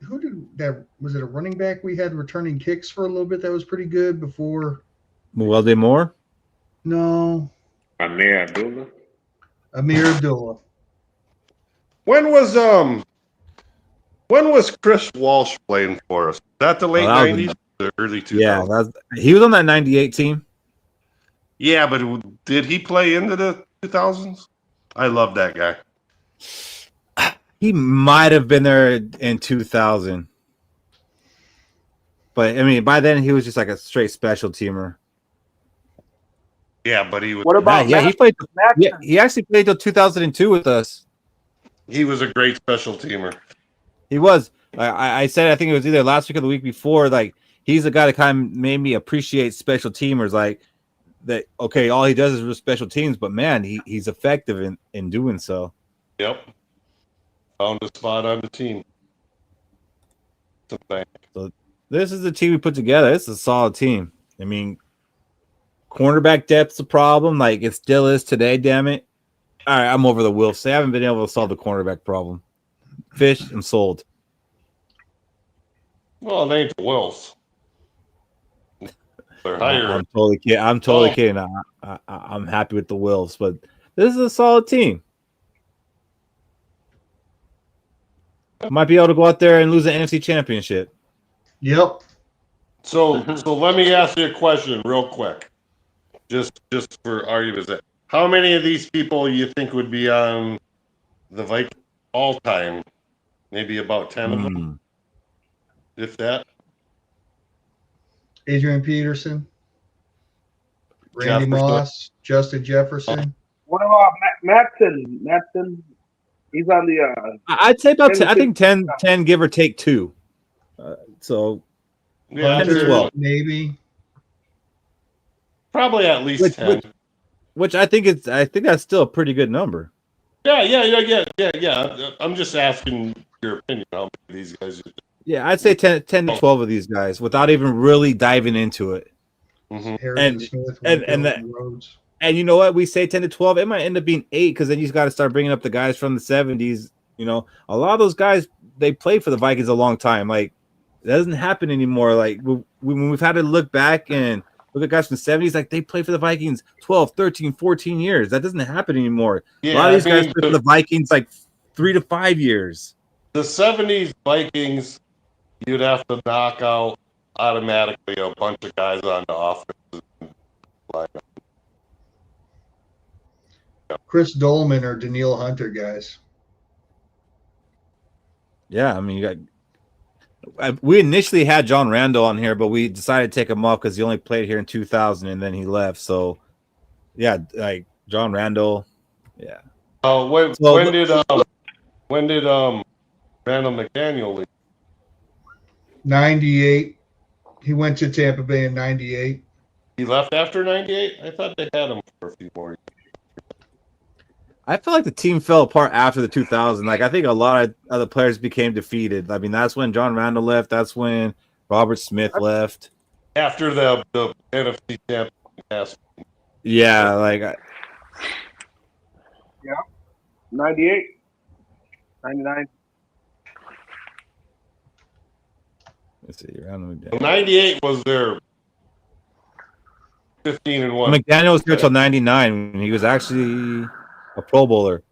C: who did that? Was it a running back we had returning kicks for a little bit? That was pretty good before.
E: Muelde Moore?
C: No.
D: Amir Abdullah.
C: Amir Abdullah.
F: When was Chris Walsh playing for us? Is that the late 90s, the early 2000s?
E: Yeah, he was on that 98 team.
F: Yeah, but did he play into the 2000s? I love that guy.
E: He might have been there in 2000. But, I mean, by then he was just like a straight special teamer.
F: Yeah, but he was.
G: What about
E: he played. Yeah, he actually played till 2002 with us.
F: He was a great special teamer.
E: He was. I said I think it was either last week or the week before. Like he's the guy that kind of made me appreciate special teamers. Like that. Okay, all he does is special teams, but man, he's effective in doing so.
F: Yep. Found a spot on the team.
E: So this is the team we put together. It's a solid team. I mean, cornerback depth's a problem. Like it still is today. Damn it. All right, I'm over the Wilfs. They haven't been able to solve the cornerback problem. Fish, I'm sold.
F: Well, they ain't the Wilfs. They're higher.
E: I'm totally kidding. I'm happy with the Wilfs, but this is a solid team. Might be able to go out there and lose an NFC championship.
C: Yep.
F: So let me ask you a question real quick. Just for argument's sake. How many of these people you think would be on the Vikings all time? Maybe about 10 of them, if that.
C: Adrian Peterson, Randy Moss, Justin Jefferson.
G: What about Matson? Matson, he's on the.
E: I'd say about 10, I think 10, give or take 2. So
F: yeah,
E: 10 to 12,
C: maybe.
F: Probably at least 10.
E: Which I think that's still a pretty good number.
F: Yeah. I'm just asking your opinion. How many of these guys?
E: Yeah, I'd say 10 to 12 of these guys without even really diving into it.
F: Mm-hmm.
E: And you know what? We say 10 to 12. It might end up being 8 because then you got to start bringing up the guys from the 70s. You know, a lot of those guys, they played for the Vikings a long time. Like, it doesn't happen anymore. Like, when we've had to look back and look at guys from the 70s, like, they played for the Vikings 12, 13, 14 years. That doesn't happen anymore.
F: Yeah,
E: a lot of these guys played for the Vikings, like, 3 to 5 years.
F: The 70s Vikings, you'd have to knock out automatically a bunch of guys on the offensive lineup.
C: Chris Dolman or Daniil Hunter guys.
E: Yeah, I mean, we initially had John Randall on here, but we decided to take him off because he only played here in 2000 and then he left. So, yeah, like John Randall, yeah.
F: When did Randall McDaniel leave?
C: 98. He went to Tampa Bay in 98.
F: He left after 98? I thought they had him for a few more years.
E: I feel like the team fell apart after the 2000. Like, I think a lot of other players became defeated. I mean, that's when John Randall left. That's when Robert Smith left.
F: After the NFC championship.
E: Yeah, like...
G: Yeah. 98. 99.
E: Let's see.
F: 98 was their 15-1.
E: McDaniel was here till 99. He was actually a Pro Bowler.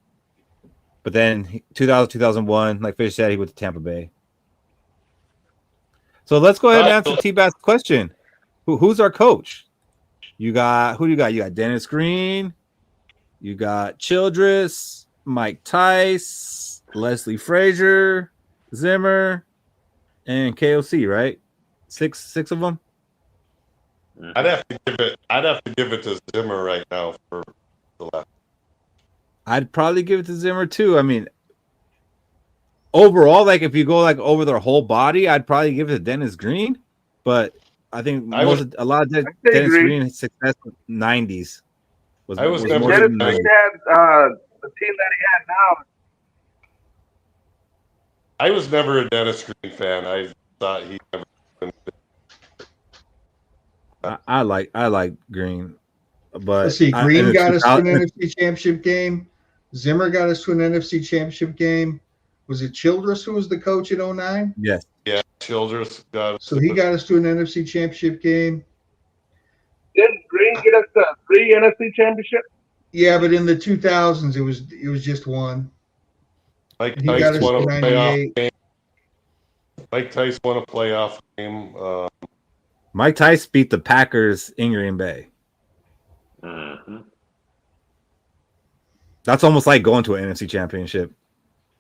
E: But then 2000, 2001, like Fish said, he went to Tampa Bay. So let's go ahead and answer T-Bass' question. Who's our coach? Who do you got? You got Dennis Green. You got Childress, Mike Tice, Leslie Frazier, Zimmer, and KOC, right? Six of them.
F: I'd have to give it to Zimmer right now for the last.
E: I'd probably give it to Zimmer too. I mean, overall, like if you go like over their whole body, I'd probably give it to Dennis Green. But I think a lot of Dennis Green's success in the 90s was
F: Dennis
G: Green had the team that he had now.
F: I was never a Dennis Green fan. I thought he never.
E: I like Green, but
C: let's see. Green got us to an NFC Championship game. Zimmer got us to an NFC Championship game. Was it Childress who was the coach in 09?
E: Yes.
F: Yeah, Childress got us.
C: So he got us to an NFC Championship game.
G: Didn't Green get us to 3 NFC championships?
C: Yeah, but in the 2000s, it was just one.
F: Mike
C: And he got
F: Tice
C: us
F: won
C: to
F: a playoff
C: 98.
F: game. Mike Tice won a playoff game.
E: Mike Tice beat the Packers in Green Bay. That's almost like going to an NFC Championship.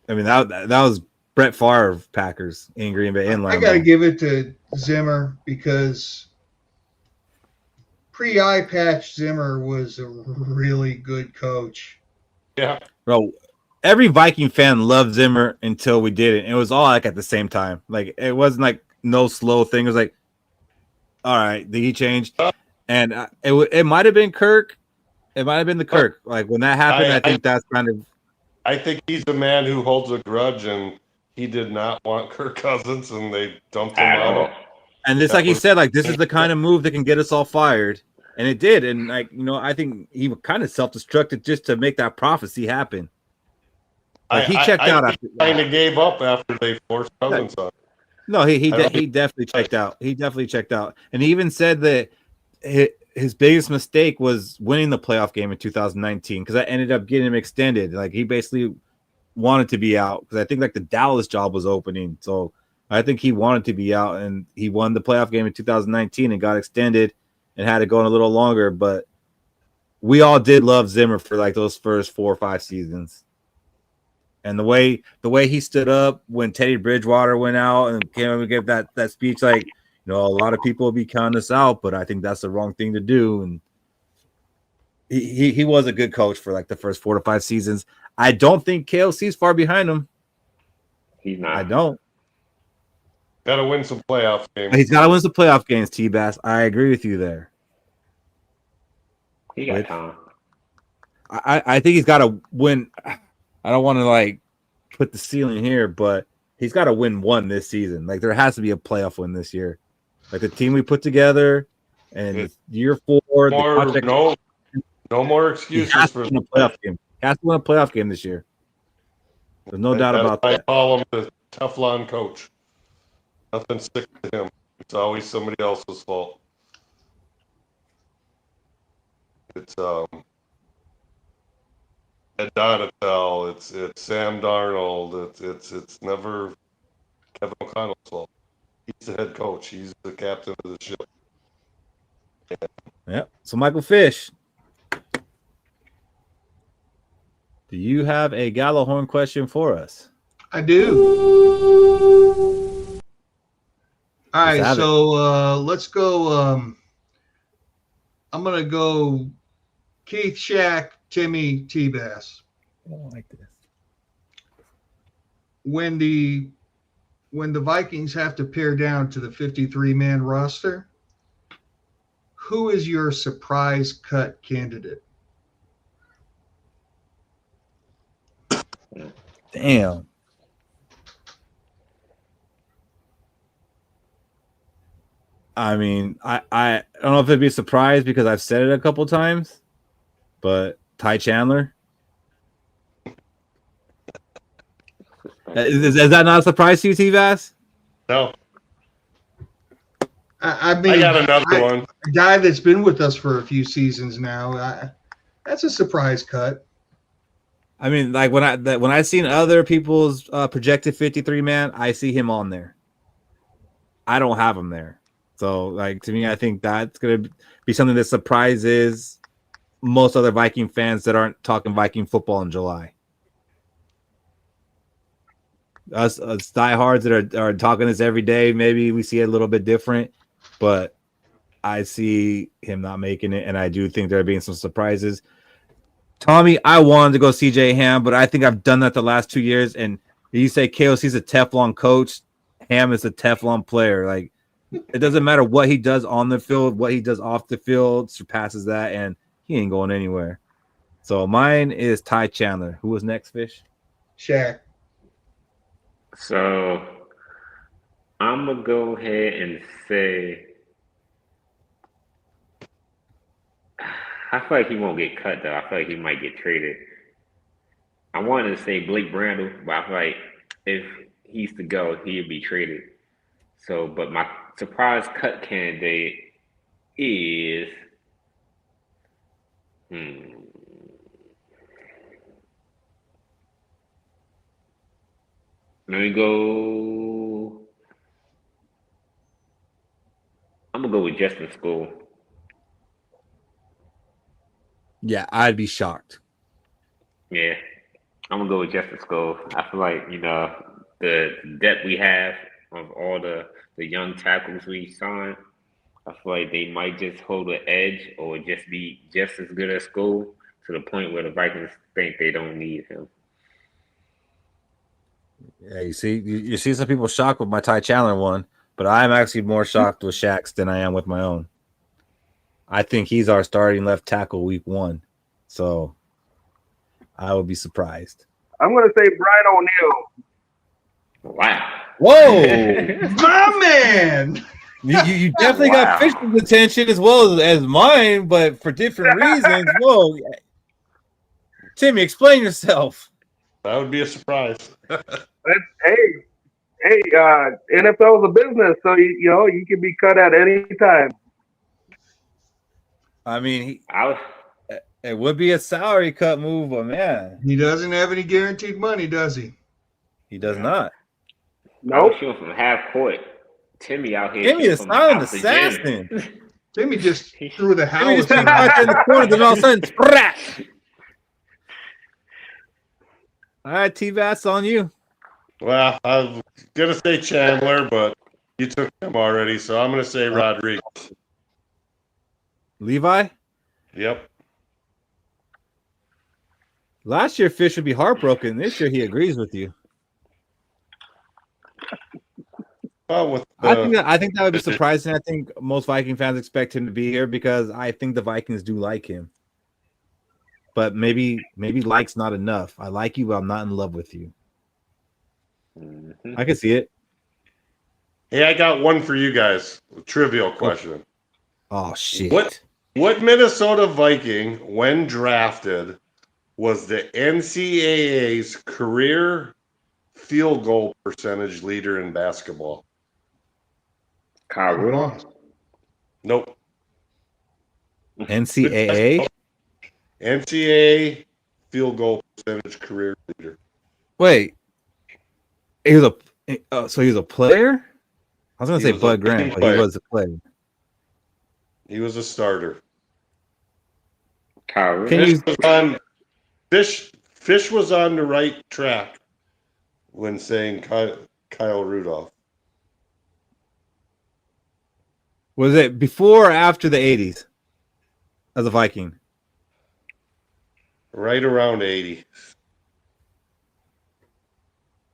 E: I mean, that was Brett Favre Packers in Green Bay in Lambeau.
C: I got to give it to Zimmer because pre-eye patch Zimmer was a really good coach.
F: Yeah.
E: Bro, every Viking fan loved Zimmer until we did it. It was all like at the same time. Like it wasn't like no slow thing. It was like, all right, did he change? And it might have been Kirk. It might have been the Kirk. Like when that happened, I think that's kind of.
F: I think he's the man who holds a grudge, and he did not want Kirk Cousins, and they dumped him out.
E: And it's like he said, like this is the kind of move that can get us all fired, and it did. And like I think he kind of self-destructed just to make that prophecy happen. Like he checked out after.
F: He kind of gave up after they forced Cousins on.
E: No, he definitely checked out. He definitely checked out, and he even said that his biggest mistake was winning the playoff game in 2019 because I ended up getting him extended. Like he basically wanted to be out because I think like the Dallas job was opening, so I think he wanted to be out, and he won the playoff game in 2019 and got extended and had it going a little longer. But we all did love Zimmer for like those first 4 or 5 seasons. And the way he stood up when Teddy Bridgewater went out and came up and gave that speech, like, a lot of people will be counting us out, but I think that's the wrong thing to do. And he was a good coach for like the first 4 to 5 seasons. I don't think KLC's far behind him.
D: He's not.
E: I don't.
F: Got to win some playoff games.
E: He's got to win some playoff games, T-Bass. I agree with you there.
D: He got time.
E: I think he's got to win. I don't want to like put the ceiling here, but he's got to win one this season. Like there has to be a playoff win this year. Like the team we put together, and year 4,
F: no more excuses for
E: the playoff game. He has to win a playoff game this year. There's no doubt about that.
F: I call him the Teflon coach. Nothing sticks to him. It's always somebody else's fault. It's Ed Donatel, it's Sam Darnold, it's never Kevin O'Connell's fault. He's the head coach. He's the captain of the ship.
E: Yeah. So Michael Fish, do you have a Gjallarhorn question for us?
C: I do. All right, so let's go. I'm gonna go Keith, Shaq, Timmy, T-Bass.
E: I don't like this.
C: When the Vikings have to pare down to the 53-man roster, who is your surprise cut candidate?
E: Damn. I mean, I don't know if it'd be a surprise because I've said it a couple times, but Ty Chandler. Is that not a surprise to you, T-Bass?
F: No.
C: I mean,
F: I got another one.
C: A guy that's been with us for a few seasons now. That's a surprise cut.
E: I mean, like when I've seen other people's projected 53-man, I see him on there. I don't have him there. So, like, to me, I think that's going to be something that surprises most other Viking fans that aren't talking Viking football in July. Us diehards that are talking this every day, maybe we see it a little bit different, but I see him not making it, and I do think there being some surprises. Tommy, I wanted to go CJ Ham, but I think I've done that the last 2 years, and you say KOC's a Teflon coach, Ham is a Teflon player. Like, it doesn't matter what he does on the field, what he does off the field surpasses that, and he ain't going anywhere. So mine is Ty Chandler. Who was next, Fish?
C: Shaq.
D: So I'm going to go ahead and say I feel like he won't get cut, though. I feel like he might get traded. I wanted to say Blake Brandle, but I feel like if he's to go, he'd be traded. So, but my surprise cut candidate is let me go. I'm gonna go with Justin Skol.
E: Yeah, I'd be shocked.
D: Yeah, I'm gonna go with Justin Skol. I feel like the depth we have of all the young tackles we signed. I feel like they might just hold an edge or just be just as good as Skol to the point where the Vikings think they don't need him.
E: Yeah, you see some people shocked with my Ty Chandler one, but I'm actually more shocked with Shaq's than I am with my own. I think he's our starting left tackle week 1, so I would be surprised.
G: I'm going to say Brian O'Neill.
D: Wow!
E: Whoa,
C: my man!
E: You definitely got Fish's attention as well as mine, but for different reasons. Whoa, Timmy, explain yourself.
F: That would be a surprise.
G: Hey, NFL is a business, so you can be cut at any time.
E: I mean, it would be a salary cut move, but man,
C: he doesn't have any guaranteed money, does he?
E: He does not.
G: Nope.
D: I'm shooting from half court. Timmy out here.
E: Timmy is not an assassin.
C: Timmy just threw the house.
E: Timmy just came right there in the corner, then all of a sudden, sprat. All right, T-Vats, on you.
F: Well, I was going to say Chandler, but you took him already, so I'm going to say Rodriguez.
E: Levi?
F: Yep.
E: Last year, Fish would be heartbroken. This year, he agrees with you.
F: Well,
E: I think that would be surprising. I think most Viking fans expect him to be here because I think the Vikings do like him. But maybe like's not enough. I like you, but I'm not in love with you. Mm-hmm. I can see it.
F: Hey, I got one for you guys. A trivial question.
E: Oh shit!
F: What Minnesota Viking, when drafted, was the NCAA's career field goal percentage leader in basketball?
D: Kyle Rudolph?
F: Nope.
E: NCAA?
F: NCAA field goal percentage career leader.
E: Wait, he was so he was a player? I was gonna say Bud Grant, but he was a player.
F: He was a starter.
D: Kyle
F: Fish was on the right track when saying Kyle Rudolph.
E: Was it before or after the 80s as a Viking?
F: Right around 80.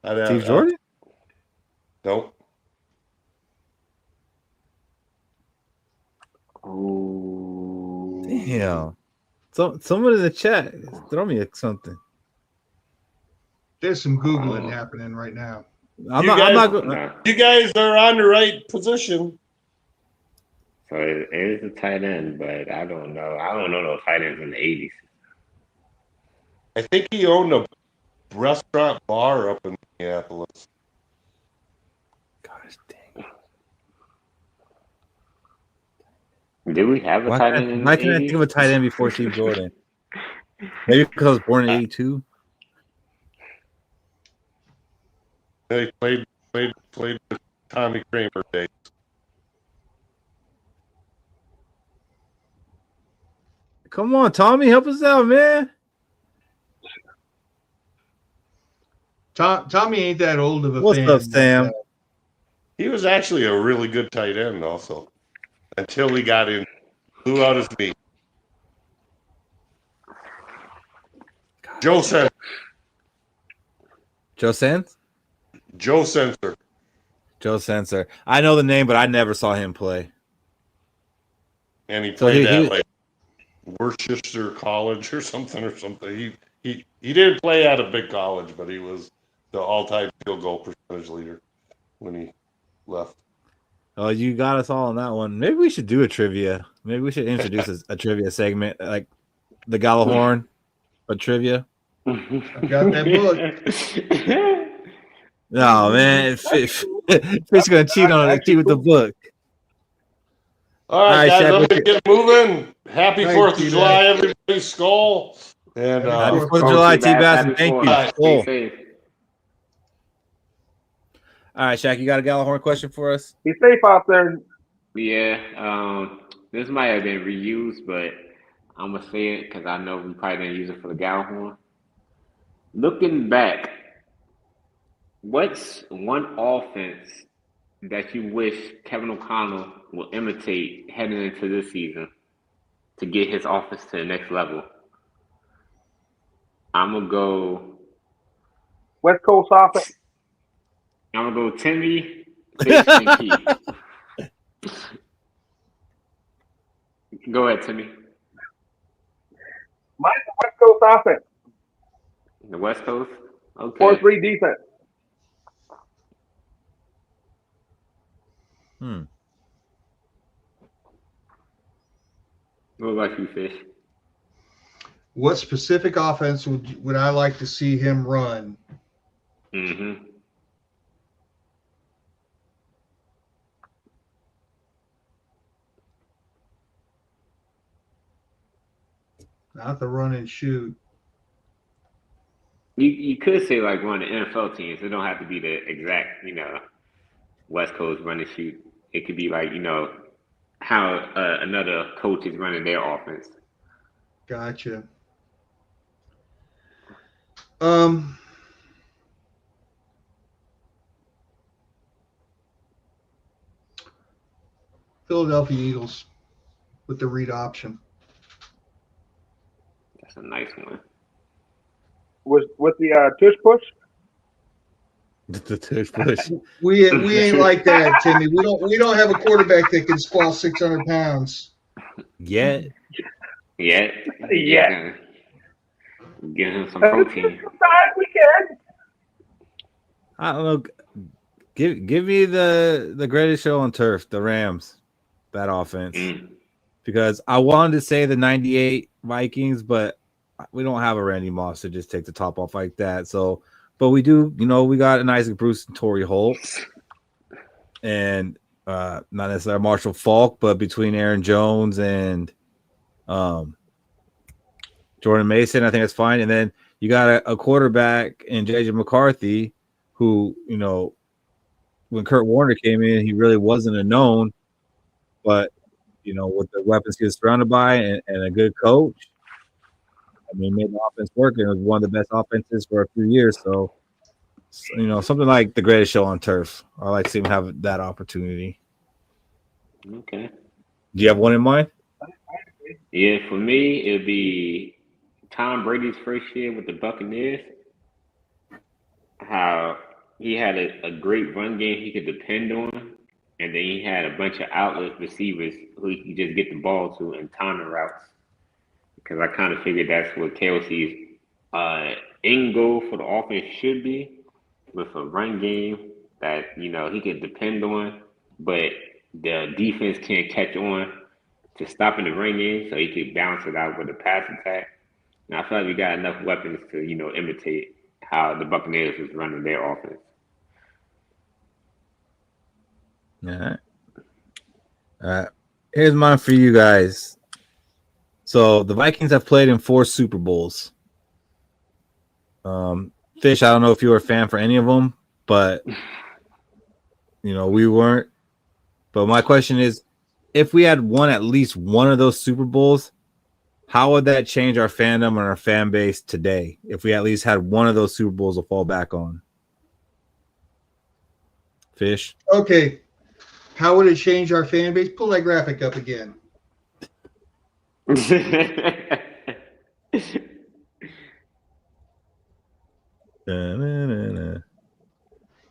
E: Steve Jordan?
F: Nope.
D: Oh,
E: damn. So someone in the chat, throw me something.
C: There's some Googling happening right now.
F: You guys are on the right position.
D: So it is a tight end, but I don't know. I don't know no tight ends in the 80s.
F: I think he owned a restaurant bar up in Minneapolis.
E: Gosh dang.
D: Did we have a tight end in the 80s?
E: Why can't I think of a tight end before Steve Jordan? Maybe because I was born in 82.
F: They played the Tommy Kramer days.
E: Come on, Tommy, help us out, man.
C: Tommy ain't that old of a
E: What's
C: fan.
E: up, Sam?
F: He was actually a really good tight end also. Until he got in, blew out his knee. Joe Sensor.
E: Joe Sands?
F: Joe Sensor.
E: Joe Sensor. I know the name, but I never saw him play.
F: And he played at like Worcester College or something. He didn't play at a big college, but he was the all-time field goal percentage leader when he left.
E: Oh, you got us all on that one. Maybe we should do a trivia. Maybe we should introduce a trivia segment, like the Gjallarhorn, but trivia.
C: I got that book.
E: No, man. Fish gonna cheat with the book.
F: All right, guys,
E: Shaq,
F: let's get moving. Happy
C: Thanks,
F: 4th of
C: T-Bag.
F: July, everybody. Skol. And
E: Happy 4th of
D: Oh,
E: July,
D: T-Bass,
E: T-Bass, and thank you.
D: Happy 4th.
E: Cool.
D: Stay safe.
E: All right, Shaq, you got a Gjallarhorn question for us?
G: Be safe out there.
D: Yeah, this might have been reused, but I'm gonna say it because I know we probably didn't use it for the Gjallarhorn. Looking back, what's one offense that you wish Kevin O'Connell will imitate heading into this season to get his offense to the next level? I'm gonna go
G: West Coast offense.
D: I'm gonna go Timmy, Fish, and Keith. Go ahead, Timmy.
G: Mine's the West Coast offense.
D: The West Coast? Okay.
G: 4-3 defense.
D: What about you, Fish?
C: What specific offense would I like to see him run?
D: Mm-hmm.
C: Not the run and shoot.
D: You could say like one of the NFL teams. It don't have to be the exact, West Coast run and shoot. It could be like, how another coach is running their offense.
C: Gotcha. Philadelphia Eagles with the read option.
D: That's a nice one.
G: With the tush push.
E: The tush push.
C: We ain't like that, Timmy. We don't have a quarterback that can squat 600 pounds.
E: Yet.
G: Yeah.
D: Give him some protein.
G: We can.
E: I don't know. Give me the greatest show on turf, the Rams, that offense. Because I wanted to say the 98 Vikings, but we don't have a Randy Moss to just take the top off like that. So, but we do, we got an Isaac Bruce and Torrey Holt. And not necessarily Marshall Faulk, but between Aaron Jones and Jordan Mason, I think that's fine. And then you got a quarterback in J.J. McCarthy who, when Kurt Warner came in, he really wasn't a known. But, with the weapons he was surrounded by and a good coach, made the offense work. And it was one of the best offenses for a few years. So, something like the greatest show on turf. I like to see him have that opportunity.
D: Okay.
E: Do you have one in mind?
D: Yeah, for me, it'd be Tom Brady's first year with the Buccaneers. How he had a great run game he could depend on. And then he had a bunch of outlet receivers who he could just get the ball to and timing routes. Because I kind of figured that's what Kelsey's end goal for the offense should be, with a run game that, he could depend on, but the defense can't catch on to stopping the run game, so he could balance it out with a pass attack. And I feel like we got enough weapons to, imitate how the Buccaneers was running their offense.
E: All right. Here's mine for you guys. So the Vikings have played in 4 Super Bowls. Fish, I don't know if you were a fan for any of them, but we weren't. But my question is, if we had won at least one of those Super Bowls, how would that change our fandom and our fan base today? If we at least had one of those Super Bowls to fall back on. Fish.
C: Okay. How would it change our fan base? Pull that graphic up again.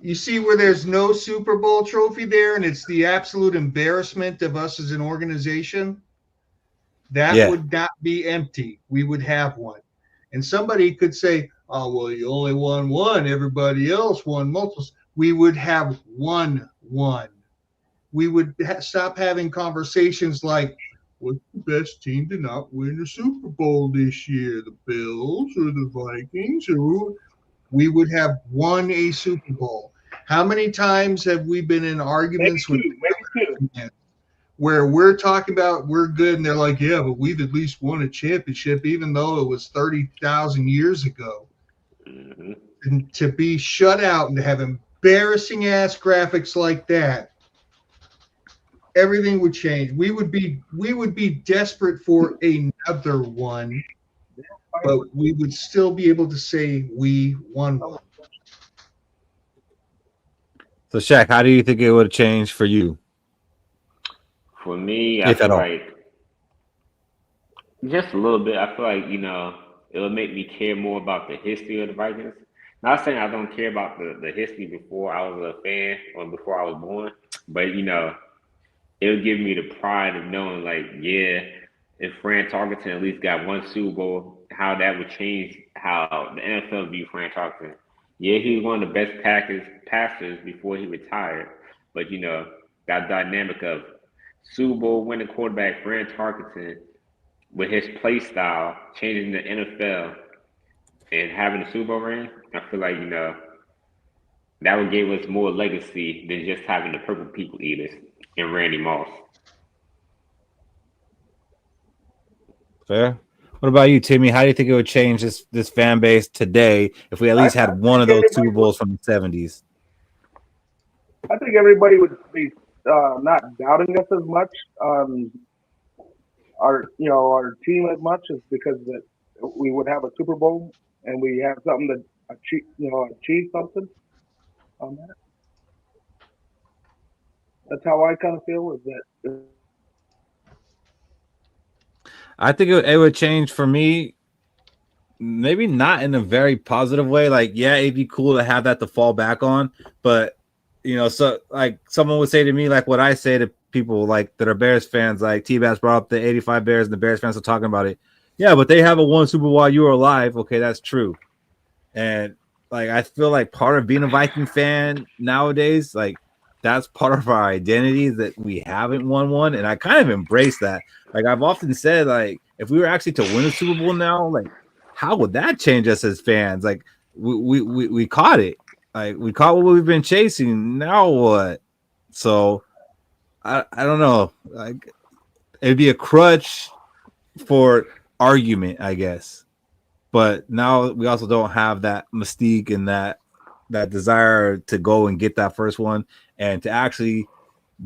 C: You see where there's no Super Bowl trophy there, and it's the absolute embarrassment of us as an organization? That would not be empty. We would have one. And somebody could say, oh, well, you only won one. Everybody else won multiples. We would have one. We would stop having conversations like, what's the best team to not win a Super Bowl this year? The Bills or the Vikings? we would have won a Super Bowl. How many times have we been in arguments
G: maybe two.
C: Where we're talking about we're good and they're like, yeah, but we've at least won a championship, even though it was 30,000 years ago.
D: Mm-hmm.
C: And to be shut out and to have embarrassing ass graphics like that, everything would change. We would be desperate for another one, but we would still be able to say we won one.
E: So, Shaq, how do you think it would change for you?
D: For me, I feel like just a little bit. I feel like, it would make me care more about the history of the Vikings. Not saying I don't care about the history before I was a fan or before I was born, but, it would give me the pride of knowing, like, yeah, if Fran Tarkenton at least got one Super Bowl, how that would change how the NFL view Fran Tarkenton. Yeah, he was one of the best passers before he retired, but, that dynamic of Super Bowl winning quarterback Fran Tarkenton with his play style changing the NFL and having a Super Bowl ring, I feel like, that would give us more legacy than just having the Purple People Eaters and Randy Moss.
E: Fair. What about you, Timmy? How do you think it would change this fan base today if we at least had one of those Super Bowls from the 70s?
G: I think everybody would be not doubting us as much, our team as much, is because that we would have a Super Bowl and we have something to achieve something on that. That's how I kind of feel. Is that
E: I think it would change for me. Maybe not in a very positive way. Like, yeah, it'd be cool to have that to fall back on, but so like someone would say to me, like what I say to people like that are Bears fans, like T-Bass brought up the 85 Bears and the Bears fans are talking about it. Yeah, but they haven't won Super Bowl while you were alive. Okay, that's true. And like I feel like part of being a Viking fan nowadays, like that's part of our identity that we haven't won one. And I kind of embrace that. Like I've often said, like if we were actually to win a Super Bowl now, like how would that change us as fans? Like we caught it. Like we caught what we've been chasing. Now what? So I don't know. Like it'd be a crutch for argument, I guess. But now we also don't have that mystique and that desire to go and get that first one and to actually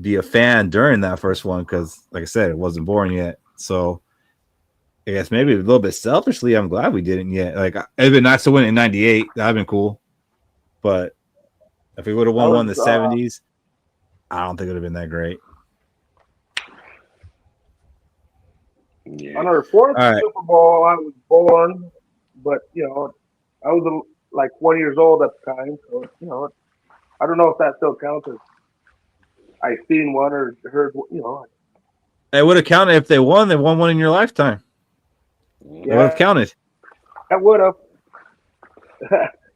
E: be a fan during that first one because, like I said, it wasn't born yet. So I guess maybe a little bit selfishly, I'm glad we didn't yet. Like it'd been nice to win in '98. That'd been cool. But if we would have won one in the 70s, I don't think it would have been that great.
G: Yeah. On our fourth Super Bowl, I was born, but I was like 1 year old at the time, so I don't know if that still counts as I seen one or heard.
E: It would have counted if they won. They won one in your lifetime. Yeah, it would have counted.
G: It would have.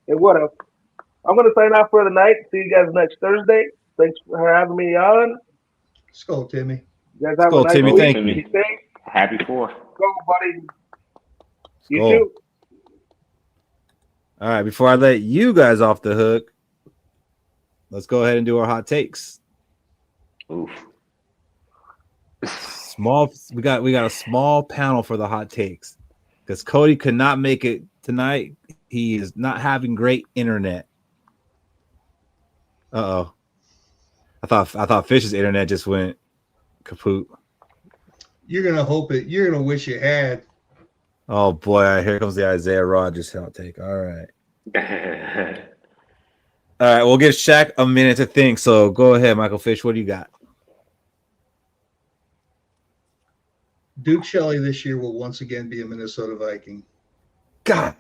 G: It would have. I'm going to sign off for the night. See you guys next Thursday. Thanks for having me on.
C: Skol, Timmy.
G: You guys have a nice
E: Timmy.
G: week.
E: Thank you.
D: Happy 4th.
G: Go, buddy. You
E: Skol.
G: too.
E: All right. Before I let you guys off the hook, let's go ahead and do our hot takes.
D: Oof.
E: We got a small panel for the hot takes because Cody could not make it tonight. He is not having great internet. Uh-oh. I thought Fish's internet just went kaput.
C: You're gonna hope it. You're gonna wish you had.
E: Oh boy, here comes the Isaiah Rodgers hot take. All right. All right, we'll give Shaq a minute to think. So go ahead, Michael Fish. What do you got?
C: Duke Shelley this year will once again be a Minnesota Viking.
E: God.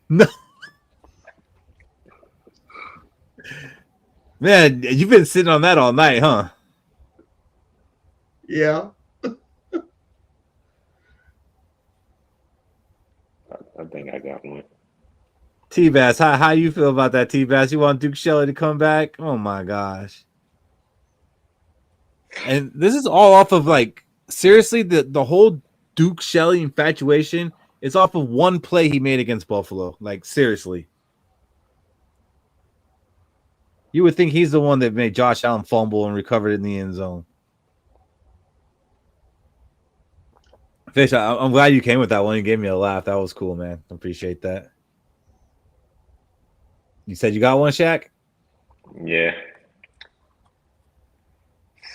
E: No. Man, you've been sitting on that all night, huh?
C: Yeah.
D: I think I got one.
E: T-Bass, how you feel about that, T-Bass? You want Duke Shelley to come back? Oh, my gosh. And this is all off of, like, seriously, the whole Duke Shelley infatuation is off of one play he made against Buffalo. Like, seriously. You would think he's the one that made Josh Allen fumble and recovered in the end zone. Fish, I'm glad you came with that one. You gave me a laugh. That was cool, man. Appreciate that. You said you got one, Shaq?
D: Yeah.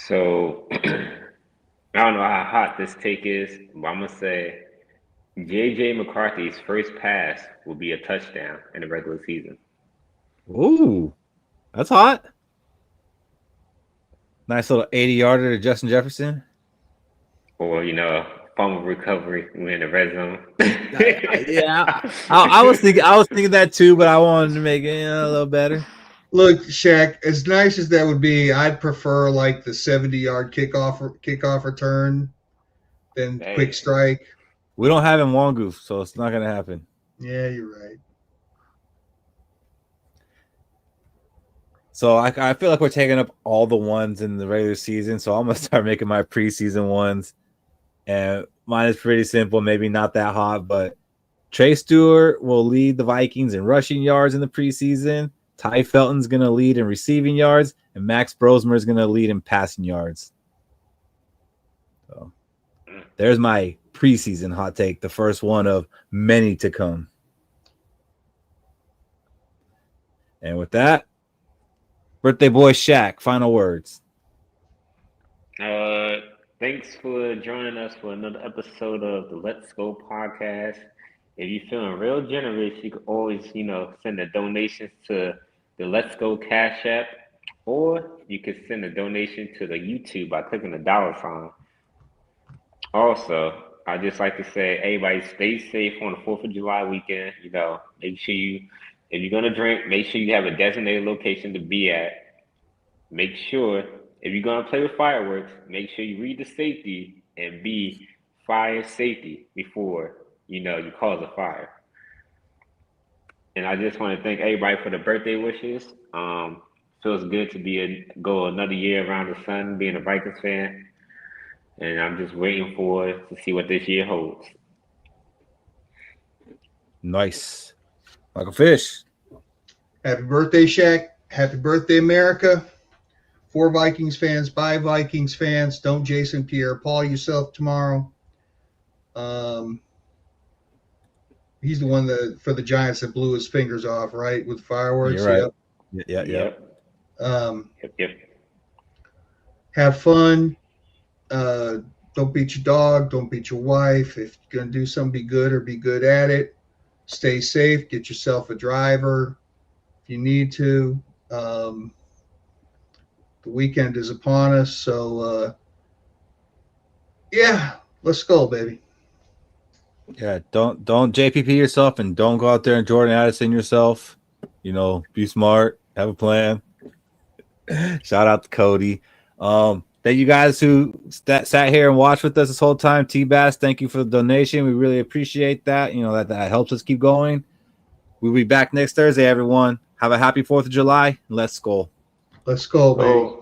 D: So I don't know how hot this take is, but I'm gonna say J.J. McCarthy's first pass will be a touchdown in the regular season.
E: Ooh, that's hot. Nice little 80-yarder to Justin Jefferson.
D: Or, fumble recovery in the red zone.
E: Yeah, I was thinking that too, but I wanted to make it a little better.
C: Look, Shaq, as nice as that would be, I'd prefer like the 70-yard kickoff return than quick strike.
E: We don't have Nwangu, so it's not gonna happen.
C: Yeah, you're right.
E: So I feel like we're taking up all the ones in the regular season, so I'm gonna start making my preseason ones. And mine is pretty simple, maybe not that hot, but Trey Stewart will lead the Vikings in rushing yards in the preseason. Ty Felton's going to lead in receiving yards, and Max Brosmer is going to lead in passing yards. So there's my preseason hot take, the first one of many to come. And with that, birthday boy Shaq, final words.
D: Thanks for joining us for another episode of the Let's Go podcast. If you're feeling real generous, you can always, send the donations to the Let's Go Cash App, or you can send a donation to the YouTube by clicking the $sign. Also, I'd just like to say, everybody stay safe on the 4th of July weekend. Make sure if you're going to drink, make sure you have a designated location to be at. Make sure, if you're going to play with fireworks, make sure you read the safety and be fire safety before, you cause a fire. And I just want to thank everybody for the birthday wishes. Feels good to go another year around the sun, being a Vikings fan. And I'm just waiting to see what this year holds.
E: Nice. Like a fish.
C: Happy birthday, Shaq. Happy birthday, America. For Vikings fans, by Vikings fans. Don't Jason Pierre-Paul yourself tomorrow. He's the one for the Giants that blew his fingers off, right, with fireworks.
E: You're right. Yep.
D: Yep.
C: Have fun. Don't beat your dog. Don't beat your wife. If you're going to do something, be good or be good at it. Stay safe. Get yourself a driver if you need to. The weekend is upon us. So, let's go, baby.
E: Yeah, don't JPP yourself and don't go out there and Jordan Addison yourself. Be smart, have a plan. Shout out to Cody. Thank you guys who sat here and watched with us this whole time. T-Bass, thank you for the donation. We really appreciate that. That helps us keep going. We'll be back next Thursday, everyone. Have a happy 4th of July. Let's go.
C: Let's go, baby.